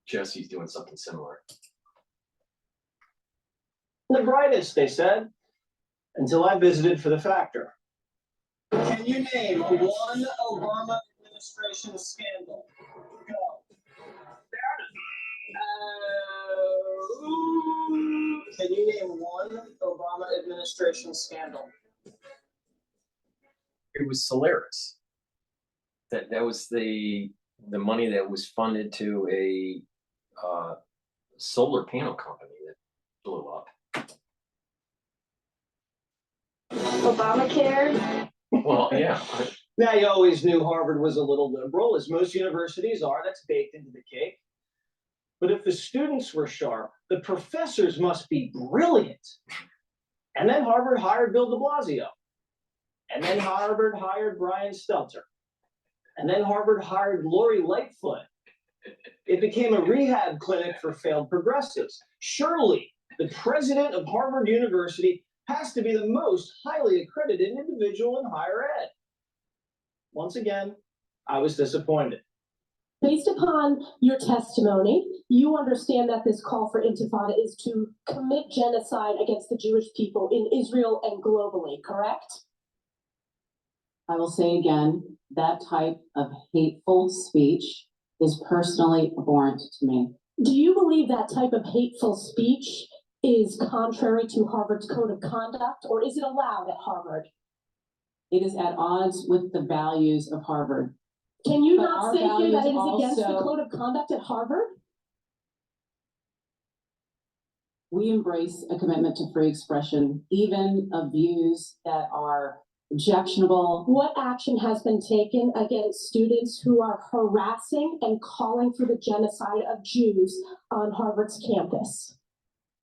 Jesse's doing something similar. The brightest, they said, until I visited for the factor. Can you name one Obama administration scandal? Go. Can you name one Obama administration scandal? It was Solaris. That was the money that was funded to a solar panel company that blew up. Obamacare? Well, yeah. Now, you always knew Harvard was a little liberal, as most universities are. That's baked into the cake. But if the students were sharp, the professors must be brilliant. And then Harvard hired Bill de Blasio. And then Harvard hired Brian Stelter. And then Harvard hired Lori Lightfoot. It became a rehab clinic for failed progressives. Surely, the president of Harvard University has to be the most highly accredited individual in higher ed. Once again, I was disappointed. Based upon your testimony, you understand that this call for intifada is to commit genocide against the Jewish people in Israel and globally, correct? I will say again, that type of hateful speech is personally abhorrent to me. Do you believe that type of hateful speech is contrary to Harvard's code of conduct, or is it allowed at Harvard? It is at odds with the values of Harvard. Can you But not our say here that it is values against the also- code of conduct at Harvard? We embrace a commitment to free expression, even of views that are objectionable. What action has been taken against students who are harassing and calling for the genocide of Jews on Harvard's campus?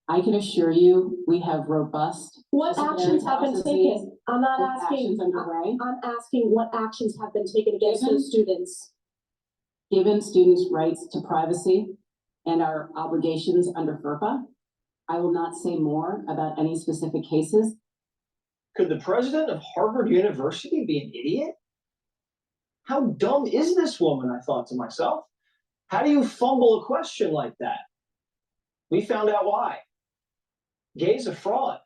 I can assure you, we have robust. What actions have been taken? I'm not with asking. actions underway. I'm asking what actions have been taken against those students. Given students' rights to privacy and our obligations under FERPA, I will not say more about any specific cases. Could the president of Harvard University be an idiot? How dumb is this woman, I thought to myself. How do you fumble a question like that? We found out why. Gay's a fraud.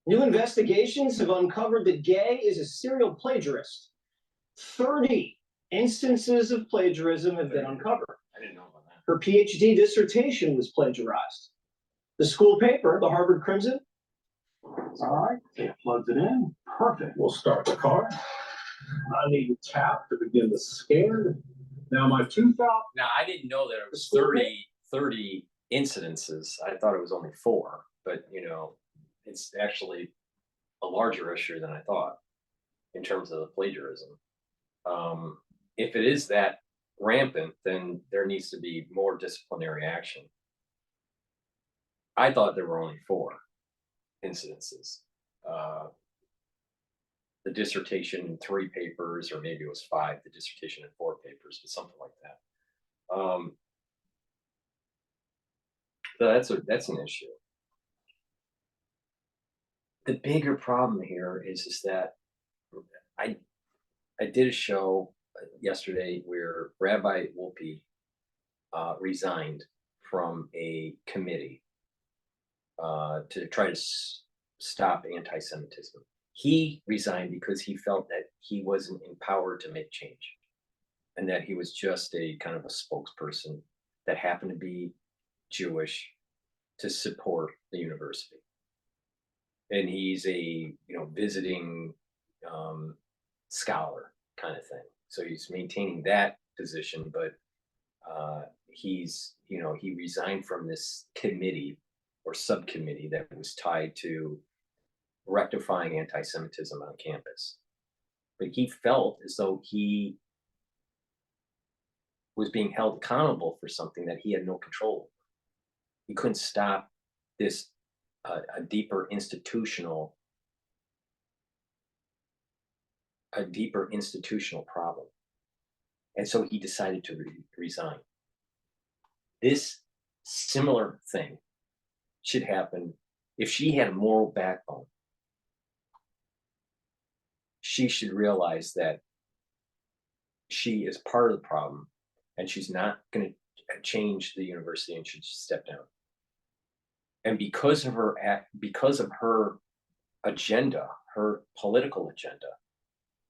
New investigations have uncovered that Gay is a serial plagiarist. 30 instances of plagiarism have been uncovered. I didn't know about that. Her Ph.D. dissertation was plagiarized. The school paper, the Harvard Crimson. All right, it plugs it in. Perfect. We'll start the car. I need a tap to begin the scan. Now my tooth out. Now, I didn't know that it was school 30 incidences. I thought it was only 4, but it's actually a larger issue than I thought in terms of the plagiarism. If it is that rampant, then there needs to be more disciplinary action. I thought there were only 4 incidences. The dissertation in 3 papers, or maybe it was 5, the dissertation in 4 papers, but something like that. So that's an issue. The bigger problem here is that I did a show yesterday where Rabbi Wolpe resigned from a committee to try to stop anti-Semitism. He resigned because he felt that he wasn't empowered to make change, and that he was just a kind of a spokesperson that happened to be Jewish to support the university. And he's a visiting scholar kind of thing. So he's maintaining that position, but he resigned from this committee or subcommittee that was tied to rectifying anti-Semitism on campus. But he felt as though he was being held accountable for something that he had no control over. He couldn't stop this a deeper institutional problem. And so he decided to resign. This similar thing should happen if she had a moral backbone. she should realize that she is part of the problem, and she's not going to change the university, and should step down. And because of her agenda, her political agenda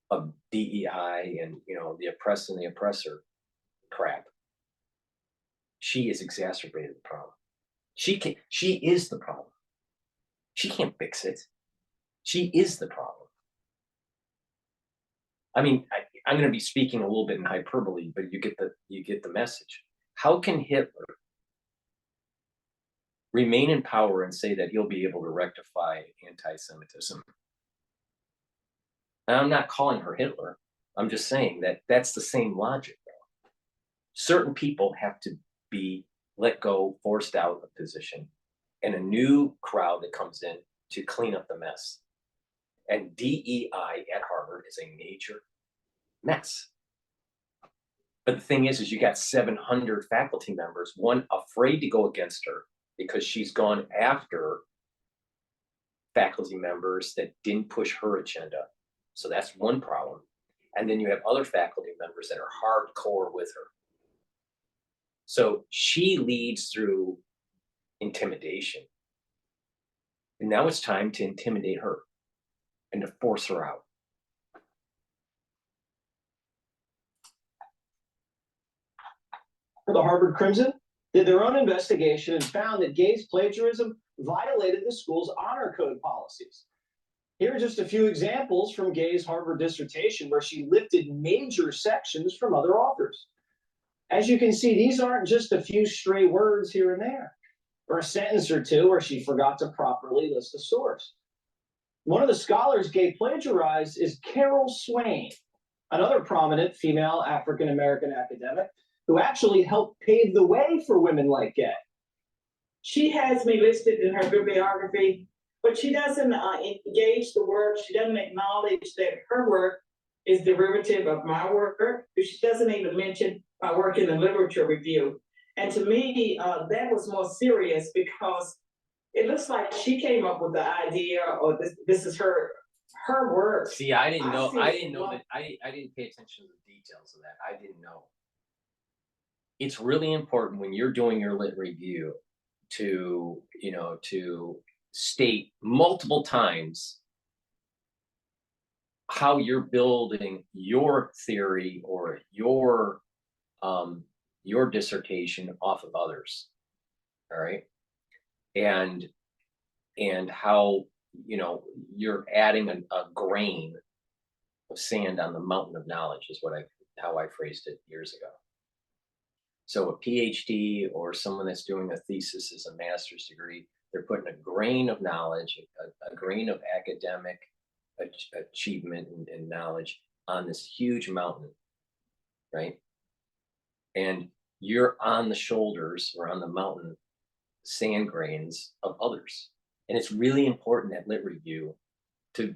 of DEI and, you know, the oppressed and the oppressor crap, she has exacerbated the problem. She is the problem. She can't fix it. She is the problem. I mean, I'm going to be speaking a little bit in hyperbole, but you get the message. How can Hitler remain in power and say that he'll be able to rectify anti-Semitism? And I'm not calling her Hitler. I'm just saying that that's the same logic, though. Certain people have to be let go, forced out of position, and a new crowd that comes in to clean up the mess. And DEI at Harvard is a major mess. But the thing is you got 700 faculty members, one afraid to go against her because she's gone after faculty members that didn't push her agenda. So that's one problem. And then you have other faculty members that are hardcore with her. So she leads through intimidation. And now it's time to intimidate her and to force her out. The Harvard Crimson did their own investigation and found that Gay's plagiarism violated the school's honor code policies. Here are just a few examples from Gay's Harvard dissertation where she lifted major sections from other authors. As you can see, these aren't just a few stray words here and there, or a sentence or two where she forgot to properly list a source. One of the scholars Gay plagiarized is Carol Swain, another prominent female African-American academic who actually helped pave the way for women like Gay. She has me listed in her bibliography, but she doesn't engage the work. She doesn't acknowledge that her work is derivative of my work. She doesn't even mention my work in the literature review. And to me, that was more serious because it looks like she came up with the idea, or this is her work. See, I didn't know that. I didn't pay attention to the details of that. I didn't know. It's really important when you're doing your lit review to, you know, to state multiple times how you're building your theory or your dissertation off of others. All right. And how, you know, you're adding a grain of sand on the mountain of knowledge is how I phrased it years ago. So a PhD or someone that's doing a thesis is a master's degree, they're putting a grain of knowledge, a grain of academic achievement and knowledge on this huge mountain, right? And you're on the shoulders or on the mountain sand grains of others. And it's really important at lit review to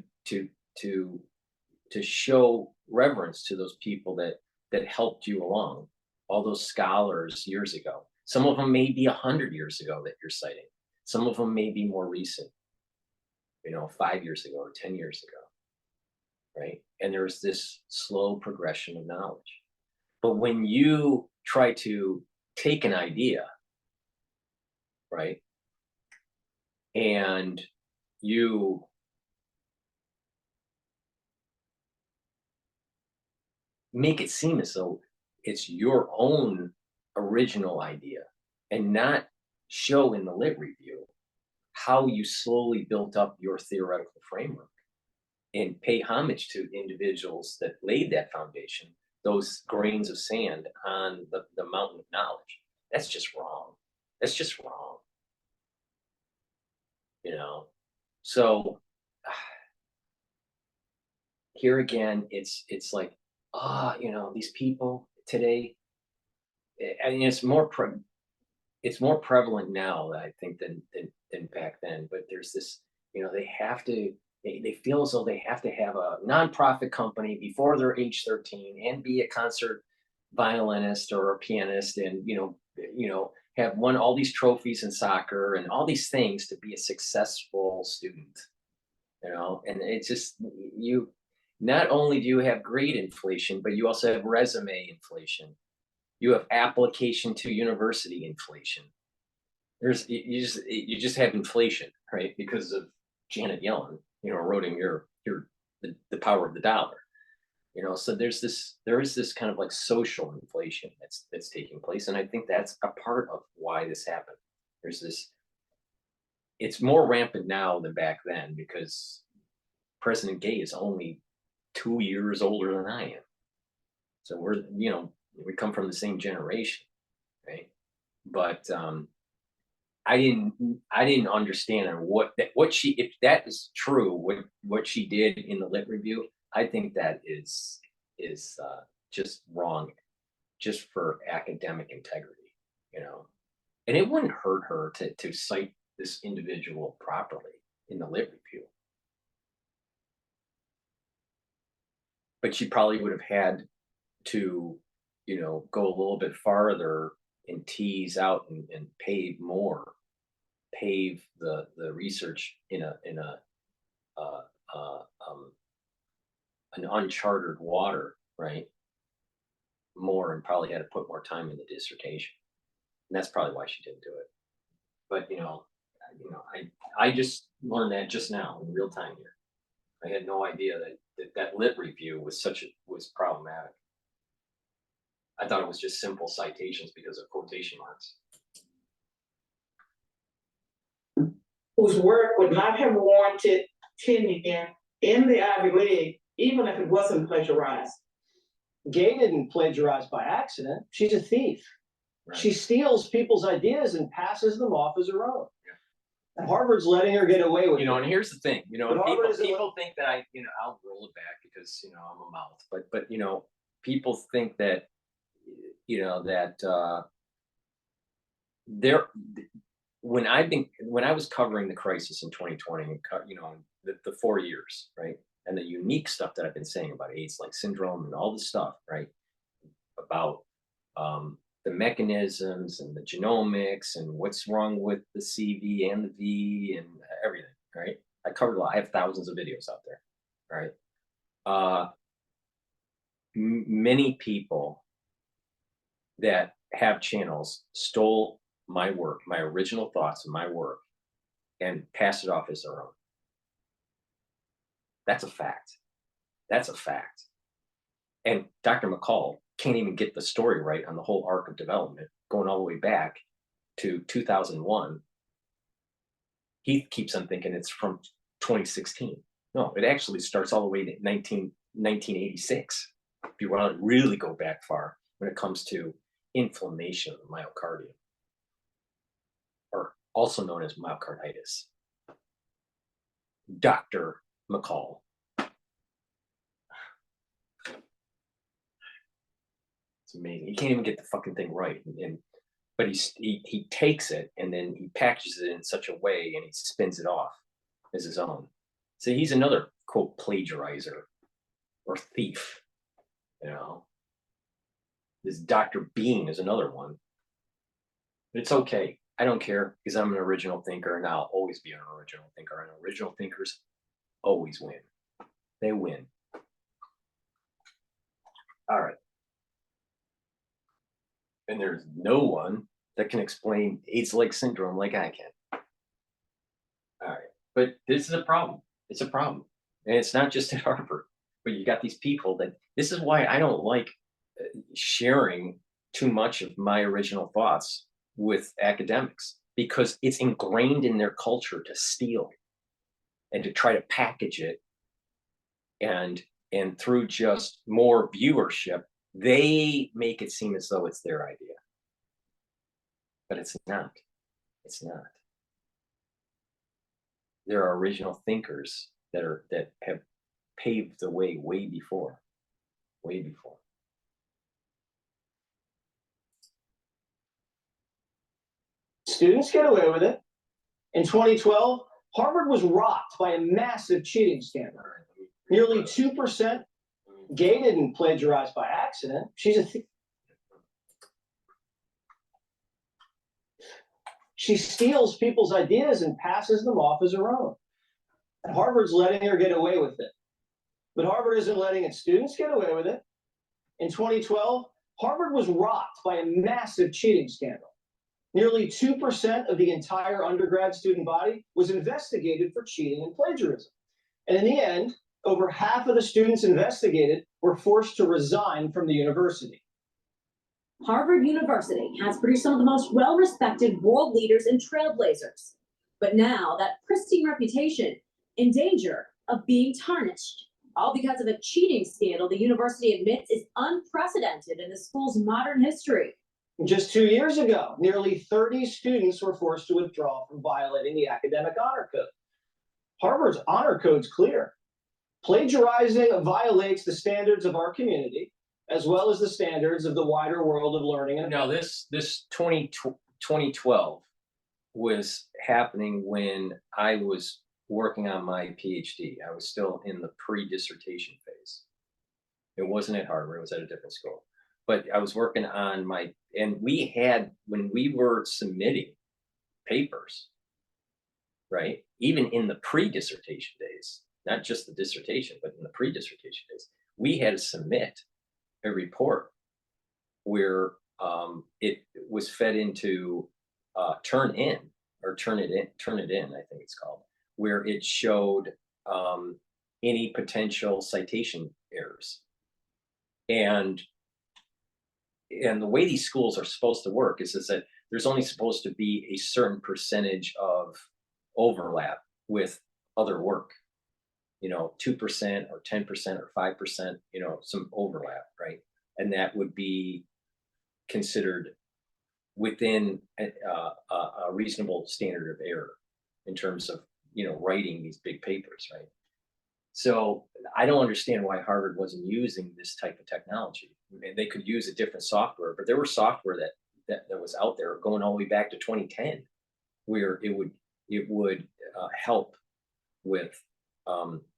show reverence to those people that helped you along, all those scholars years ago. Some of them may be 100 years ago that you're citing. Some of them may be more recent, you know, 5 years ago or 10 years ago, right? And there's this slow progression of knowledge. But when you try to take an idea, right, and you make it seem as though it's your own original idea and not show in the lit review how you slowly built up your theoretical framework and pay homage to individuals that laid that foundation, those grains of sand on the mountain of knowledge. That's just wrong. That's just wrong. You know, so here again, it's like, you know, these people today, I mean, it's more prevalent now, I think, than back then. But there's this, you know, they feel as though they have to have a nonprofit company before they're age 13 and be a concert violinist or a pianist, and you know, have won all these trophies in soccer and all these things to be a successful student. You know, and it's just not only do you have grade inflation, but you also have resume inflation. You have application to university inflation. You just have inflation, right? Because of Janet Yellen, eroding the power of the dollar. So there is this kind of like social inflation that's taking place, and I think that's a part of why this happened. There's this. It's more rampant now than back then because President Gay is only 2 years older than I am. So we come from the same generation, right? But I didn't understand what if that is true, what she did in the lit review. I think that is just wrong, just for academic integrity, and it wouldn't hurt her to cite this individual properly in the lit review. But she probably would have had to, go a little bit farther and tease out and pave the research in an uncharted water, right? More, and probably had to put more time in the dissertation. And that's probably why she didn't do it. But I just learned that just now in real time here. I had no idea that lit review was problematic. I thought it was just simple citations because of quotation marks. Whose work would not have warranted tenure in the Ivy League, even if it wasn't plagiarized. Gay didn't plagiarize by accident. She's a thief. Right. She steals people's ideas and passes them off as her own. Yeah. And Harvard's letting her get away with it. And here's the thing, people think that I'll roll it back because, I'm a mouth, but people think that, when I was covering the crisis in 2020, the 4 years, right? And the unique stuff that I've been saying about AIDS-like syndrome and all this stuff, right? About the mechanisms and the genomics and what's wrong with the CV and the V and everything, right? I covered a lot. I have thousands of videos out there, right? Many people that have channels stole my work, my original thoughts and my work, and passed it off as their own. That's a fact. That's a fact. And Dr. McCall can't even get the story right on the whole arc of development, going all the way back to 2001. He keeps on thinking it's from 2016. No, it actually starts all the way to 1986. If you want to really go back far when it comes to inflammation of the myocardium, or also known as myocarditis. Dr. McCall. It's amazing. He can't even get the fucking thing right. But he takes it and then he packages it in such a way and he spins it off as his own. So he's another, quote, plagiarizer or thief, This Dr. Bean is another one. But it's okay. I don't care because I'm an original thinker and I'll always be an original thinker. And original thinkers always win. They win. All right. And there's no one that can explain AIDS-like syndrome like I can. All right. But this is a problem. It's a problem. And it's not just at Harvard, but you got these people this is why I don't like sharing too much of my original thoughts with academics, because it's ingrained in their culture to steal and to try to package it. And through just more viewership, they make it seem as though it's their idea. But it's not. It's not. There are original thinkers that have paved the way way before. Way before. Students get away with it. In 2012, Harvard was rocked by a massive cheating scandal. Nearly 2%. Gay didn't plagiarize by accident. She's a thief. She steals people's ideas and passes them off as her own. And Harvard's letting her get away with it. But Harvard isn't letting its students get away with it. In 2012, Harvard was rocked by a massive cheating scandal. Nearly 2% of the entire undergrad student body was investigated for cheating and plagiarism. And in the end, over half of the students investigated were forced to resign from the university. Harvard University has produced some of the most well-respected world leaders and trailblazers. But now that pristine reputation in danger of being tarnished, all because of a cheating scandal the university admits is unprecedented in the school's modern history. Just 2 years ago, nearly 30 students were forced to withdraw from violating the academic honor code. Harvard's honor code's clear. Plagiarizing violates the standards of our community, as well as the standards of the wider world of learning. Now, this 2012 was happening when I was working on my Ph.D. I was still in the pre-dissertation phase. It wasn't at Harvard, it was at a different school. But I was working on my, and we had, when we were submitting papers, right? Even in the pre-dissertation days, not just the dissertation, but in the pre-dissertation days, we had to submit a report where it was fed into turn it in, I think it's called, where it showed any potential citation errors. And the way these schools are supposed to work is that there's only supposed to be a certain percentage of overlap with other work, 2% or 10% or 5%, some overlap, right? And that would be considered within a reasonable standard of error in terms of, writing these big papers, right? So I don't understand why Harvard wasn't using this type of technology. And they could use a different software, but there was software that was out there going all the way back to 2010, where it would help with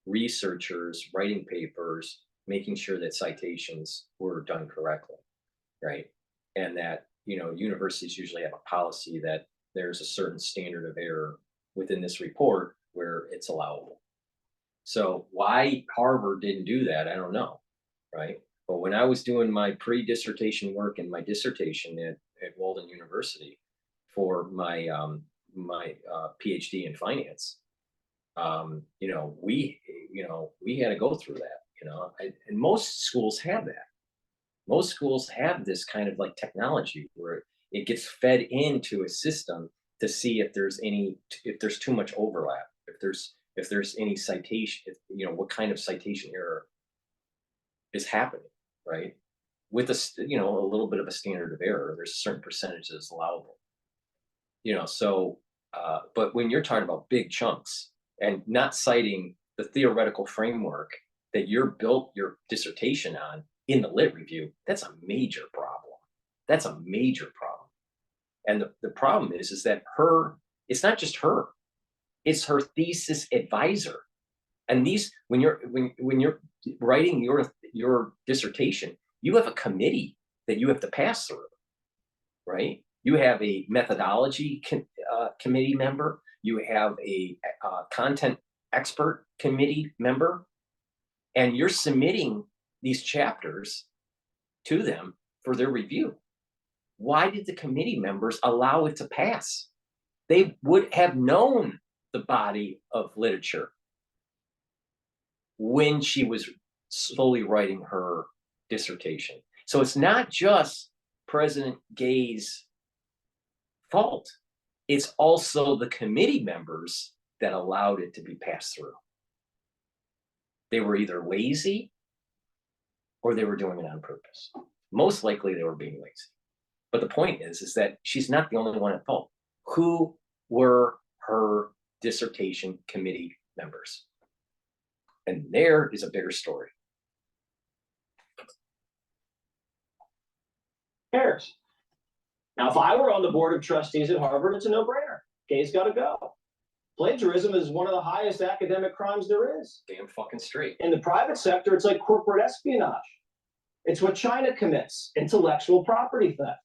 researchers writing papers, making sure that citations were done correctly, right? And that, universities usually have a policy that there's a certain standard of error within this report where it's allowable. So why Harvard didn't do that, I don't know, right? But when I was doing my pre-dissertation work and my dissertation at Walden University for my PhD in finance, we had to go through that, and most schools have that. Most schools have this kind of like technology where it gets fed into a system to see if there's too much overlap, if there's any citation, what kind of citation error is happening, right? With a little bit of a standard of error, there's a certain percentage that's allowable, but when you're talking about big chunks and not citing the theoretical framework that you built your dissertation on in the lit review, that's a major problem. That's a major problem. And the problem is that it's not just her, it's her thesis advisor. And when you're writing your dissertation, you have a committee that you have to pass through, right? You have a methodology committee member, you have a content expert committee member, and you're submitting these chapters to them for their review. Why did the committee members allow it to pass? They would have known the body of literature when she was slowly writing her dissertation. So it's not just President Gay's fault. It's also the committee members that allowed it to be passed through. They were either lazy or they were doing it on purpose. Most likely they were being lazy. But the point is that she's not the only one at fault. Who were her dissertation committee members? And there is a bigger story. Cares. Now, if I were on the board of trustees at Harvard, it's a no-brainer. Gay's got to go. Plagiarism is one of the highest academic crimes there is. Damn fucking straight. In the private sector, it's like corporate espionage. It's what China commits, intellectual property theft.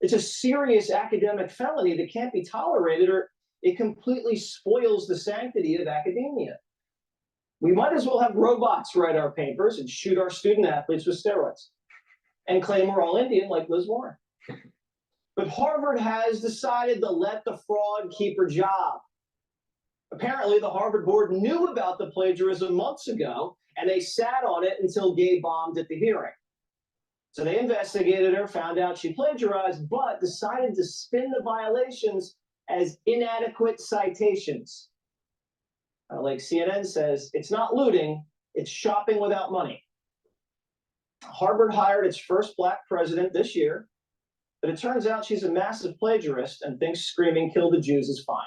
It's a serious academic felony that can't be tolerated, or it completely spoils the sanctity of academia. We might as well have robots write our papers and shoot our student athletes with steroids and claim we're all Indian like Liz Warren. But Harvard has decided to let the fraud keep her job. Apparently, the Harvard board knew about the plagiarism months ago, and they sat on it until Gabe bombed at the hearing. So they investigated her, found out she plagiarized, but decided to spin the violations as inadequate citations. Like CNN says, it's not looting, it's shopping without money. Harvard hired its first black president this year, but it turns out she's a massive plagiarist and thinks screaming "kill the Jews" is fine.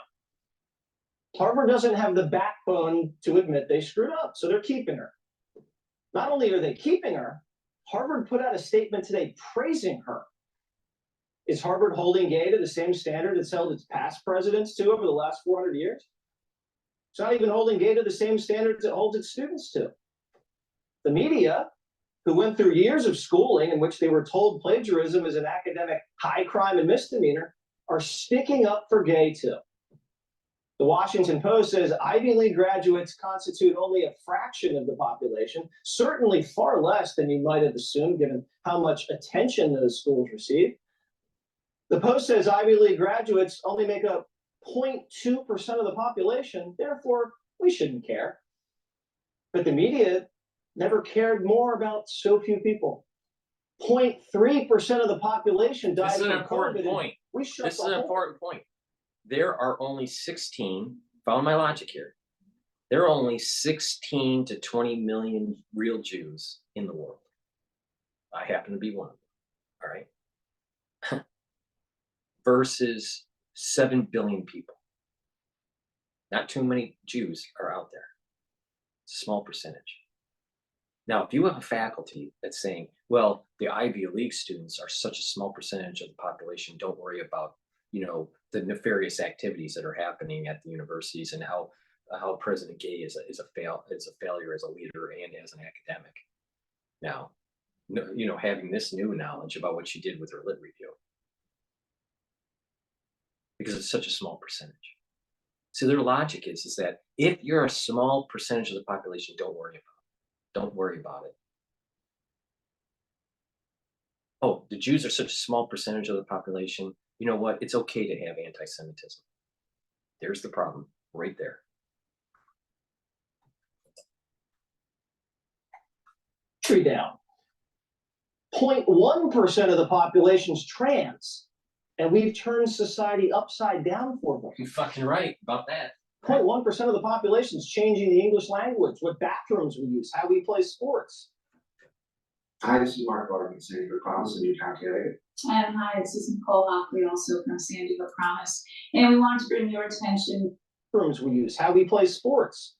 Harvard doesn't have the backbone to admit they screwed up, so they're keeping her. Not only are they keeping her, Harvard put out a statement today praising her. Is Harvard holding gay to the same standard it's held its past presidents to over the last 400 years? It's not even holding gay to the same standards it holds its students to. The media, who went through years of schooling in which they were told plagiarism is an academic high crime and misdemeanor, are sticking up for gay too. The Washington Post says Ivy League graduates constitute only a fraction of the population, certainly far less than you might have assumed given how much attention those schools receive. The Post says Ivy League graduates only make up 0.2% of the population, therefore we shouldn't care. But the media never cared more about so few people. 0.3% of the population died This is from an important COVID. point. We shut This is the an whole- important point. There are only 16, follow my logic here. There are only 16 to 20 million real Jews in the world. I happen to be one of them, all right? Versus 7 billion people. Not too many Jews are out there. It's a small percentage. Now, if you have a faculty that's saying, well, the Ivy League students are such a small percentage of the population, don't worry about, you know, the nefarious activities that are happening at the universities and how President Gay is a failure as a leader and as an academic. Now, you know, having this new knowledge about what she did with her lit review, because it's such a small percentage. So their logic is that if you're a small percentage of the population, don't worry about it. Don't worry about it. Oh, the Jews are such a small percentage of the population. You know what? It's okay to have anti-Semitism. There's the problem right there. Down. 0.1% of the population's trans, and we've turned society upside down for them. You're fucking right about that. 0.1% of the population's changing the English language, what bathrooms we use, how we play sports. Hi, this is Mark Barton, San Diego Promise in Newtown, Connecticut. And hi, this is Nicole Hockley, also from San Diego Promise. And we want to bring your attention. Bathrooms we use, how we play sports.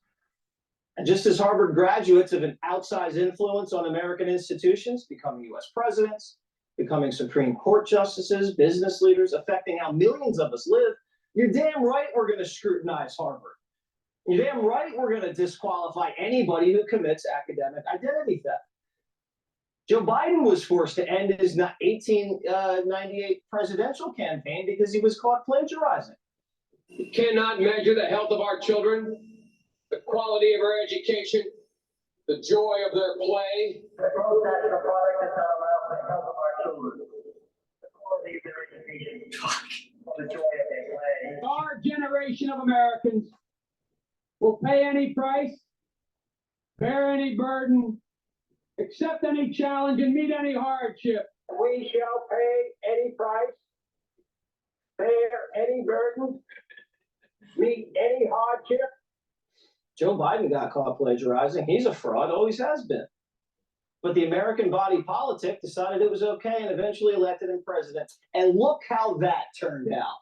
And just as Harvard graduates have an outsized influence on American institutions, becoming US presidents, becoming Supreme Court justices, business leaders, affecting how millions of us live, you're damn right we're going to scrutinize Harvard. You're damn right we're going to disqualify anybody who commits academic identity theft. Joe Biden was forced to end his 1898 presidential campaign because he was caught plagiarizing. We cannot measure the health of our children, the quality of our education, the joy of their play. The growth that's the product that's not allowed for the health of our children, the quality of their education, the joy of their play. Our generation of Americans will pay any price, bear any burden, accept any challenge, and meet any hardship. We shall pay any price, bear any burden, meet any hardship. Joe Biden got caught plagiarizing. He's a fraud, always has been. But the American body politic decided it was okay and eventually elected him president. And look how that turned out.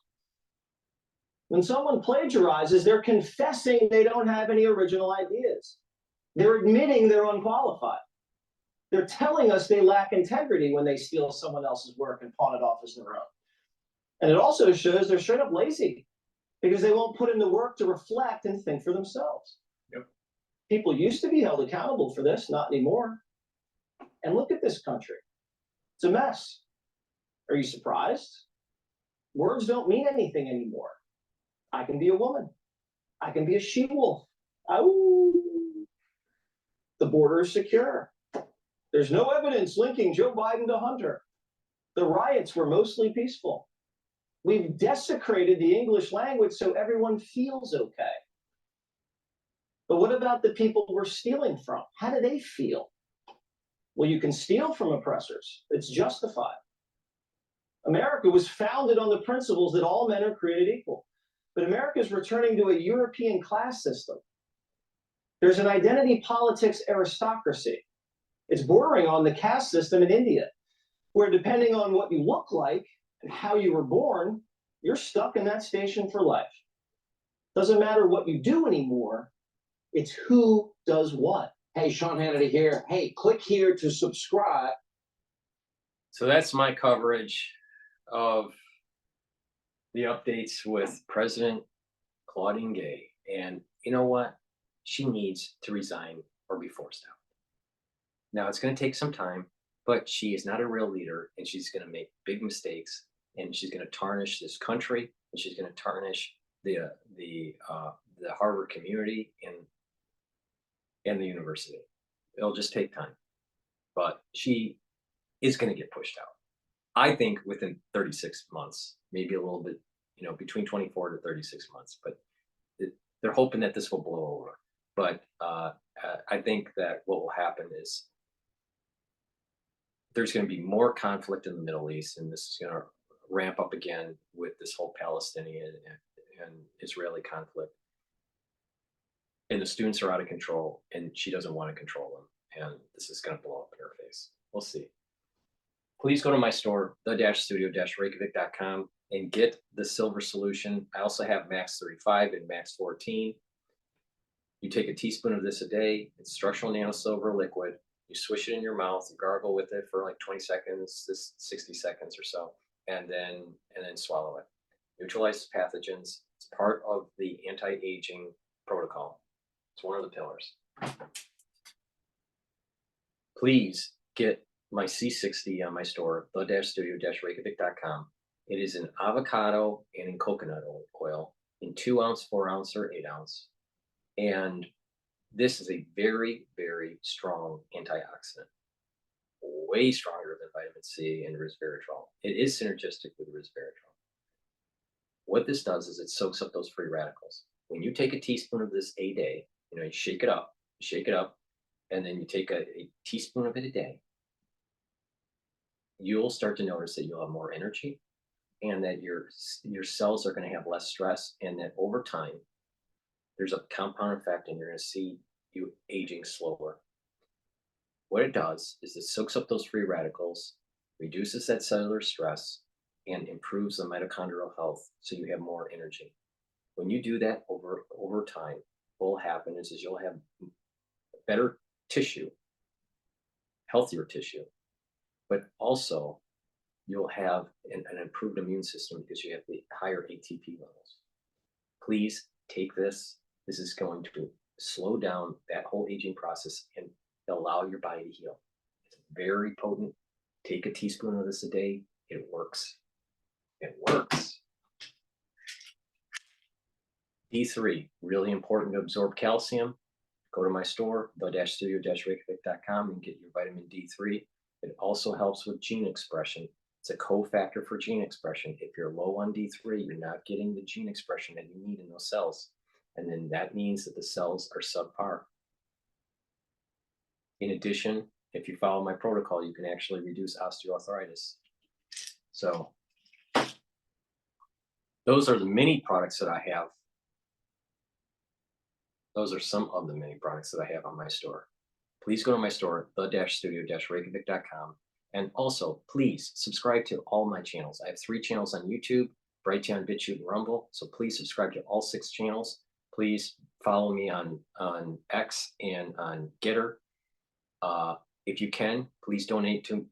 When someone plagiarizes, they're confessing they don't have any original ideas. They're admitting they're unqualified. They're telling us they lack integrity when they steal someone else's work and pawn it off as their own. And it also shows they're straight up lazy because they won't put in the work to reflect and think for themselves. Yep. People used to be held accountable for this, not anymore. And look at this country. It's a mess. Are you surprised? Words don't mean anything anymore. I can be a woman. I can be a she-wolf. Oh. the border is secure. There's no evidence linking Joe Biden to Hunter. The riots were mostly peaceful. We've desecrated the English language so everyone feels okay. But what about the people we're stealing from? How do they feel? Well, you can steal from oppressors. It's justified. America was founded on the principles that all men are created equal. But America is returning to a European class system. There's an identity politics aristocracy. It's bordering on the caste system in India, where depending on what you look like and how you were born, you're stuck in that station for life. Doesn't matter what you do anymore. It's who does what. Hey, Sean Hannity here. Hey, click here to subscribe. So that's my coverage of the updates with President Claudine Gay. And you know what? She needs to resign or be forced out. Now, it's going to take some time, but she is not a real leader, and she's going to make big mistakes, and she's going to tarnish this country, and she's going to tarnish the Harvard community and the university. It'll just take time, but she is going to get pushed out. I think within 36 months, maybe a little bit, between 24 to 36 months, but they're hoping that this will blow over. But I think that what will happen is there's going to be more conflict in the Middle East, and this is going to ramp up again with this whole Palestinian and Israeli conflict. And the students are out of control, and she doesn't want to control them. And this is going to blow up in her face. We'll see. Please go to my store, the-studio-reykjavik.com, and get the silver solution. I also have Max 35 and Max 14. You take a teaspoon of this a day. It's structural nano silver liquid. You swish it in your mouth, you gargle with it for like 20 seconds, 60 seconds or so, and then swallow it. Neutralizes pathogens. It's part of the anti-aging protocol. It's one of the pillars. Please get my C60 on my store, the-studio-reykjavik.com. It is in avocado and in coconut oil, in 2 ounce, 4 ounce, or 8 ounce. And this is a very, very strong antioxidant, way stronger than vitamin C and resveratrol. It is synergistic with resveratrol. What this does is it soaks up those free radicals. When you take a teaspoon of this a day, you shake it up, and then you take a teaspoon of it a day, you'll start to notice that you'll have more energy, and that your cells are going to have less stress, and that over time, there's a compound effect, and you're going to see you aging slower. What it does is it soaks up those free radicals, reduces that cellular stress, and improves the mitochondrial health, so you have more energy. When you do that over time, what will happen is you'll have better tissue, healthier tissue, but also you'll have an improved immune system because you have the higher ATP levels. Please take this. This is going to slow down that whole aging process and allow your body to heal. It's very potent. Take a teaspoon of this a day. It works. It works. D3, really important to absorb calcium. Go to my store, the-studio-reykjavik.com, and get your vitamin D3. It also helps with gene expression. It's a cofactor for gene expression. If you're low on D3, you're not getting the gene expression that you need in those cells. And then that means that the cells are subpar. In addition, if you follow my protocol, you can actually reduce osteoarthritis. So those are the many products that I have. Those are some of the many products that I have on my store. Please go to my store, the-studio-reykjavik.com. And also, please subscribe to all my channels. I have 3 channels on YouTube, Brighteon, Bitchute, and Rumble. So please subscribe to all 6 channels. Please follow me on X and on GETTR. If you can, please donate to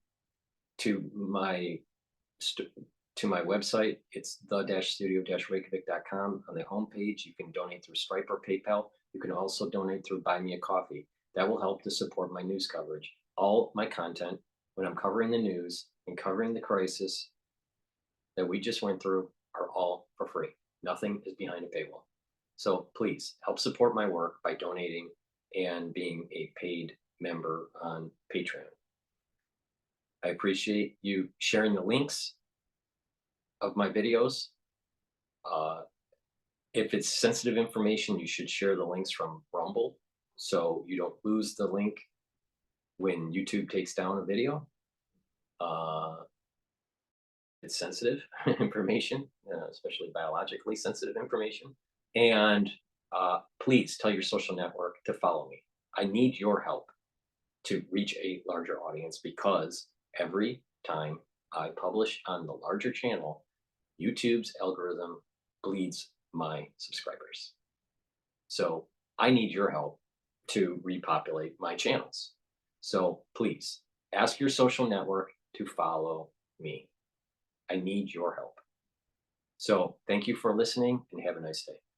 my website. It's the-studio-reykjavik.com. On the homepage, you can donate through Stripe or PayPal. You can also donate through Buy Me a Coffee. That will help to support my news coverage. All my content, when I'm covering the news and covering the crisis that we just went through, are all for free. Nothing is behind a paywall. So please help support my work by donating and being a paid member on Patreon. I appreciate you sharing the links of my videos. If it's sensitive information, you should share the links from Rumble so you don't lose the link when YouTube takes down a video. It's sensitive information, especially biologically sensitive information. And please tell your social network to follow me. I need your help to reach a larger audience, because every time I publish on the larger channel, YouTube's algorithm bleeds my subscribers. So I need your help to repopulate my channels. So please ask your social network to follow me. I need your help. So thank you for listening and have a nice day.